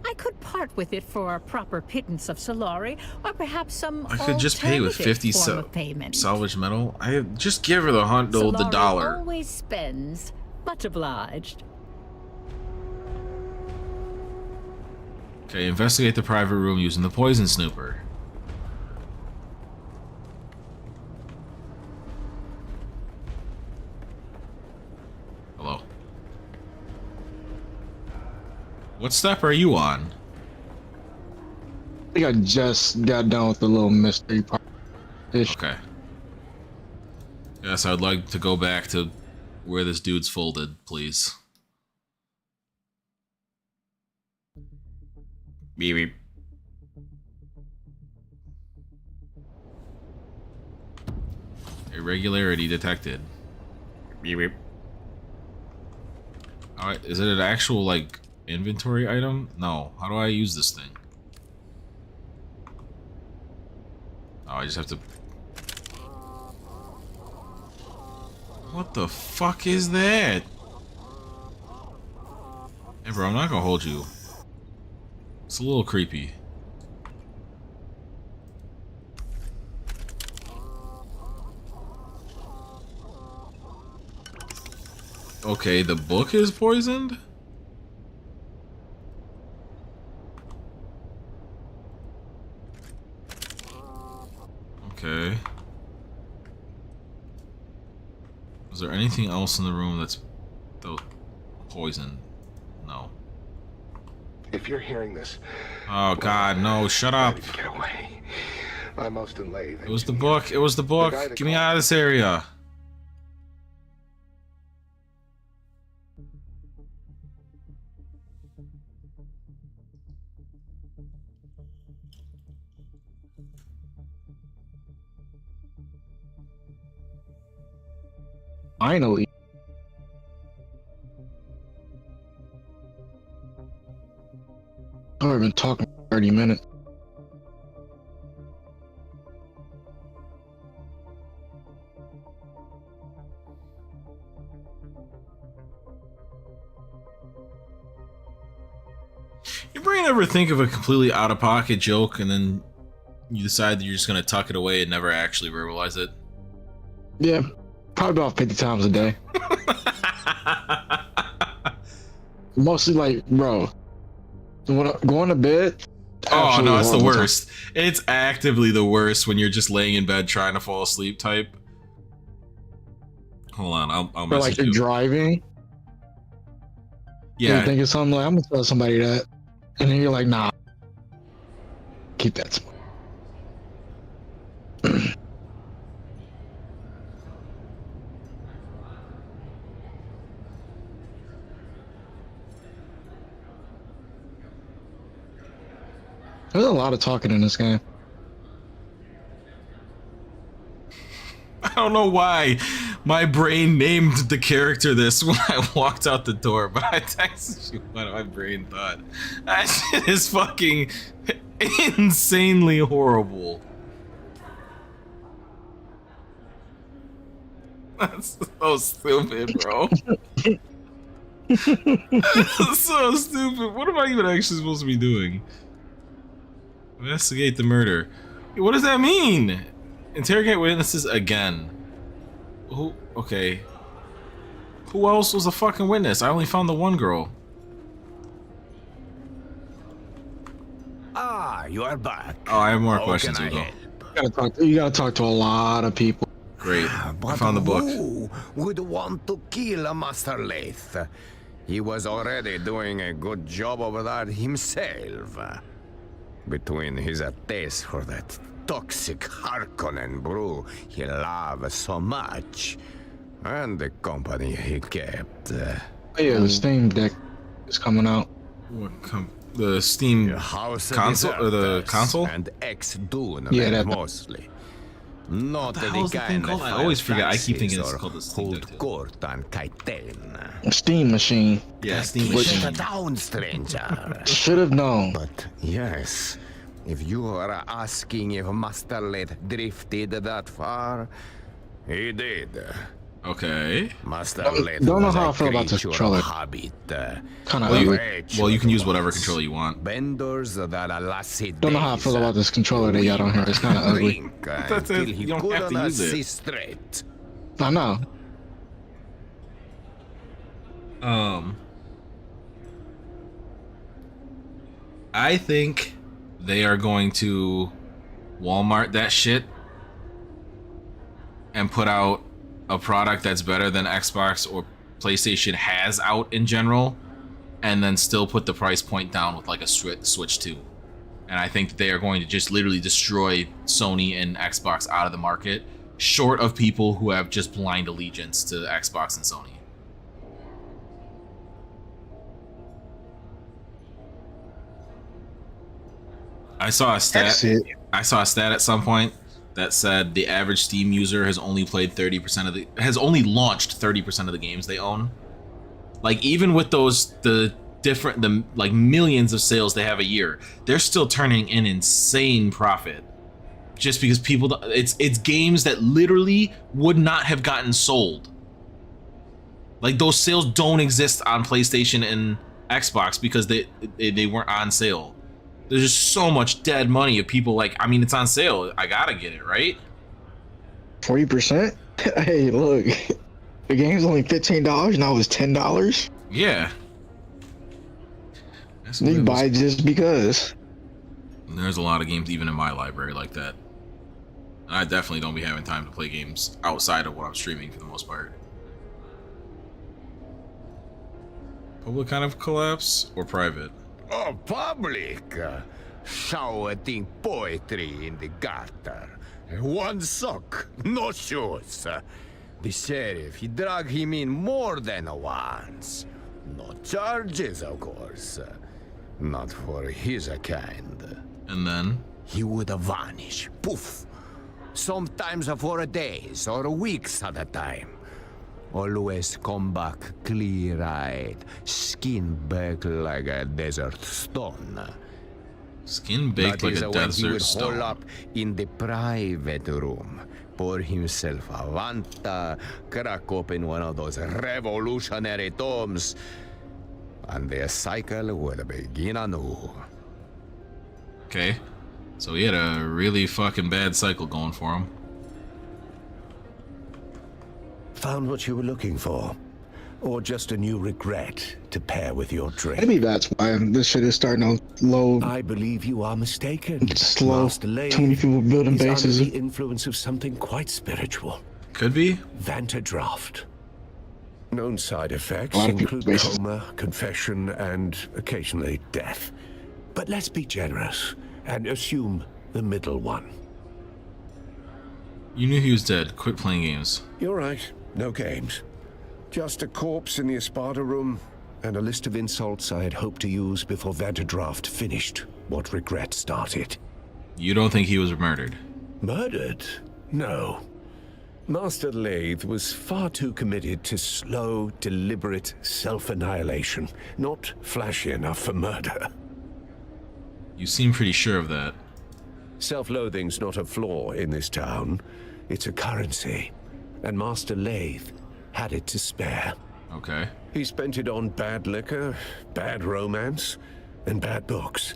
I could part with it for a proper pittance of Solari, or perhaps some I could just pay with 50 form of payment. salvage metal. Just give her the Solari dollar. Always spends. Much obliged. Okay, investigate the private room using the poison snooper. Hello. What step are you on? I think I just got done with the little mystery part. Okay. Yes, I'd like to go back to where this dude's folded, please. Beep beep. Irregularity detected. Beep beep. Alright, is it an actual, like, inventory item? No. How do I use this thing? Oh, I just have to... What the fuck is that? Hey bro, I'm not gonna hold you. It's a little creepy. Okay, the book is poisoned? Okay. Is there anything else in the room that's poisoned? No. If you're hearing this... Oh god, no, shut up. Get away. I'm Austin Lathe. It was the book, it was the book. Get me out of this area. Finally. I've been talking for 30 minutes. Your brain ever think of a completely out-of-pocket joke and then you decide that you're just gonna tuck it away and never actually verbalize it? Yeah, probably about 50 times a day. Mostly like, bro, going to bed. Oh no, it's the horrible worst. It's actively the worst when you're just laying in bed trying to fall asleep type. Hold on, I'll Or message like you're you. driving. Yeah. You're thinking something like, I'm gonna tell somebody that. And then you're like, nah. Keep that smart. There's a lot of talking in this game. I don't know why my brain named the character this when I walked out the door, but I texted you what my brain thought. That shit is fucking insanely horrible. That's so stupid, bro. So stupid. What am I even actually supposed to be doing? Investigate the murder. What does that mean? Interrogate witnesses again. Who? Okay. Who else was a fucking witness? I only found the one girl. Ah, you are back. Oh, I have more How questions, can I Hugo. help? You gotta talk to a lot of people. Great. I But found the book. who would want to kill a Master Lathe? He was already doing a good job over that himself. Between his taste for that toxic Harkonnen brew he loved so much, and the company he kept. Oh, yeah, the Steam Deck is coming out. What the Steam console or the console? And ex-Dune, Yeah, that mostly. Not the hell is the thing called? I always forget. I keep thinking it's called the Steam Deck. Court on Kaiten. Steam machine. Yeah, Steam Put it machine. down, stranger. Should have known. But yes, if you are asking if Master Lathe drifted that far, he did. Okay. Master Don't Lathe know was how a I feel about this creature of controller. habit. Kind of Well, ugly. you can use whatever controller you want. Benders that are lasted Don't know how I feel about this controller they got on here. It's kind of ugly. That's it. You don't have to use it. Straight. I know. I think they are going to Walmart that shit and put out a product that's better than Xbox or PlayStation has out in general, and then still put the price point down with like a Switch 2. And I think they are going to just literally destroy Sony and Xbox out of the market, short of people who have just blind allegiance to Xbox and Sony. I saw a stat at some point that said the average Steam user has only played 30% of has only launched 30% of the games they own. Like, even with the like millions of sales they have a year, they're still turning in insane profit. Just because people, it's games that literally would not have gotten sold. Like, those sales don't exist on PlayStation and Xbox because they weren't on sale. There's just so much dead money of people like, I mean, it's on sale, I gotta get it, right? 40%? Hey, look. The game's only $15, now it's $10. Yeah. You buy it just because. There's a lot of games even in my library like that. I definitely don't be having time to play games outside of what I'm streaming for the most part. Public kind of collapse or private? Oh, public! Shouting poetry in the gutter. One sock, no shoes. The sheriff, he dragged him in more than once. No charges, of course. Not for his kind. And then? He would vanish. Poof! Sometimes for days or weeks at a time. Always come back clear-eyed, skin baked like a desert stone. Skin baked like a desert stone. He would hole up in the private room, pour himself a Vanta, crack open one of those revolutionary tomes, and the cycle would begin anew. Okay, so he had a really fucking bad cycle going for him. Found what you were looking for? Or just a new regret to pair with your drink? Maybe that's why this shit is starting to low. I believe you are mistaken. It's slow. Master Lathe Too many people building is bases. under the influence of something quite spiritual. Could be. Vanta draft. Known side effects A lot of include bases. coma, confession, and occasionally death. But let's be generous and assume the middle one. You knew he was dead. Quit playing games. You're right. No games. Just a corpse in the Espada room, and a list of insults I had hoped to use before Vanderdraft finished what regret started. You don't think he was murdered? Murdered? No. Master Lathe was far too committed to slow, deliberate self-annihilation, not flashy enough for murder. You seem pretty sure of that. Self-loathing's not a flaw in this town. It's a currency. And Master Lathe had it to spare. Okay. He spent it on bad liquor, bad romance, and bad books.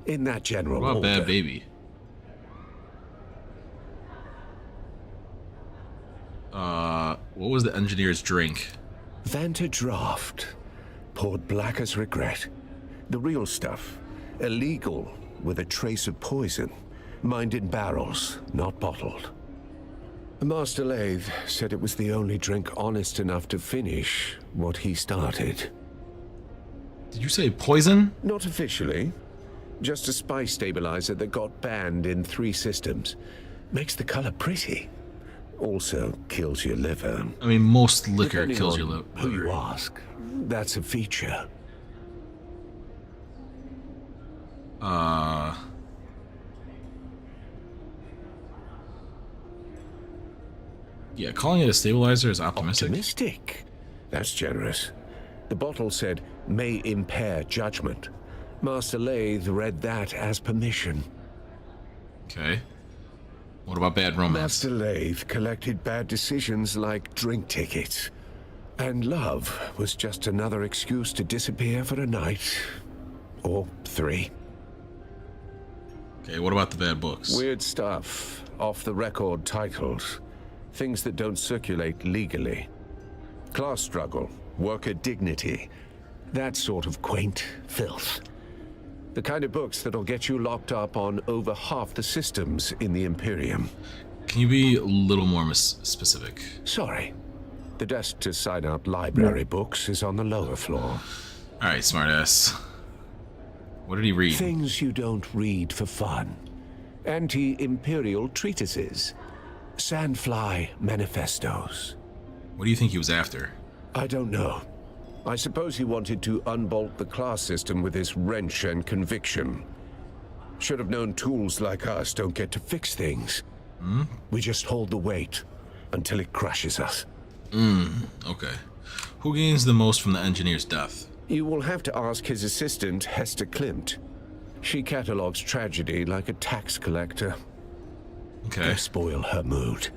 In that general What about order. Bad Baby? What was the engineer's drink? Vanta Draft. Poured black as regret. The real stuff. Illegal, with a trace of poison. Mined in barrels, not bottled. Master Lathe said it was the only drink honest enough to finish what he started. Did you say poison? Not officially. Just a spice stabilizer that got banned in 3 systems. Makes the color pretty. Also kills your liver. I mean, most liquor Depending kills on your liver. Who you ask, that's a feature. Yeah, calling it a stabilizer is optimistic. Optimistic? That's generous. The bottle said, may impair judgment. Master Lathe read that as permission. Okay. What about bad romance? Master Lathe collected bad decisions like drink tickets. And love was just another excuse to disappear for a night. Or 3. Okay, what about the bad books? Weird stuff. Off-the-record titles. Things that don't circulate legally. Class struggle. Worker dignity. That sort of quaint filth. The kind of books that'll get you locked up on over half the systems in the Imperium. Can you be a little more specific? Sorry. The desk to sign out library books is on the lower floor. Alright, smartass. What did he read? Things you don't read for fun. Anti-imperial treatises. Sandfly manifestos. What do you think he was after? I don't know. I suppose he wanted to unbolt the class system with his wrench and conviction. Should have known tools like us don't get to fix things. We just hold the weight until it crushes us. Okay. Who gains the most from the engineer's death? You will have to ask his assistant, Hester Klimt. She catalogs tragedy like a tax collector. Okay. They spoil her mood.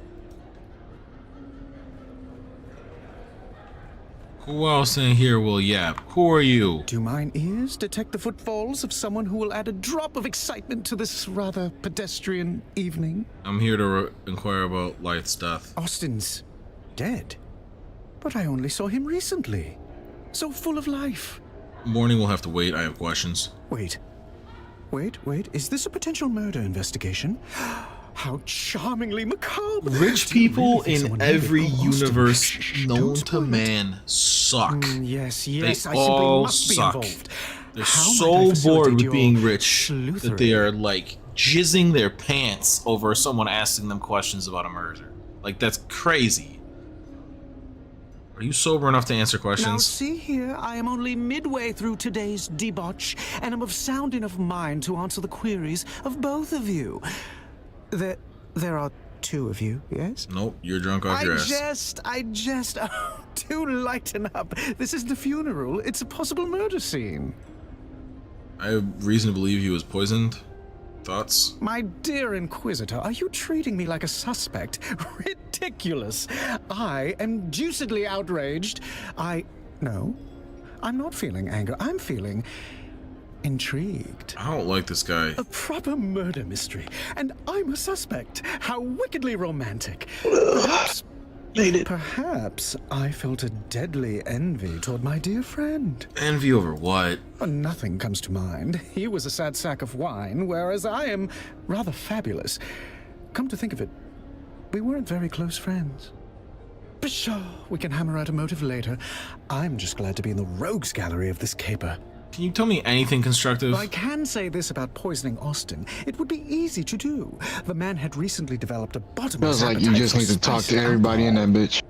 Who else in here will yap? Who are you? Do mine ears detect the footfalls of someone who will add a drop of excitement to this rather pedestrian evening? I'm here to inquire about Lyth's death. Austin's dead. But I only saw him recently. So full of life. Morning will have to wait. I have questions. Wait. Is this a potential murder investigation? How charmingly macabre! Rich people in every universe known to man suck. Yes, They I simply all must be suck. involved. They're How might I so bored facilitate with your being rich that sleuthering? they are like jizzing their pants over someone asking them questions about a murder. Like, that's crazy. Are you sober enough to answer Now questions? see here, I am only midway through today's debauch, and am of sound enough mind to answer the queries of both of you. There are 2 of you, yes? Nope, you're drunk off your ass. I jest. Oh, do lighten up. This isn't a funeral, it's a possible murder scene. I have reason to believe he was poisoned. Thoughts? My dear Inquisitor, are you treating me like a suspect? Ridiculous. I am deucedly outraged. No, I'm not feeling anger. I'm feeling intrigued. I don't like this guy. A proper murder mystery, and I'm a suspect. How wickedly romantic. Perhaps I felt a deadly envy toward my dear friend. Envy over what? Nothing comes to mind. He was a sad sack of wine, whereas I am rather fabulous. Come to think of it, we weren't very close friends. Pshaw, we can hammer out a motive later. I'm just glad to be in the rogues gallery of this caper. Can you tell me anything constructive? I can say this about poisoning Austin. It would be easy to do. The man had recently developed a bottomless Feels like you appetite just for need to talk spicy to everybody in that bitch.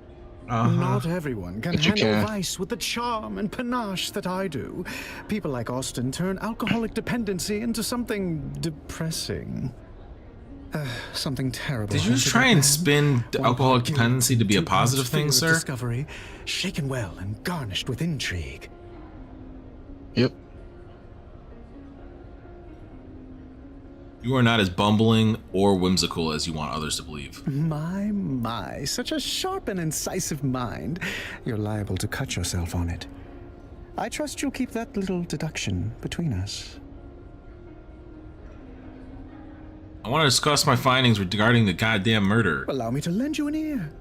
Not everyone can But you handle can. vice with the charm and panache that I do. People like Austin turn alcoholic dependency into something depressing. Something terrible. Did you just haunted try that and man. spin the One alcoholic guilt, dependency to be a 2 positive pounds thing, fear of sir? Discovery, shaken well and garnished with intrigue. Yep. You are not as bumbling or whimsical as you want others to believe. My, such a sharp and incisive mind. You're liable to cut yourself on it. I trust you'll keep that little deduction between us. I want to discuss my findings regarding the goddamn murder. Allow me to lend you an ear.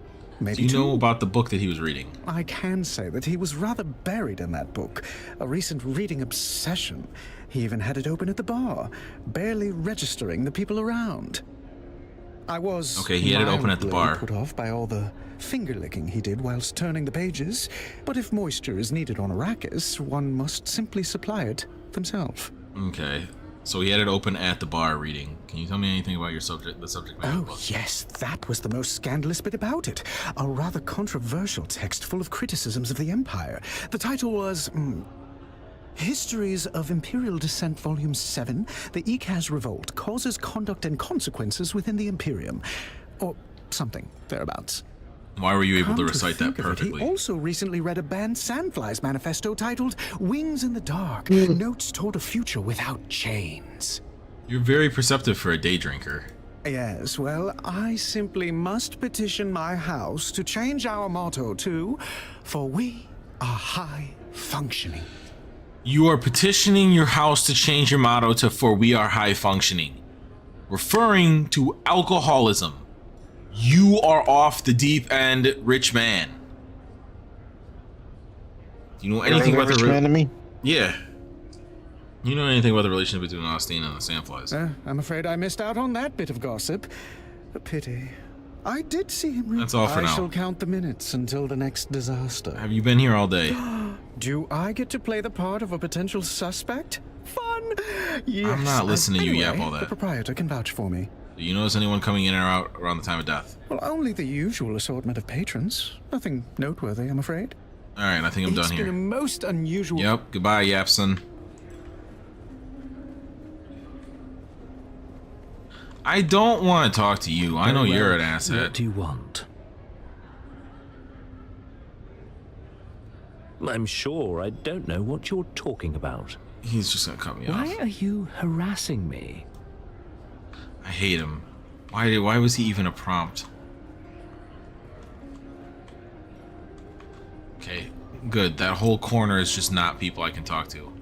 Maybe Do you know two. about the book that he was reading? I can say that he was rather buried in that book. A recent reading obsession. He even had it open at the bar, barely registering the people around. I was Okay, he had it open at the bar. put off by all the finger-licking he did whilst turning the pages, but if moisture is needed on Arrakis, one must simply supply it themselves. Okay, so he had it open at the bar reading. Can you tell me anything about the subject matter? Oh, yes, that was the most scandalous bit about it. A rather controversial text full of criticisms of the Empire. The title was, Histories of Imperial Descent, Volume 7, The Ikaz Revolt, Causes, Conduct, and Consequences Within the Imperium. Or something, thereabouts. Why were you able to Come recite that think of it, perfectly? He also recently read a banned Sandflies manifesto titled Wings in the Dark, Notes Toward a Future Without Chains. You're very perceptive for a day drinker. Yes, well, I simply must petition my house to change our motto to, For we are high functioning. You are petitioning your house to change your motto to "For we are high functioning," referring to alcoholism. You are off the deep end, rich man. Do you know anything about the rich man to me? Yeah. You know anything about the relationship between Austin and the Sandflies? I'm afraid I missed out on that bit of gossip. A pity. I did see him. That's all for now. I shall count the minutes until the next disaster. Have you been here all day? Do I get to play the part of a potential suspect? Fun! Yes. I'm not listening to you yap all The that. proprietor can vouch for me. Do you notice anyone coming in or out around the time of death? Well, only the usual assortment of patrons. Nothing noteworthy, I'm afraid. Alright, I think I'm done It's here. been a most unusual... Yep, goodbye, Yapson. I don't want to talk to you. I know you're an asset. What do you want? I'm sure I don't know what you're talking about. He's just gonna cut me off. Why are you harassing me? I hate him. Why was he even a prompt? Okay, good. That whole corner is just not people I can talk to.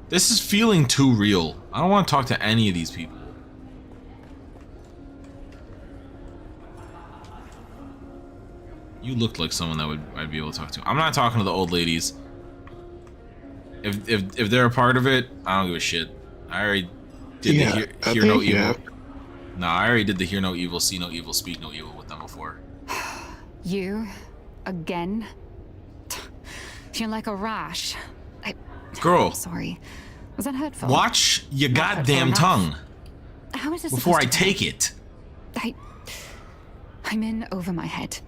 This is feeling too real. I don't want to talk to any of these people. You looked like someone that I'd be able to talk to. I'm not talking to the old ladies. If they're a part of it, I don't give a shit. I already did the hear no evil. No, I already did the hear no evil, see no evil, speak no evil with them before. You? Again? Feel like a rash. Girl. Sorry. Was that hurtful? Watch your Not goddamn hurtful tongue enough. How is this before I supposed to take go? it. I'm in over my head.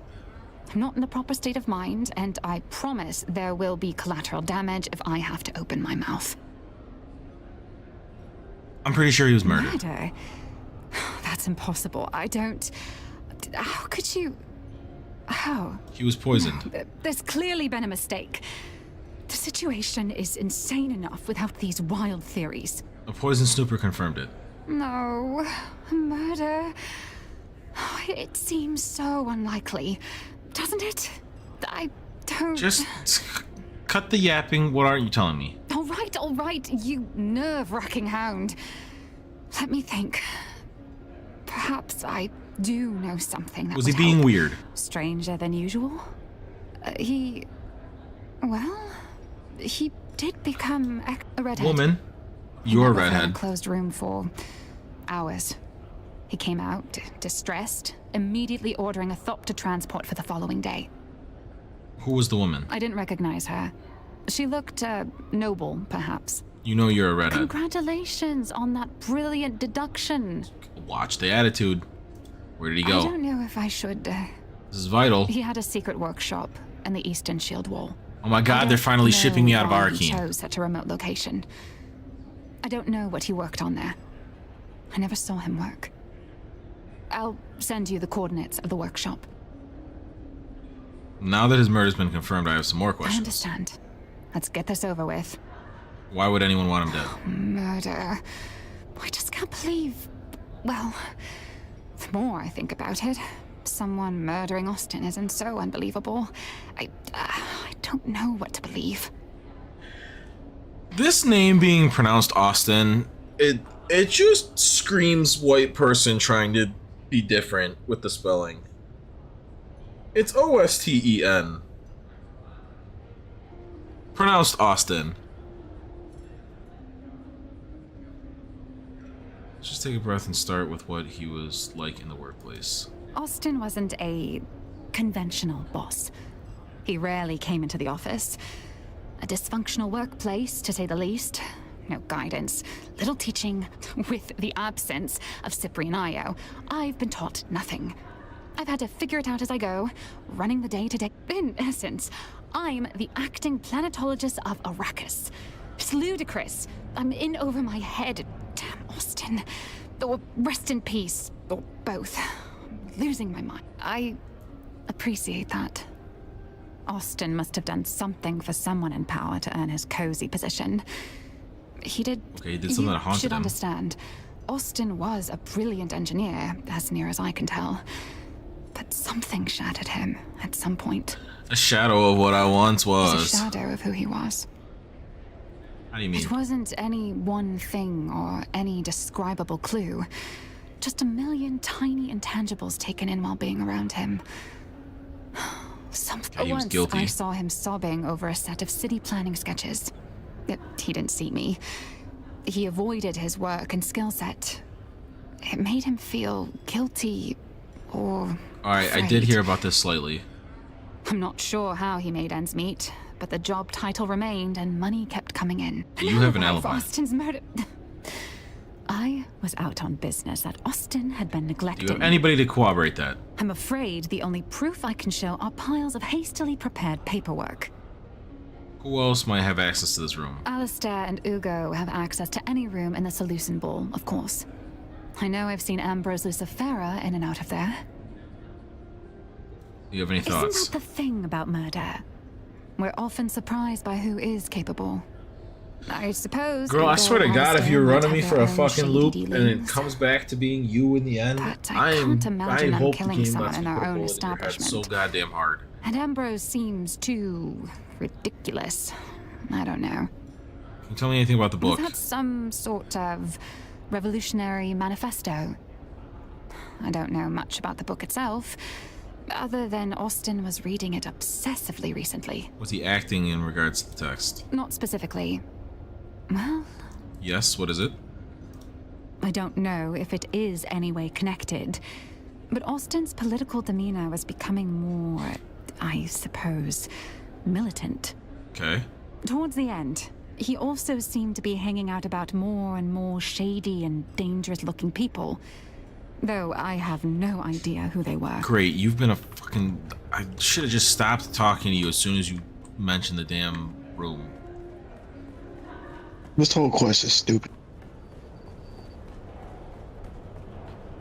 I'm not in the proper state of mind, and I promise there will be collateral damage if I have to open my mouth. I'm pretty sure he was murdered. Murder? That's impossible. I don't... How could you... How? He was poisoned. There's clearly been a mistake. The situation is insane enough without these wild theories. A poison snooper confirmed it. No. Murder? It seems so unlikely, doesn't it? I don't... Just cut the yapping. What aren't you telling me? All right, you nerve-wracking hound. Let me think. Perhaps I do know something that Was he would being help. weird? Stranger than usual? Well, he did become a redhead. Woman, He you're a never felt redhead. in a closed room for hours. He came out, distressed, immediately ordering a ornithopter transport for the following day. Who was the woman? I didn't recognize her. She looked, noble, perhaps. You know you're a redhead. Congratulations on that brilliant deduction. Watch the attitude. Where did he go? I don't know if I should... This is vital. He had a secret workshop in the Eastern Shield Wall. Oh my god, I they're don't finally know shipping me out of why he Arrakis. chose such a remote location. I don't know what he worked on there. I never saw him work. I'll send you the coordinates of the workshop. Now that his murder's been confirmed, I have some more I questions. understand. Let's get this over with. Why would anyone want him dead? Murder. I just can't believe... Well, the more I think about it, someone murdering Austin isn't so unbelievable. I don't know what to believe. This name being pronounced Austin, it just screams white person trying to be different with the spelling. It's O-S-T-E-N. Pronounced Austin. Let's just take a breath and start with what he was like in the workplace. Austin wasn't a conventional boss. He rarely came into the office. A dysfunctional workplace, to say the least. No guidance, little teaching. With the absence of Cyprian Io, I've been taught nothing. I've had to figure it out as I go, running the day-to-day. In essence, I'm the acting planetologist of Arrakis. It's ludicrous. I'm in over my head. Damn Austin. Or rest in peace, or both. I'm losing my mind. I appreciate that. Austin must have done something for someone in power to earn his cozy position. He did. Okay, he did something that haunted should him. Understand. Austin was a brilliant engineer, as near as I can tell. But something shattered him at some point. A shadow of what I once It was was. a shadow of who he was. How do you mean? It wasn't any one thing or any describable clue. Just a million tiny intangibles taken in while being around him. Yeah, he was Once guilty. I saw him sobbing over a set of city planning sketches. He didn't see me. He avoided his work and skill set. It made him feel guilty or Alright, I did hear about this slightly. I'm not sure how he made ends meet, but the job title remained and money kept coming in. You have an For alibi. Austin's murder. I was out on business that Austin had been Do neglecting. you have anybody to corroborate that? I'm afraid the only proof I can show are piles of hastily prepared paperwork. Who else might have access to this room? Alistair and Ugo have access to any room in the Seleucid Ball, of course. I know I've seen Ambrose Lucifera in and out of there. Do you have any thoughts? Isn't that the thing about murder? We're often surprised by who is capable. I suppose. Girl, I Ugo swear to and God, if Alistair you're might running have me their for a own fucking shady loop and it dealings. comes back to being you in the end, But I can't imagine them hope the killing game someone lets in me our put a own bullet in your head establishment. so goddamn hard. And Ambrose seems too ridiculous. I don't know. Can you tell me anything about the book? Was that some sort of revolutionary manifesto? I don't know much about the book itself, other than Austin was reading it obsessively recently. Was he acting in regards to the text? Not specifically. Well, Yes, what is it? I don't know if it is any way connected, but Austin's political demeanor was becoming more, I suppose, militant. Okay. Towards the end, he also seemed to be hanging out about more and more shady and dangerous-looking people, though I have no idea who they were. Great, you've been a fucking... I should have just stopped talking to you as soon as you mentioned the damn room. This whole quest is stupid.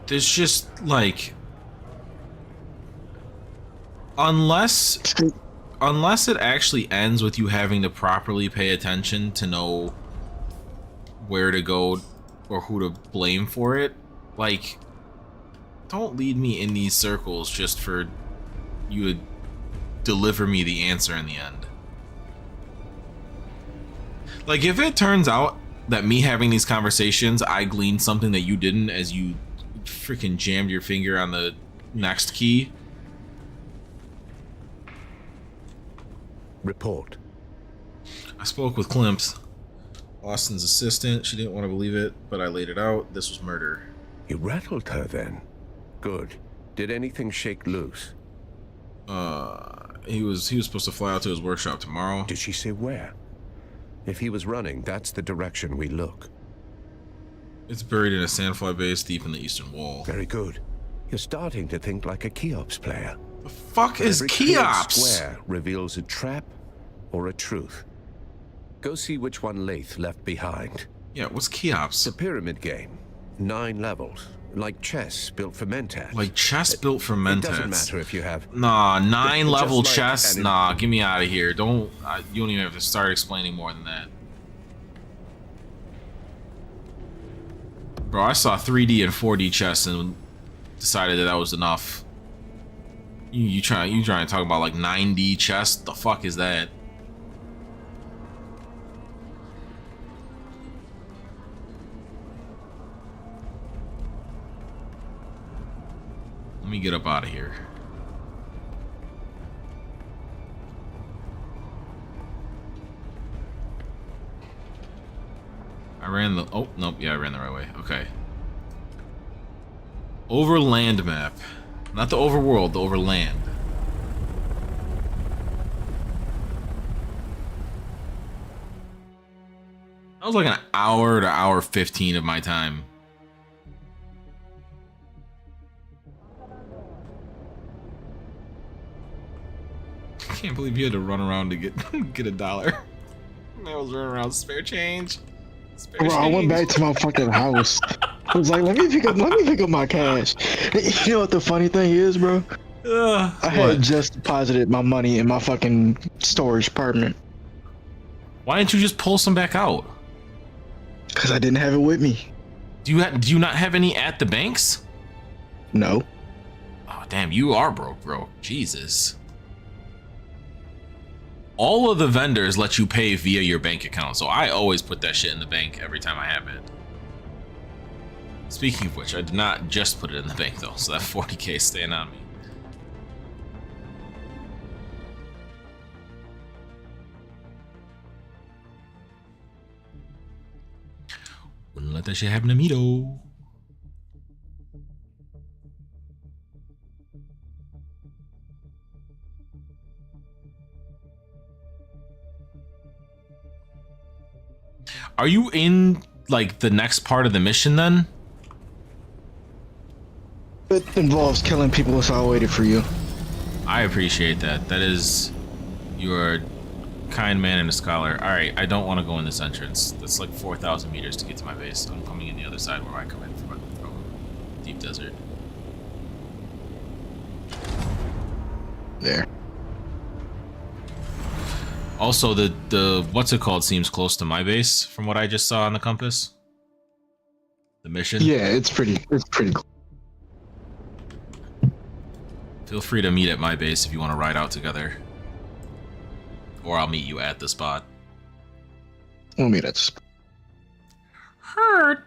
There's just, like... Unless it actually ends with you having to properly pay attention to know where to go or who to blame for it, like, don't lead me in these circles just for you to deliver me the answer in the end. Like, if it turns out that me having these conversations, I gleaned something that you didn't as you freaking jammed your finger on the next key. Report. I spoke with Klimt, Austin's assistant. She didn't want to believe it, but I laid it out. This was murder. You rattled her then? Good. Did anything shake loose? He was supposed to fly out to his workshop tomorrow. Did she say where? If he was running, that's the direction we look. It's buried in a sandfly base deep in the eastern wall. Very good. You're starting to think like a Cheops player. The fuck is Every cleared Cheops? square reveals a trap or a truth. Go see which one Lath left behind. Yeah, what's Cheops? The pyramid game. 9 levels. Like chess built for Mentat. Like chess built for Mentats. It doesn't matter if you have... Nah, 9 Just level like chess? an- Nah, get me out of here. Don't... you don't even have to start explaining more than that. Bro, I saw 3D and 4D chess and decided that was enough. You trying to talk about like 9D chess? The fuck is that? Let me get up out of here. I ran the... Oh, nope. Yeah, I ran the right way. Okay. Overland map. Not the overworld, the overland. That was like an hour to hour 15 of my time. I can't believe you had to run around to get get $1. I was running around spare change. Bro, I went back to my fucking house. I was like, let me pick up my cash. You know what the funny thing is, bro? I had just deposited my money in my fucking storage apartment. Why didn't you just pull some back out? Because I didn't have it with me. Do you not have any at the banks? No. Oh damn, you are broke, bro. Jesus. All of the vendors let you pay via your bank account, so I always put that shit in the bank every time I have it. Speaking of which, I did not just put it in the bank though, so that 40K is staying on me. Wouldn't let that shit happen to me though. Are you in like the next part of the mission then? It involves killing people, so I waited for you. I appreciate that. That is, you're a kind man and a scholar. All right, I don't want to go in this entrance. That's like 4,000 meters to get to my base. I'm coming in the other side where I come in from deep desert. There. Also, the what's it called seems close to my base from what I just saw on the compass. The mission. Yeah, it's pretty cool. Feel free to meet at my base if you want to ride out together. Or I'll meet you at the spot. We'll meet at the spot. Heard.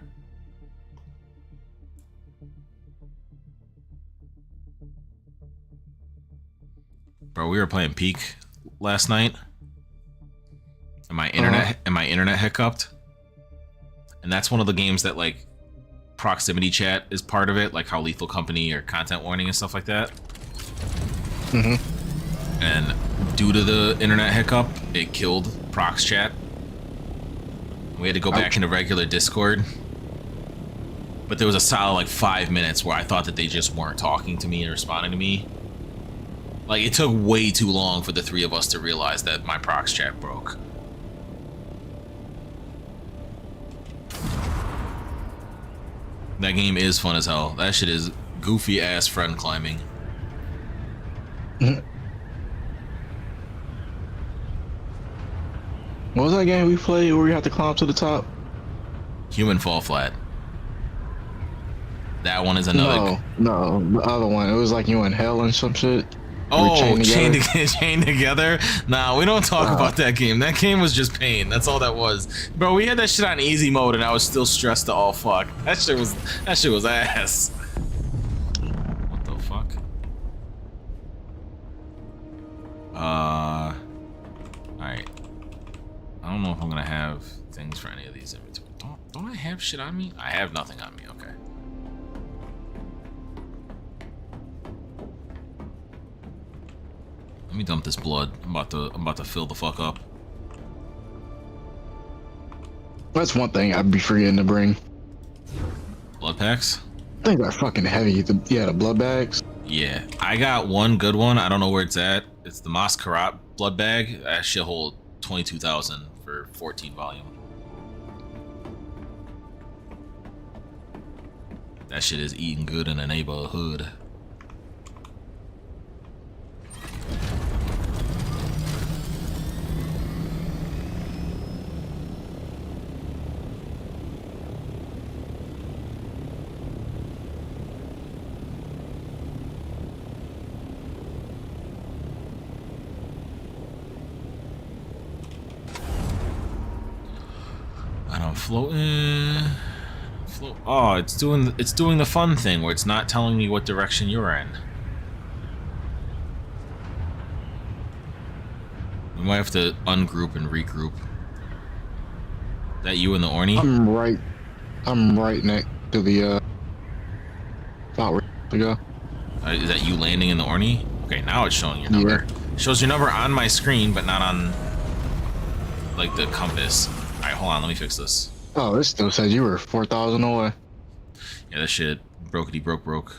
Bro, we were playing Peak last night. And my internet hiccuped. And that's one of the games that like proximity chat is part of it, like how Lethal Company or content warning and stuff like that. And due to the internet hiccup, it killed prox chat. We had to go back into regular Discord. But there was a solid like 5 minutes where I thought that they just weren't talking to me and responding to me. Like it took way too long for the three of us to realize that my prox chat broke. That game is fun as hell. That shit is goofy ass friend climbing. What was that game we played where we had to climb to the top? Human Fall Flat. That one is another. No, the other one. It was like you in hell and some shit. Oh, chained together? Nah, we don't talk about that game. That game was just pain. That's all that was. Bro, we had that shit on easy mode and I was still stressed to all fuck. That shit was ass. What the fuck? Alright. I don't know if I'm gonna have things for any of these inventory. Don't I have shit on me? I have nothing on me, okay. Let me dump this blood. I'm about to fill the fuck up. That's one thing I'd be forgetting to bring. Blood packs? I think they're fucking heavy. The blood bags. Yeah, I got one good one. I don't know where it's at. It's the Masquerade blood bag. That shit hold 22,000 for 14 volume. That shit is eating good in the neighborhood. Floating. Oh, it's doing the fun thing where it's not telling me what direction you're in. We might have to ungroup and regroup. That you and the Orny? I'm right next to the spot where to go. Is that you landing in the Orny? Okay, now it's showing your number. Yeah. It shows your number on my screen, but not on like the compass. Alright, hold on, let me fix this. Oh, this still says you were 4,000 away. Yeah, that shit brokety broke.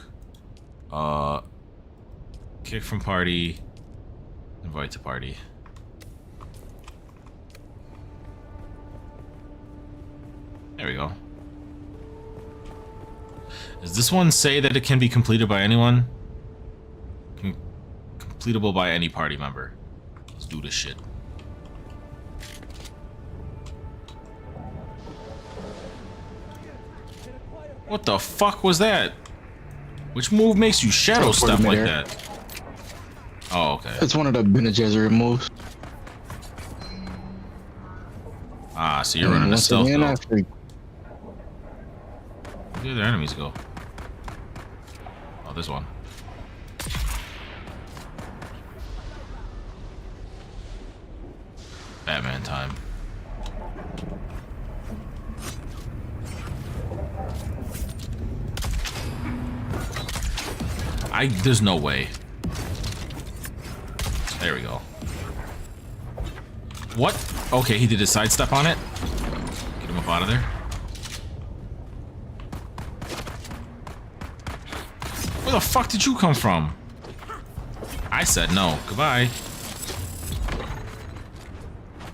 Kick from party. Invite to party. There we go. Does this one say that it can be completed by anyone? Completable by any party member. Let's do this shit. What the fuck was that? Which move makes you shadow step like that? Oh, okay. It's one of the Bene Gesserit moves. Ah, so you're running a stealth though. After... Where did the other enemies go? Oh, this one. Batman time. There's no way. There we go. What? Okay, he did a sidestep on it. Get him up out of there. Where the fuck did you come from? I said no. Goodbye.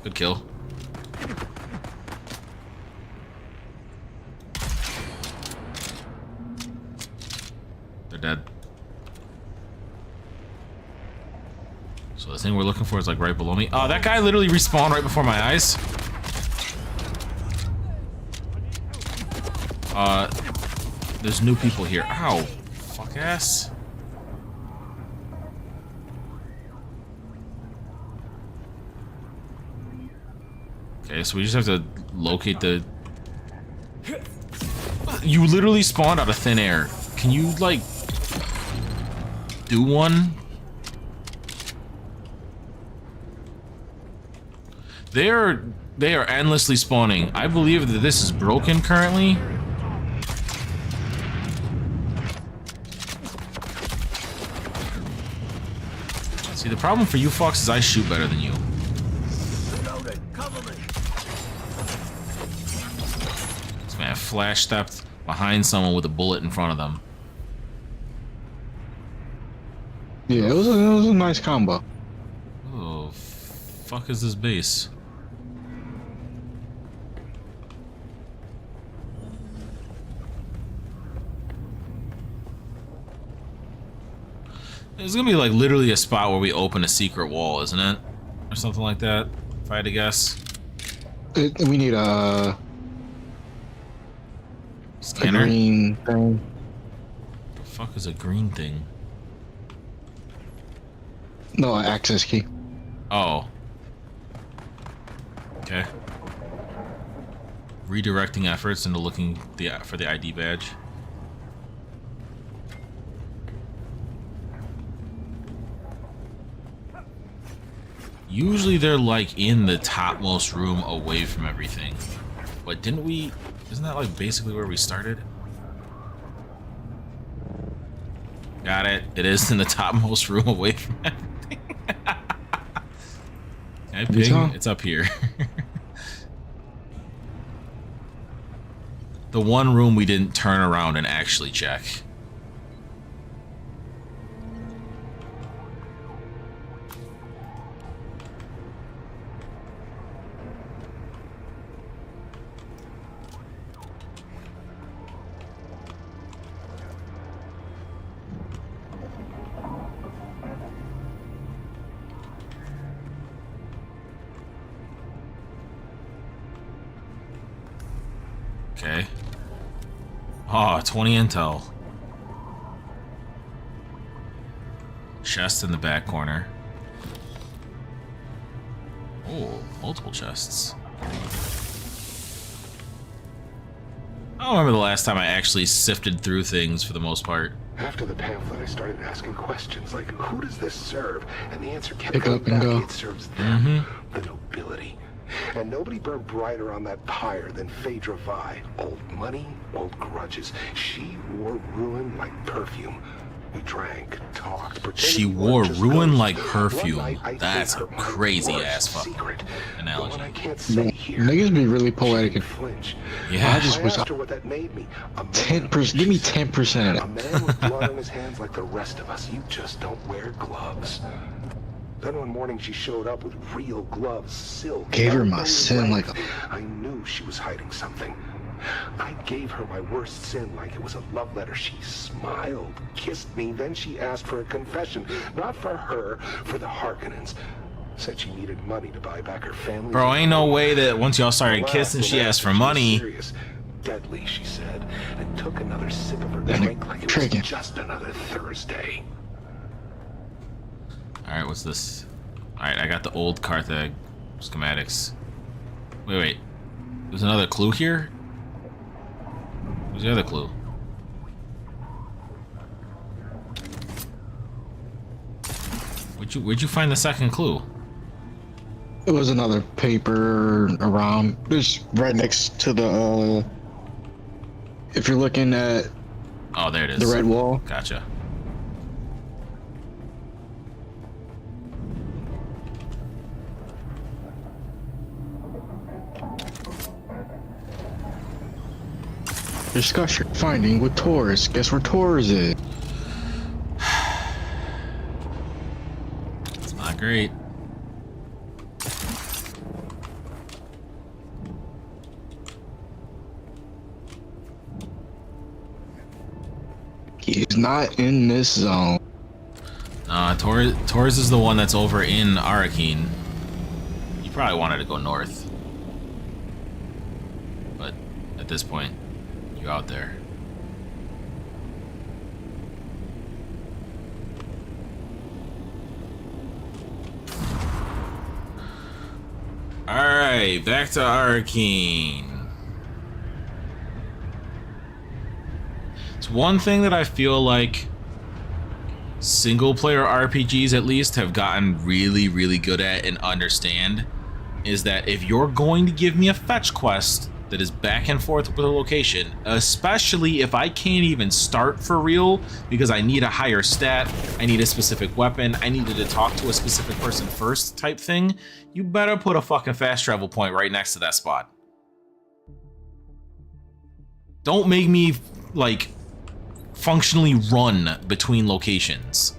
Good kill. They're dead. So the thing we're looking for is like right below me. Oh, that guy literally respawned right before my eyes. There's new people here. Ow. Fuck ass. Okay, so we just have to locate the... You literally spawned out of thin air. Can you, like... do one? They are endlessly spawning. I believe that this is broken currently. See, the problem for you fucks is I shoot better than you. This man flash stepped behind someone with a bullet in front of them. Yeah, it was a nice combo. Oh, fuck is this base? There's gonna be like literally a spot where we open a secret wall, isn't it? Or something like that, if I had to guess. We need a scanner. A green thing. The fuck is a green thing? No, an access key. Oh. Okay. Redirecting efforts into looking for the ID badge. Usually they're like in the topmost room away from everything. But didn't we... Isn't that like basically where we started? Got it. It is in the topmost room away from everything. Okay, ping. It's up here. The one room we didn't turn around and actually check. Okay. Oh, 20 intel. Chest in the back corner. Oh, multiple chests. I don't remember the last time I actually sifted through things for the most part. After the pamphlet, I started asking questions like, who does this serve? And the answer kept Pick coming up and back. go. It serves them, the nobility. And nobody burned brighter on that pyre than Phaedra Vi. Old money, old grudges. She wore ruin like perfume. We drank, talked, pretended She we wore weren't just ruin ghosts. like One perfume. night, I That's a gave her my crazy worst ass fucking secret. analogy. The one I can't say here. Niggas be really poetic. And Flinch. Yeah. I just wish asked her what that made me. 10%. Give me 10% A of that. man with blood on his hands like the rest of us. You just don't wear gloves. Then one morning she showed up with real gloves, silk. Gave her my elbow sin like length. I knew she was hiding something. I gave her my worst sin like it was a love letter. She smiled, kissed me, then she asked for a confession. Not for her, for the Harkonnens. Said she needed money to buy back her family. Bro, ain't no way that once y'all started kissing, she asked for money. Serious. Deadly, she said, and took another sip of her That drink like it was tricking. just another Thursday. Alright, what's this? Alright, I got the old Carthage schematics. Wait. There's another clue here? Where's the other clue? Where'd you find the second clue? It was another paper around. It's right next to the. If you're looking at. Oh, there it is. The red wall. Gotcha. Discuss your finding with Taurus. Guess where Taurus is? It's not great. He's not in this zone. Taurus is the one that's over in Arrakis. You probably wanted to go north. But at this point, you're out there. Alright, back to Arrakis. It's one thing that I feel like single player RPGs at least have gotten really, really good at and understand is that if you're going to give me a fetch quest that is back and forth with a location, especially if I can't even start for real because I need a higher stat, I need a specific weapon, I needed to talk to a specific person first type thing, you better put a fucking fast travel point right next to that spot. Don't make me, like, functionally run between locations.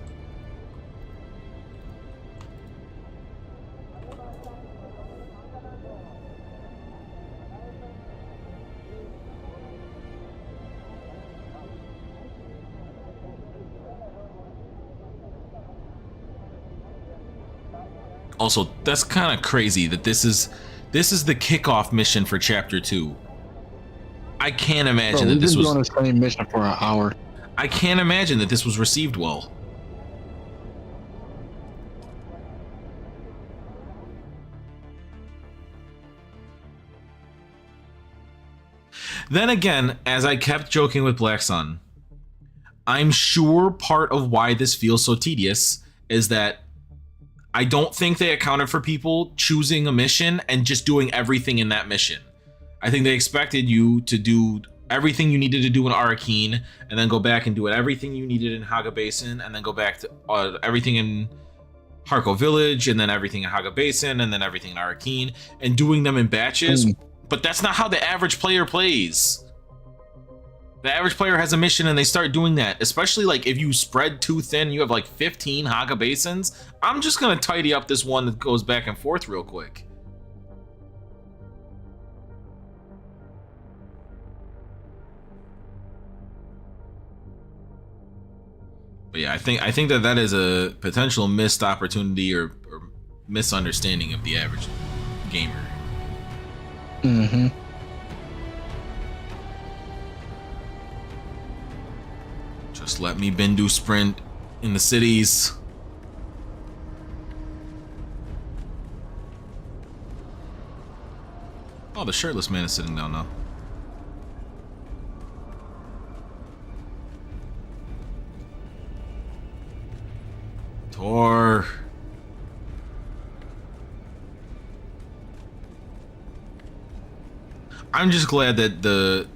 Also, that's kind of crazy that this is the kickoff mission for Chapter 2. I can't imagine that this was on the same mission for an hour. I can't imagine that this was received well. Then again, as I kept joking with Black Sun, I'm sure part of why this feels so tedious is that I don't think they accounted for people choosing a mission and just doing everything in that mission. I think they expected you to do everything you needed to do in Arrakis, and then go back and do everything you needed in Haga Basin, and then go back to everything in Harko Village, and then everything in Haga Basin, and then everything in Arrakis, and doing them in batches. But that's not how the average player plays. The average player has a mission and they start doing that, especially like if you spread too thin, you have like 15 Haga Basins. I'm just gonna tidy up this one that goes back and forth real quick. But yeah, I think that is a potential missed opportunity or misunderstanding of the average gamer. Mm-hmm. Just let me Bindu sprint in the cities. Oh, the shirtless man is sitting down now. Tor. I'm just glad that the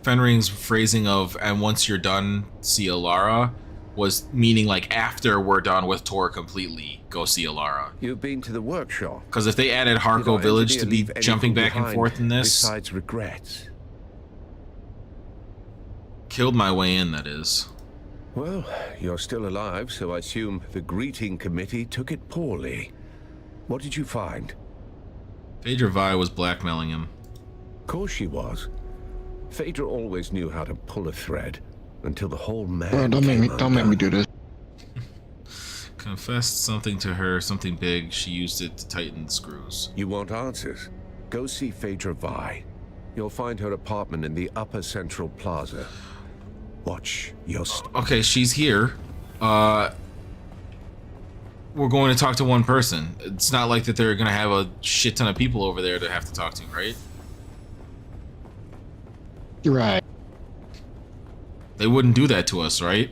Fenring's phrasing of "and once you're done, see Alara" was meaning like after we're done with Tor completely, go see Alara. You've been to the workshop. Because if they added Harko Village to be jumping back and forth in this, besides regrets. Killed my way in, that is. Well, you're still alive, so I assume the greeting committee took it poorly. What did you find? Phaedra Vi was blackmailing him. Of course she was. Phaedra always knew how to pull a thread until the whole man. Bro, don't make me do this. Confessed something to her, something big. She used it to tighten the screws. You want answers? Go see Phaedra Vi. You'll find her apartment in the Upper Central Plaza. Watch your step. Okay, she's here. We're going to talk to one person. It's not like that they're going to have a shit ton of people over there to have to talk to, right? Right. They wouldn't do that to us, right?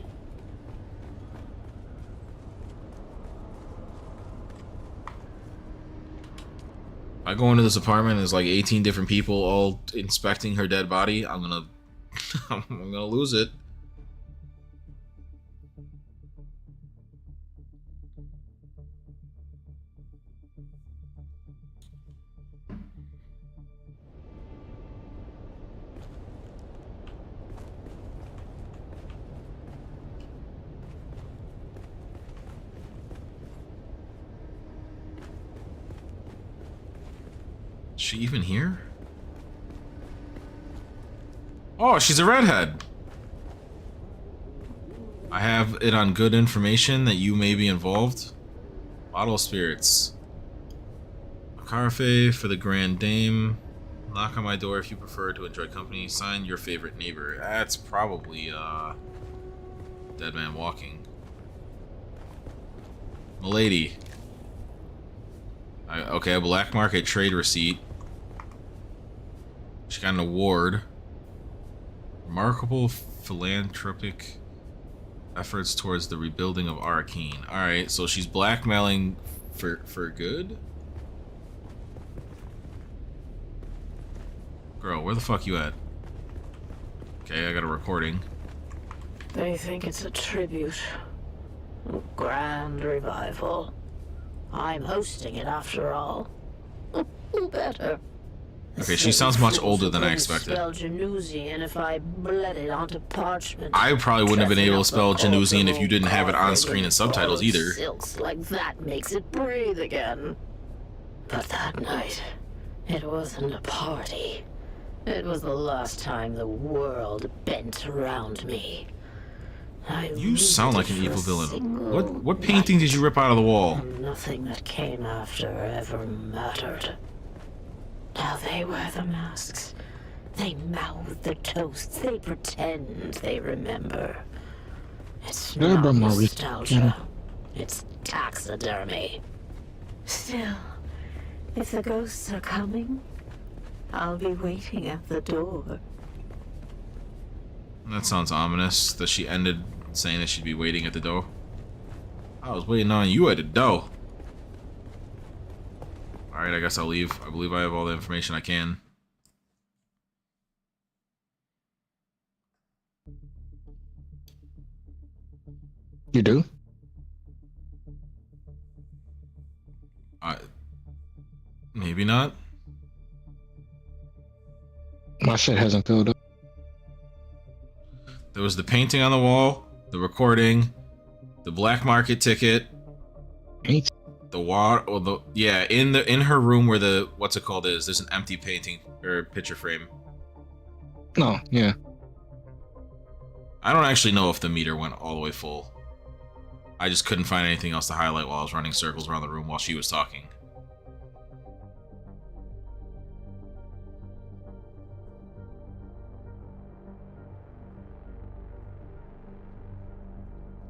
I go into this apartment, there's like 18 different people all inspecting her dead body. I'm gonna I'm gonna lose it. Is she even here? Oh, she's a redhead. I have it on good information that you may be involved. Bottle of spirits. A carafe for the Grand Dame. Knock on my door if you prefer to enjoy company. Sign your favorite neighbor. That's probably Dead Man Walking. Milady. Okay, a black market trade receipt. She got an award. Remarkable philanthropic efforts towards the rebuilding of Arrakis. Alright, so she's blackmailing for good? Girl, where the fuck you at? Okay, I got a recording. They think it's a tribute. A grand revival. I'm hosting it after all. Who better? Okay, she sounds much older than I expected. Spell Janusian if I bled it onto parchment. I probably wouldn't have been able to spell Janusian if you didn't have it on screen in subtitles either. Silks like that makes it breathe again. But that night, it wasn't a party. It was the last time the world bent around me. You sound like an evil villain. What painting did you rip out of the wall? Nothing that came after ever mattered. Now they wear the masks. They mouth the toasts. They pretend they remember. It's not nostalgia. It's taxidermy. Still, if the ghosts are coming, I'll be waiting at the door. That sounds ominous, that she ended saying that she'd be waiting at the door. I was waiting on you at the door. Alright, I guess I'll leave. I believe I have all the information I can. You do? Maybe not. My shit hasn't filled up. There was the painting on the wall, the recording, the black market ticket, the water, or the in her room where the what's it called is. There's an empty painting or picture frame. No, yeah. I don't actually know if the meter went all the way full. I just couldn't find anything else to highlight while I was running circles around the room while she was talking.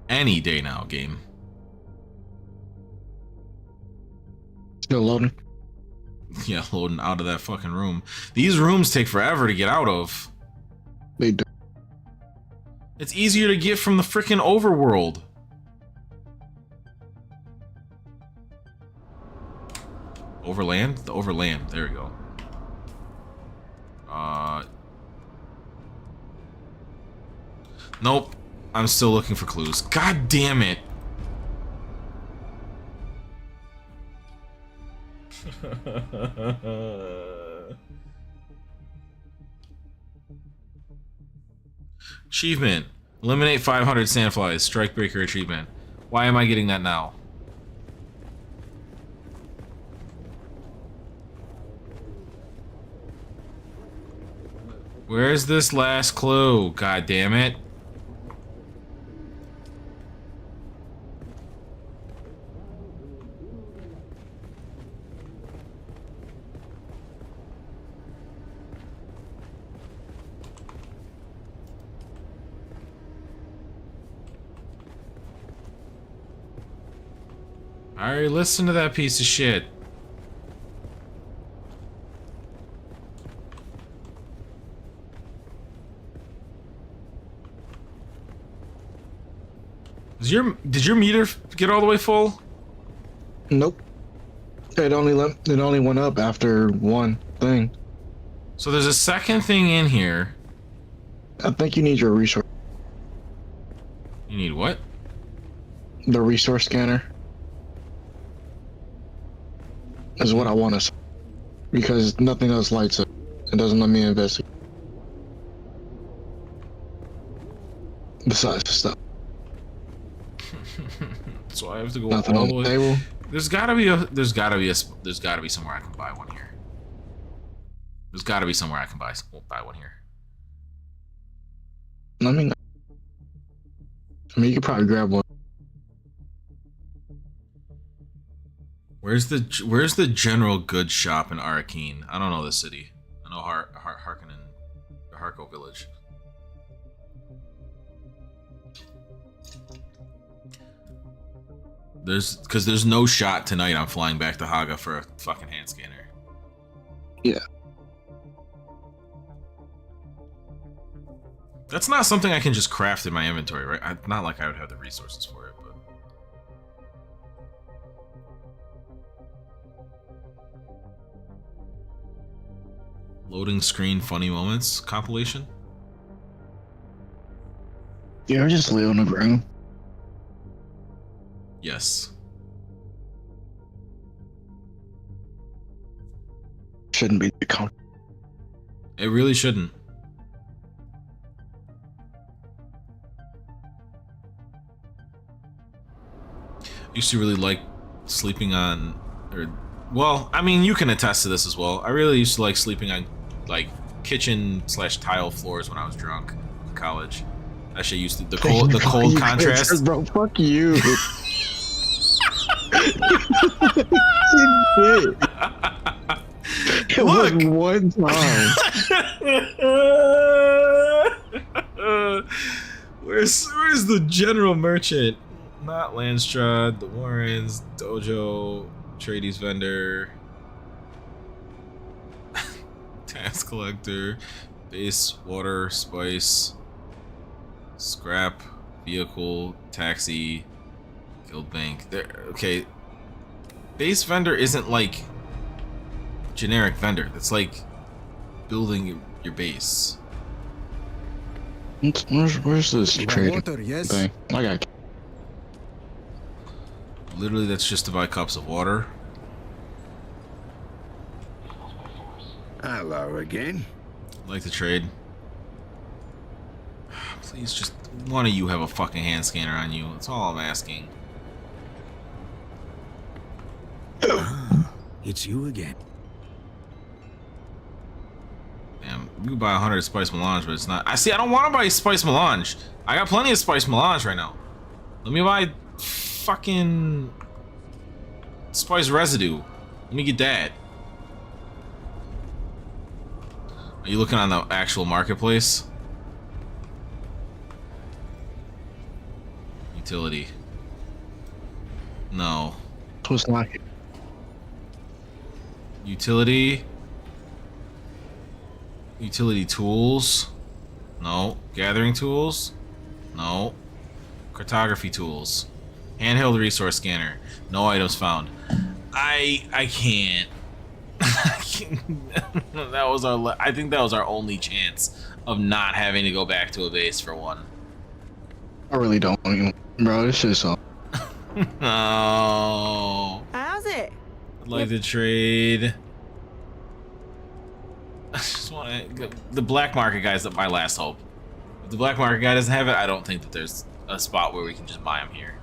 Any day now, game. Still loading? Yeah, loading out of that fucking room. These rooms take forever to get out of. They do. It's easier to get from the freaking overworld. overland? The overland. There we go. Nope. I'm still looking for clues. God damn it. Achievement. Eliminate 500 sandflies. Strikebreaker achievement. Why am I getting that now? Where's this last clue? God damn it. I already listened to that piece of shit. Did your meter get all the way full? Nope. It only went up after one thing. So there's a second thing in here. I think you need your resource. You need what? The resource scanner. Is what I want to say. Because nothing else lights up. It doesn't let me investigate. Besides the stuff. So I have to go Nothing all on the way. the table. There's gotta be somewhere I can buy one here. There's gotta be somewhere I can buy one here. I mean, you could probably grab one. Where's the general goods shop in Arrakis? I don't know the city. I know Harkonnen, Harko village. Because there's no shot tonight I'm flying back to Haga for a fucking hand scanner. Yeah. That's not something I can just craft in my inventory, right? Not like I would have the resources for it, but... Loading screen funny moments compilation? You ever just lay on the ground? Yes. Shouldn't be the count. It really shouldn't. Used to really like sleeping on, well, I mean, you can attest to this as well. I really used to like sleeping on, like, kitchen/tile floors when I was drunk in college. That shit used to, the cold contrast. Bro, fuck you. It was one time. Where's the general merchant? Not Landstrad, the Warrens, Dojo, Tradies Vendor, Tax Collector, Base, Water, Spice, Scrap, Vehicle, Taxi, Guild Bank. There, okay. Base Vendor isn't like generic vendor. That's like building your base. Where's this trading thing? I got. Literally, that's just to buy cups of water. Hello again. I'd like to trade. Please, just one of you have a fucking hand scanner on you. That's all I'm asking. It's you again. Damn, you can buy 100 spice melange, but it's not. I don't want to buy spice melange. I got plenty of spice melange right now. Let me buy fucking spice residue. Let me get that. Are you looking on the actual marketplace? Utility. No. Who's like it? Utility. Utility tools. No. Gathering tools. No. Cartography tools. Handheld resource scanner. No items found. I can't. That was our. I think that was our only chance of not having to go back to a base for one. I really don't, bro. This shit's so. No. How's it? I'd like to trade. I just want to. The black market guy's my last hope. If the black market guy doesn't have it, I don't think that there's a spot where we can just buy him here.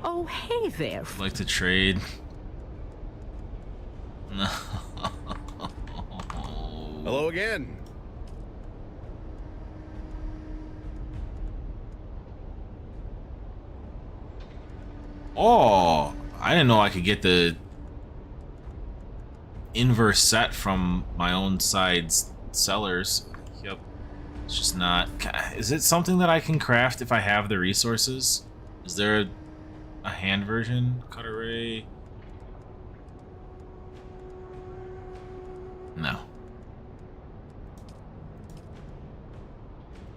Oh, hey there. I'd like to trade. No. Hello again. Oh, I didn't know I could get the inverse set from my own side's sellers. Yep. It's just not. Is it something that I can craft if I have the resources? Is there a hand version? Cut array? No.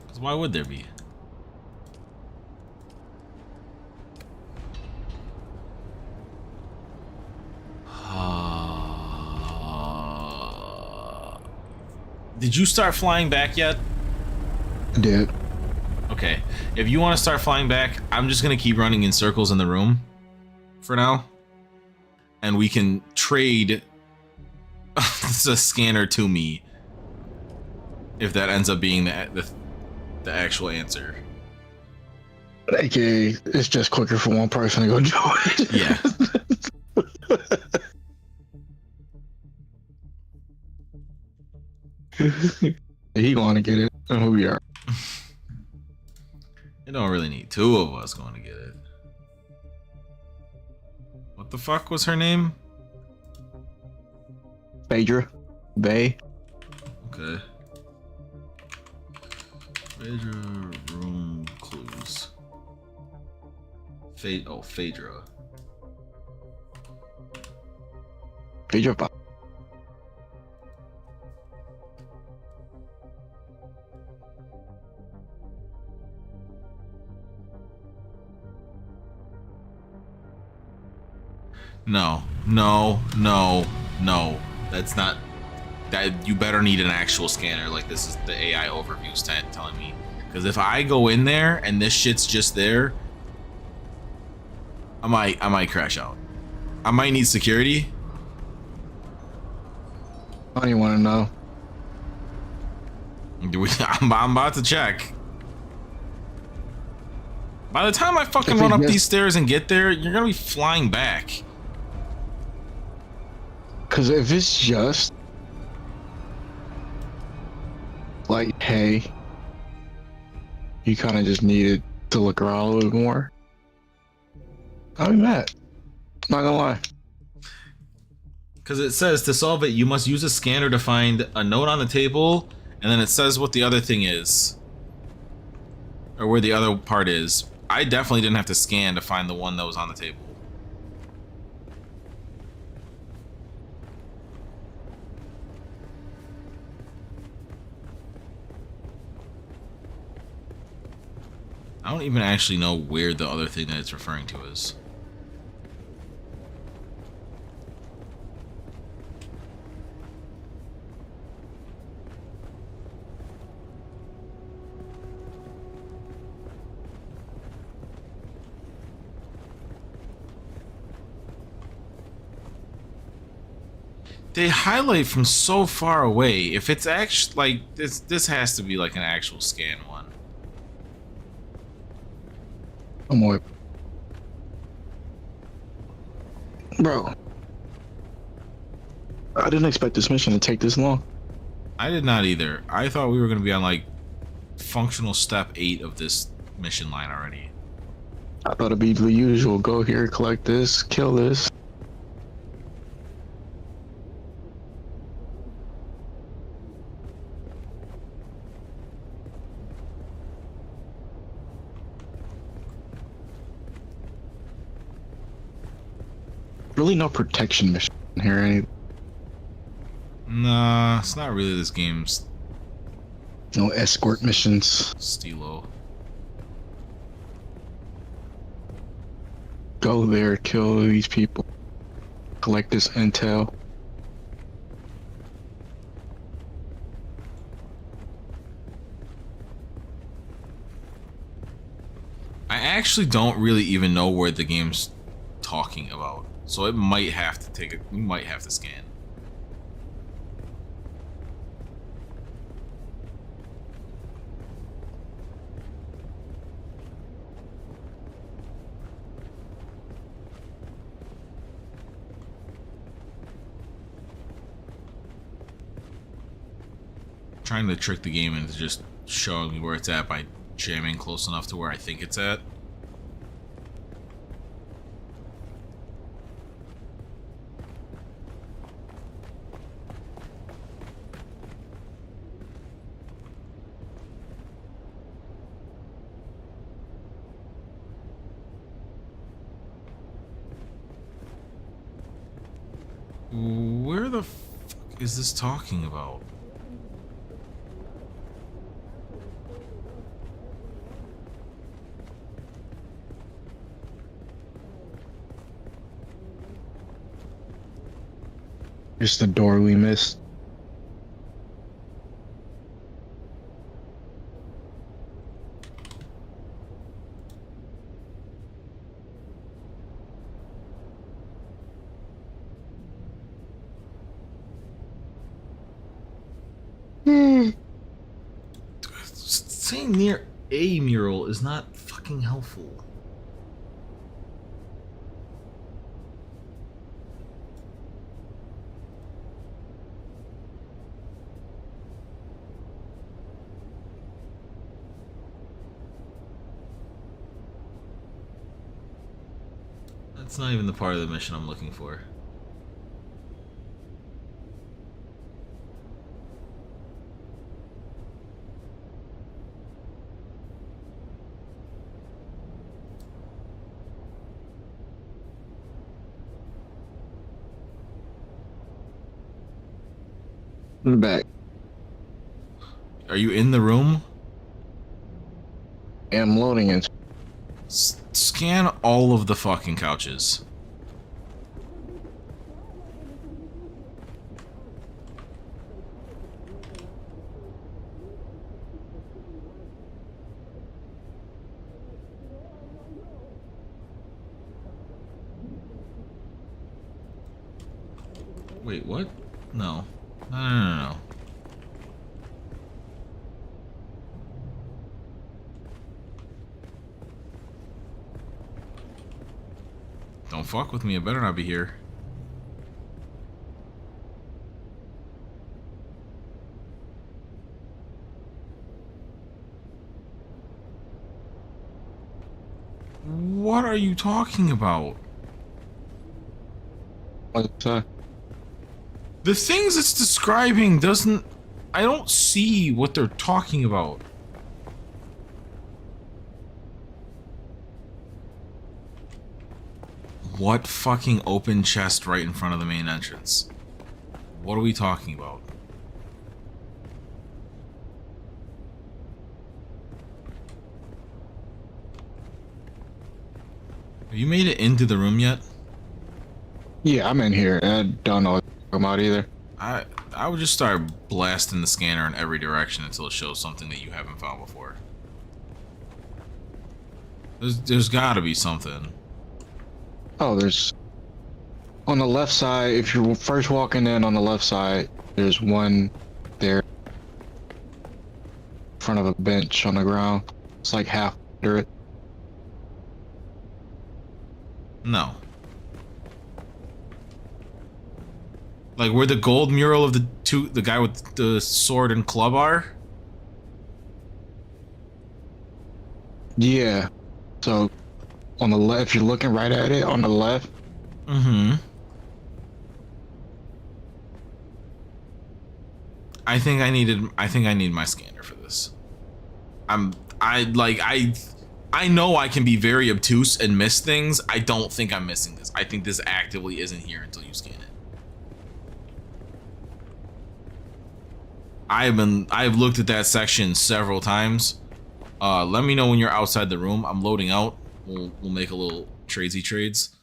Because why would there be? Did you start flying back yet? I did. Okay. If you want to start flying back, I'm just going to keep running in circles in the room for now. And we can trade a scanner to me if that ends up being the actual answer. AKA, it's just quicker for one person to go do it. Yeah. He going to get it, and who we are. You don't really need two of us going to get it. What the fuck was her name? Phaedra. Bay. Okay. Phaedra room clues. Phaedra. Phaedra. No. That's not. That you better need an actual scanner. Like this is the AI overview stat telling me. Because if I go in there and this shit's just there, I might crash out. I might need security. I don't even want to know. I'm about to check. By the time I fucking run up these stairs and get there, you're gonna be flying back. Because if it's just like, hey, you kind of just needed to look around a little bit more, I'll be mad. Not gonna lie. Because it says to solve it, you must use a scanner to find a note on the table, and then it says what the other thing is, or where the other part is. I definitely didn't have to scan to find the one that was on the table. I don't even actually know where the other thing that it's referring to is. They highlight from so far away. If it's actually like this has to be like an actual scan one. I'm away. Bro, I didn't expect this mission to take this long. I did not either. I thought we were going to be on like functional step 8 of this mission line already. I thought it'd be the usual. Go here, collect this, kill this. Really no protection mission here. Nah, it's not really this game's No escort missions. Stilo. Go there, kill these people. Collect this intel. I actually don't really even know where the game's talking about, so it might have to take it. We might have to scan. Trying to trick the game into just showing me where it's at by jamming close enough to where I think it's at. Where the fuck is this talking about? Just the door we missed. Saying near a mural is not fucking helpful. That's not even the part of the mission I'm looking for. I'm back. Are you in the room? Yeah, I'm loading it. Scan all of the fucking couches. Wait, what? No. No. Don't fuck with me, it better not be here. What are you talking about? What's that? The things it's describing doesn't... I don't see what they're talking about. What fucking open chest right in front of the main entrance? What are we talking about? Have you made it into the room yet? Yeah, I'm in here. I don't know what I'm out either. I would just start blasting the scanner in every direction until it shows something that you haven't found before. There's gotta be something. Oh, there's... On the left side, if you're first walking in on the left side, there's one there. In front of a bench on the ground. It's like half under it. No. Like where the gold mural of the guy with the sword and club are? Yeah. So, on the left, if you're looking right at it, on the left. Mm-hmm. I think I need my scanner for this. I know I can be very obtuse and miss things. I don't think I'm missing this. I think this actively isn't here until you scan it. I've looked at that section several times. Let me know when you're outside the room. I'm loading out. We'll make a little tradesy trades.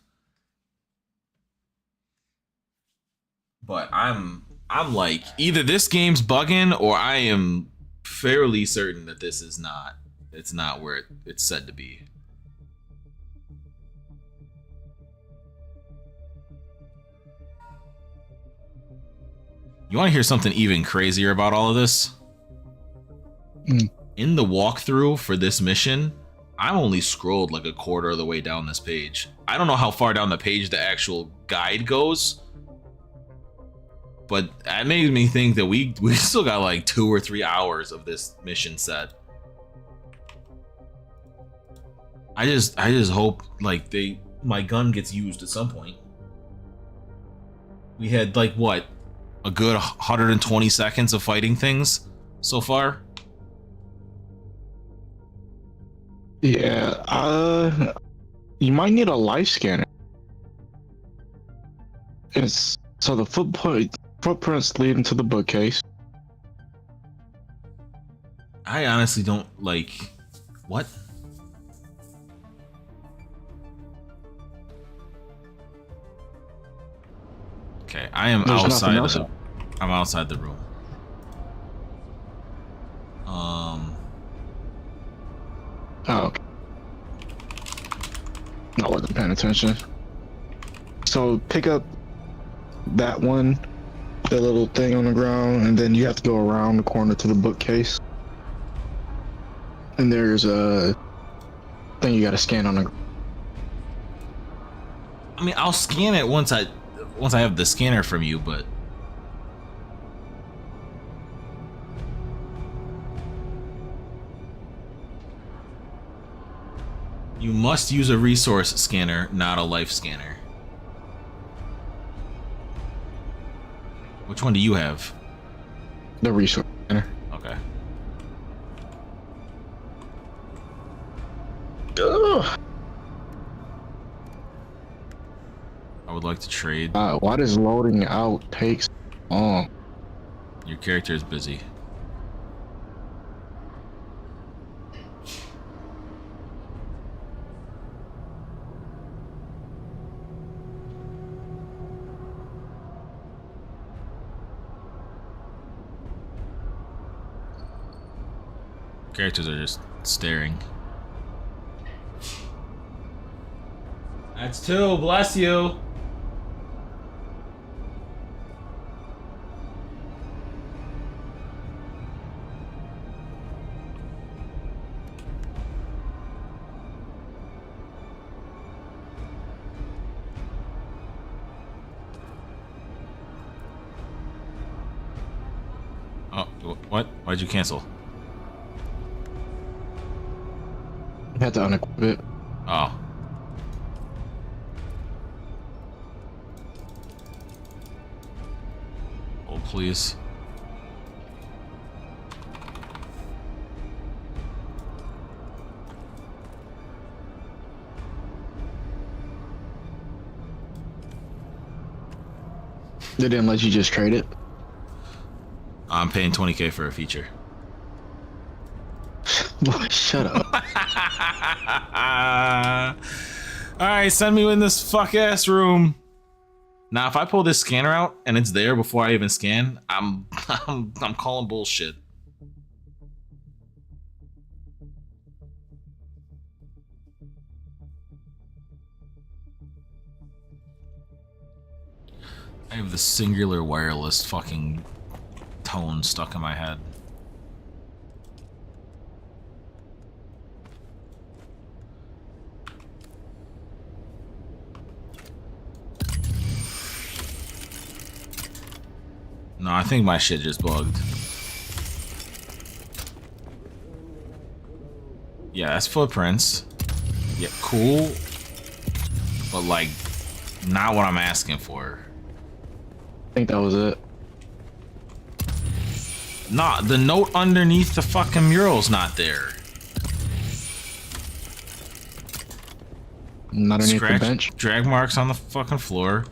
But I'm like, either this game's bugging or I am fairly certain that this is not. It's not where it's said to be. You want to hear something even crazier about all of this? In the walkthrough for this mission, I'm only scrolled like a quarter of the way down this page. I don't know how far down the page the actual guide goes, but that made me think that we still got like 2 or 3 hours of this mission set. I just hope like my gun gets used at some point. We had like what? A good 120 seconds of fighting things so far. Yeah, you might need a life scanner. So the footprints leading to the bookcase. I honestly don't like what? Okay, I am outside of the I'm outside the room. Oh, okay. I wasn't paying attention. So pick up that one, the little thing on the ground, and then you have to go around the corner to the bookcase. And there's a thing you gotta scan on the. I mean, I'll scan it once I have the scanner from you, but you must use a resource scanner, not a life scanner. Which one do you have? The resource scanner. Okay. Ugh. I would like to trade. Why does loading out take so long? Your character is busy. Characters are just staring. That's 2, bless you. Oh, what? Why'd you cancel? I had to unequip it. Oh. Oh, please. They didn't let you just trade it? I'm paying 20K for a feature. Boy, shut up. Alright, send me in this fuck ass room. Now, if I pull this scanner out and it's there before I even scan, I'm calling bullshit. I have the singular wireless fucking tone stuck in my head. No, I think my shit just bugged. Yeah, that's footprints. Yeah, cool. But like, not what I'm asking for. I think that was it. Nah, the note underneath the fucking mural's not there. Not underneath the bench? Drag marks on the fucking floor.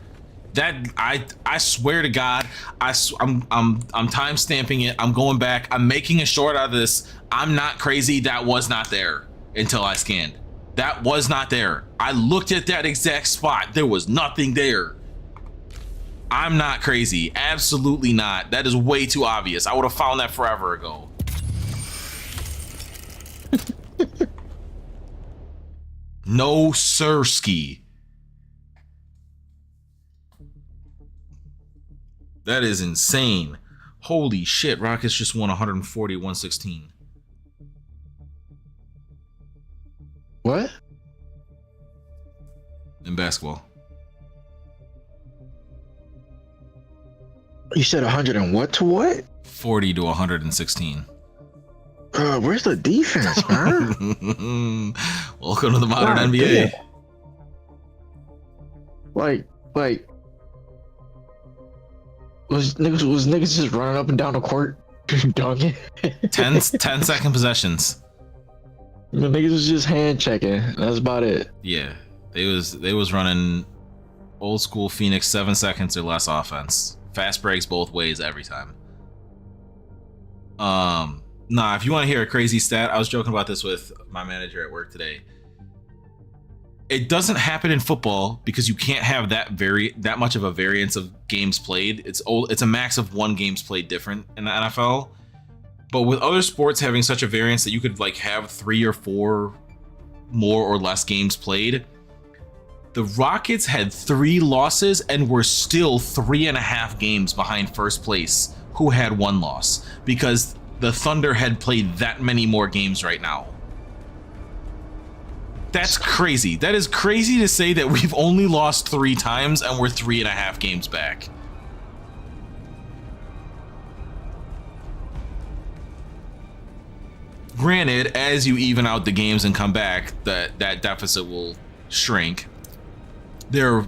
That I swear to God, I'm time stamping it. I'm going back. I'm making a short out of this. I'm not crazy. That was not there until I scanned. That was not there. I looked at that exact spot. There was nothing there. I'm not crazy. Absolutely not. That is way too obvious. I would have found that forever ago. No sirski. That is insane. Holy shit, Rockets just won 140-116. What? In basketball. You said 100 and what to what? 40-116. Where's the defense, man? Welcome to the modern NBA. Damn. Like, was niggas just running up and down the court dunking? 10-second possessions. The niggas was just hand checking. That's about it. Yeah, they was running old school Phoenix 7 seconds or less offense. Fast breaks both ways every time. Nah, if you want to hear a crazy stat, I was joking about this with my manager at work today. It doesn't happen in football because you can't have that much of a variance of games played. It's a max of 1 games played different in the NFL. But with other sports having such a variance that you could like have 3 or 4 more or less games played, the Rockets had 3 losses and were still 3.5 games behind first place, who had 1 loss, because the Thunder had played that many more games right now. That's crazy. That is crazy to say that we've only lost 3 times and we're 3.5 games back. Granted, as you even out the games and come back, that deficit will shrink. They're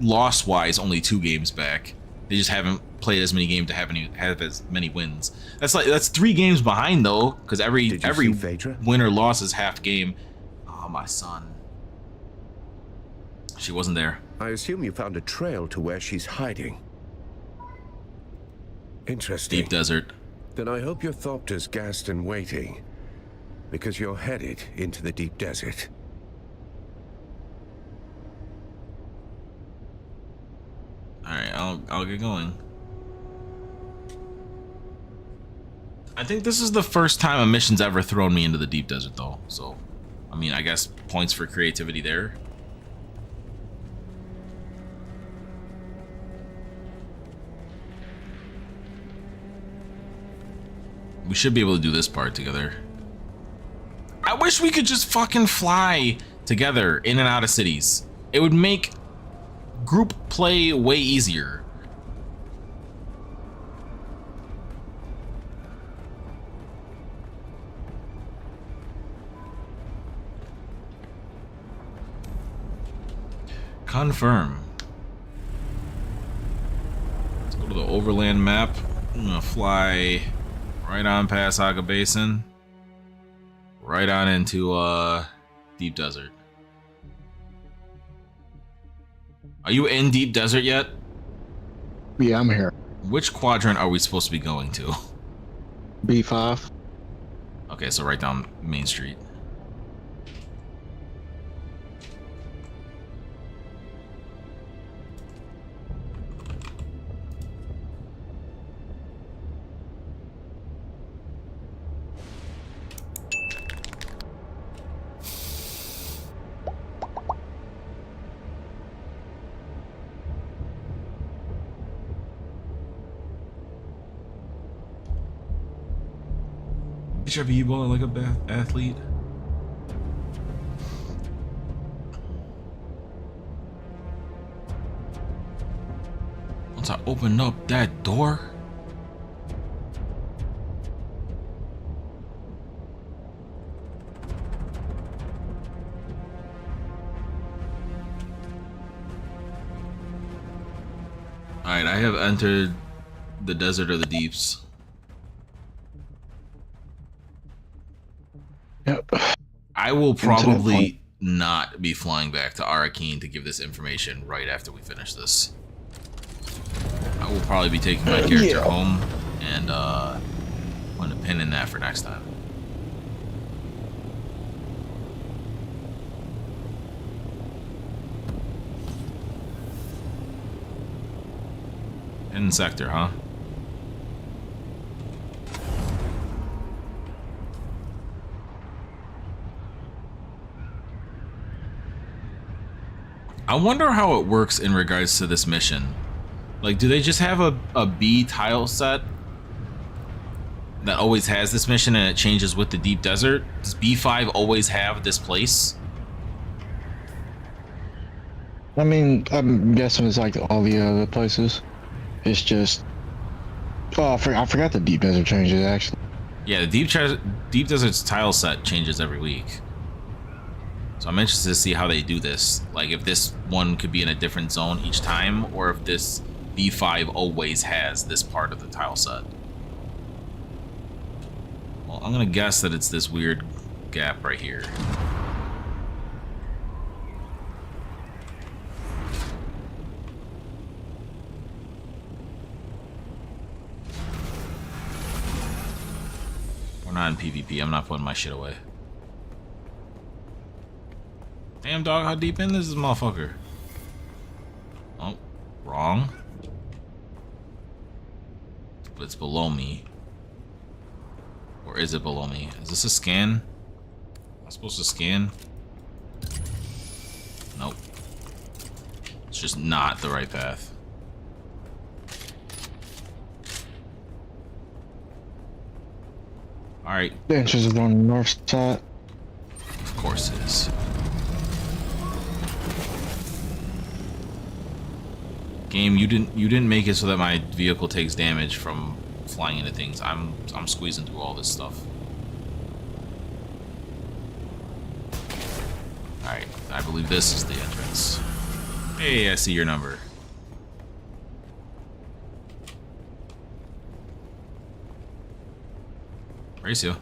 loss-wise only 2 games back. They just haven't played as many games to have as many wins. That's 3 games behind though, because every win or loss is half game. Oh, my son. She wasn't there. I assume you found a trail to where she's hiding. Interesting. Deep desert. Then I hope your thopter's gassed and waiting, because you're headed into the deep desert. Alright, I'll get going. I think this is the first time a mission's ever thrown me into the deep desert though, so I mean, I guess points for creativity there. We should be able to do this part together. I wish we could just fucking fly together in and out of cities. It would make group play way easier. Confirm. Let's go to the overland map. I'm gonna fly right on past Aga Basin, right on into deep desert. Are you in deep desert yet? Yeah, I'm here. Which quadrant are we supposed to be going to? B5. Okay, so right down Main Street. HRV ball like a athlete. Once I open up that door, alright, I have entered the desert of the deeps. Yep. I will probably not be flying back to Arrakis to give this information right after we finish this. I will probably be taking my character home and putting a pin in that for next time. Hidden sector, huh? I wonder how it works in regards to this mission. Like, do they just have a B tile set that always has this mission and it changes with the deep desert? Does B5 always have this place? I mean, I'm guessing it's like all the other places. It's just... Oh, I forgot the deep desert changes, actually. Yeah, the deep desert's tile set changes every week. So I'm interested to see how they do this. Like, if this one could be in a different zone each time, or if this B5 always has this part of the tile set. Well, I'm gonna guess that it's this weird gap right here. We're not in PvP. I'm not putting my shit away. Damn, dog, how deep in this motherfucker? Oh, wrong. But it's below me. Or is it below me? Is this a scan? Am I supposed to scan? Nope. It's just not the right path. Alright. The entrance is on the north side. Of course it is. Game, you didn't make it so that my vehicle takes damage from flying into things. I'm squeezing through all this stuff. Alright, I believe this is the entrance. Hey, I see your number. Racio.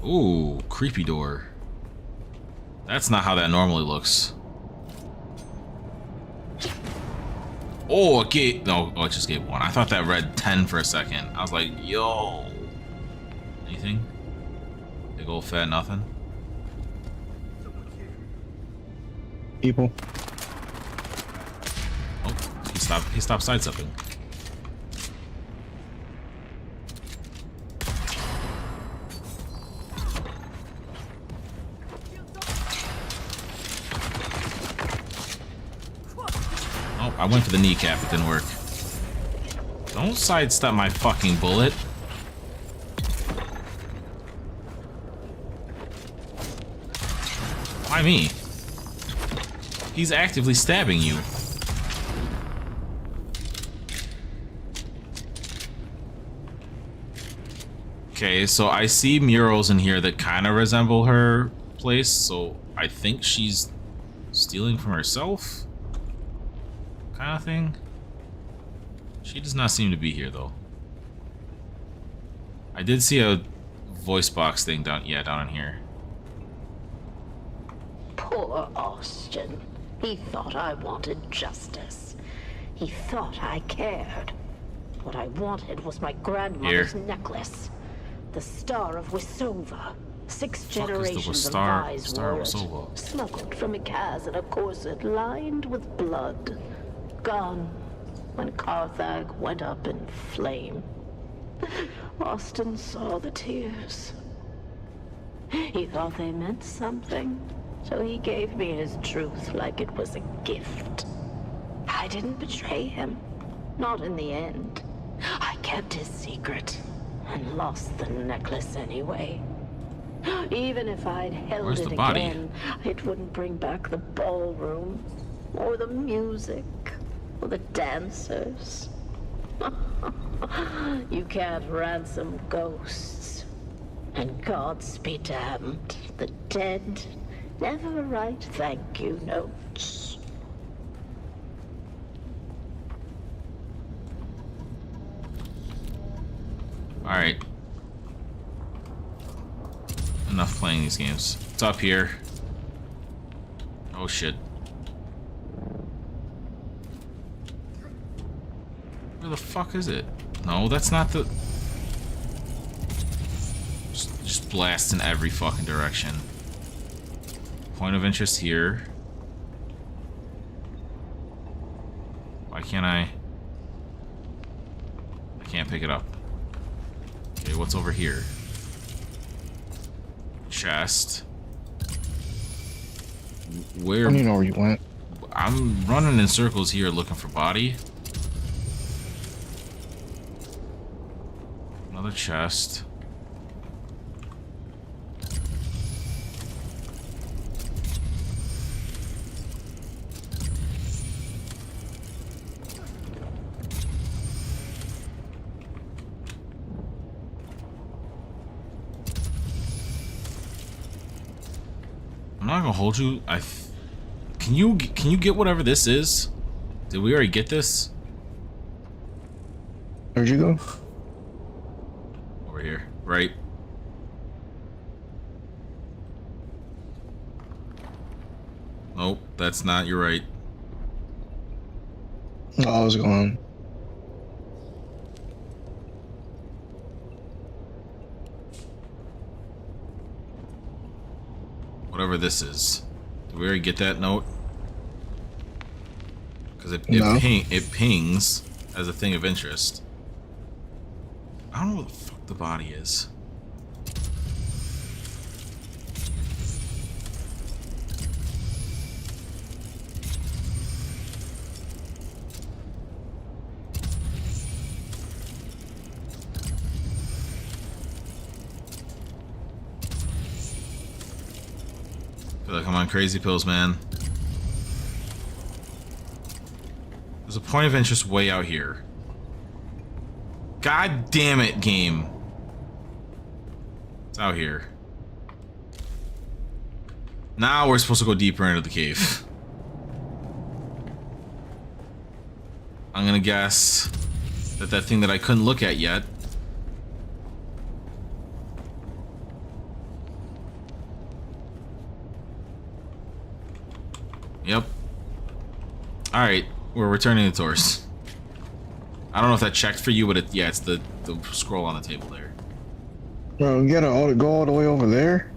Ooh, creepy door. That's not how that normally looks. Oh, it gave... No, oh, it just gave 1. I thought that read 10 for a second. I was like, yo. Anything? Big old fat nothing? People. Oh, he stopped sidestepping. Oh, I went for the kneecap, it didn't work. Don't sidestep my fucking bullet. Why me? He's actively stabbing you. Okay, so I see murals in here that kind of resemble her place, so I think she's stealing from herself? Kind of thing. She does not seem to be here, though. I did see a voice box thing down in here. Poor Austin. He thought I wanted justice. He thought I cared. What I wanted was my grandmother's necklace. The Star of Wisova. 6 generations of Vi's wore it. Smuggled from Ikaz in a corset lined with blood. Gone when Carthag went up in flame. Austin saw the tears. He thought they meant something, so he gave me his truth like it was a gift. I didn't betray him. Not in the end. I kept his secret and lost the necklace anyway. Even if I'd held it again, it wouldn't bring back the ballroom, or the music, or the dancers. You can't ransom ghosts. And gods be damned, the dead never write thank you notes. Alright. playing these games. It's up here. Oh shit. Where the fuck is it? No, that's not the... Just blast in every fucking direction. Point of interest here. Why can't I can't pick it up. Okay, what's over here? Chest. Where? I don't even know where you went. I'm running in circles here looking for body. Another chest. I'm not gonna hold you. Can you get whatever this is? Did we already get this? Where'd you go? Over here, right? Nope, that's not. You're right. Oh, I was going. Whatever this is. Did we already get that note? Because it pings as a thing of interest. I don't know what the fuck the body is. I feel like I'm on crazy pills, man. There's a point of interest way out here. God damn it, game. It's out here. Now we're supposed to go deeper into the cave. I'm gonna guess that thing that I couldn't look at yet. Yep. Alright, we're returning the Taurus. I don't know if that checked for you, but yeah, it's the scroll on the table there. Bro, you gotta go all the way over there?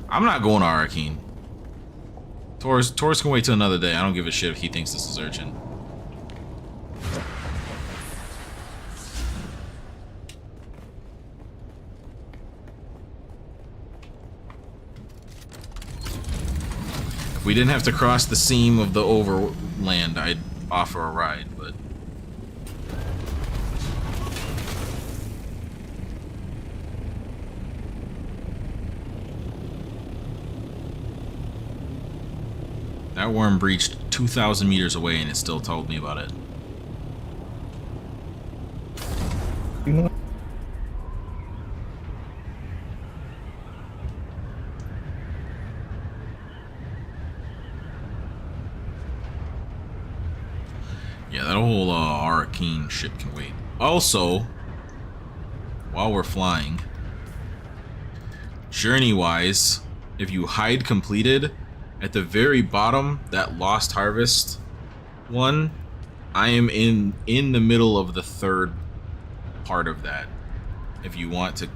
I'm not going to Arrakis. Taurus can wait till another day. I don't give a shit if he thinks this is urgent. If we didn't have to cross the seam of the overland, I'd offer a ride, but... That worm breached 2,000 meters away and it still told me about it. You know? Yeah, that whole Arrakis ship can wait. Also, while we're flying, journey-wise, if you hide completed, at the very bottom, that Lost Harvest one, I am in the middle of the third part of that. If you want to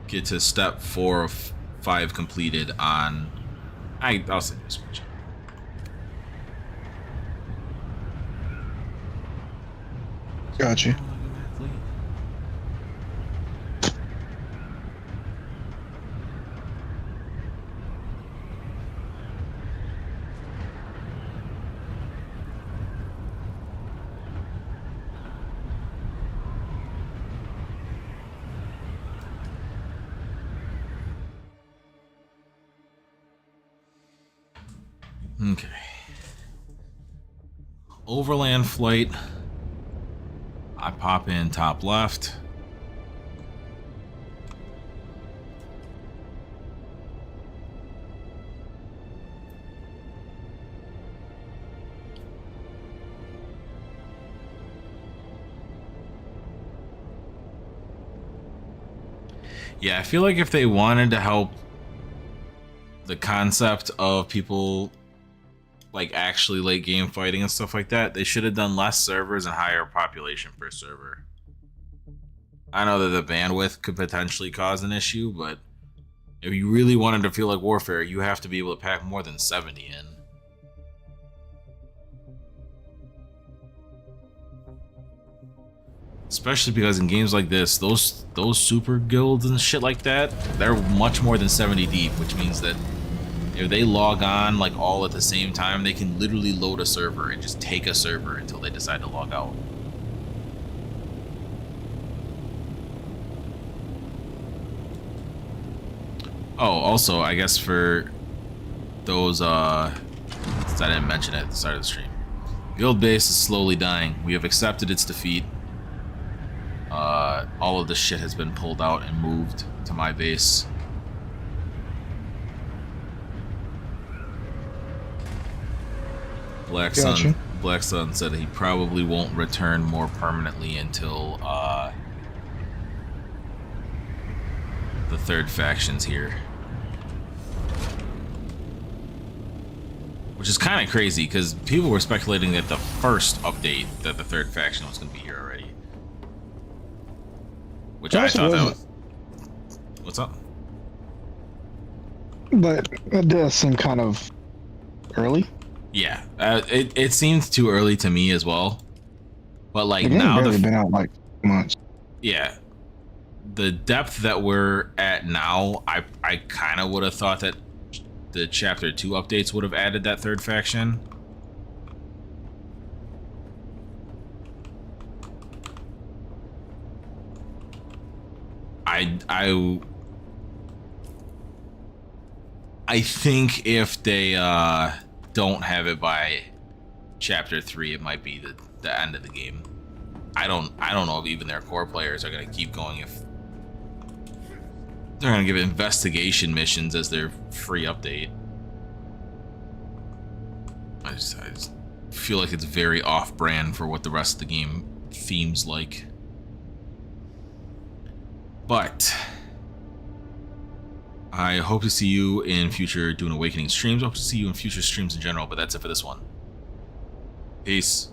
get to step 4 of 5 completed on... I'll send you a screenshot. Gotcha. Okay. Overland flight. I pop in top left. Yeah, I feel like if they wanted to help the concept of people like actually late game fighting and stuff like that, they should have done less servers and higher population per server. I know that the bandwidth could potentially cause an issue, but if you really wanted to feel like Warfare, you have to be able to pack more than 70 in. Especially because in games like this, those super guilds and shit like that, they're much more than 70 deep, which means that if they log on like all at the same time, they can literally load a server and just take a server until they decide to log out. Oh, also, I guess for those, since I didn't mention it at the start of the stream, guild base is slowly dying. We have accepted its defeat. All of this shit has been pulled out and moved to my base. Black Sun said he probably won't return more permanently until the third faction's here. Which is kind of crazy because people were speculating that the first update that the third faction was going to be here already. Which I thought that was... What's up? But it does seem kind of early. Yeah, it seems too early to me as well. But like now they've been out like months. Yeah, the depth that we're at now, I kind of would have thought that the Chapter 2 updates would have added that third faction. I think if they don't have it by Chapter 3, it might be the end of the game. I don't know if even their core players are gonna keep going if they're gonna give investigation missions as their free update. I just feel like it's very off-brand for what the rest of the game themes like. But I hope to see you in future Dune Awakening streams. I hope to see you in future streams in general, but that's it for this one. Peace.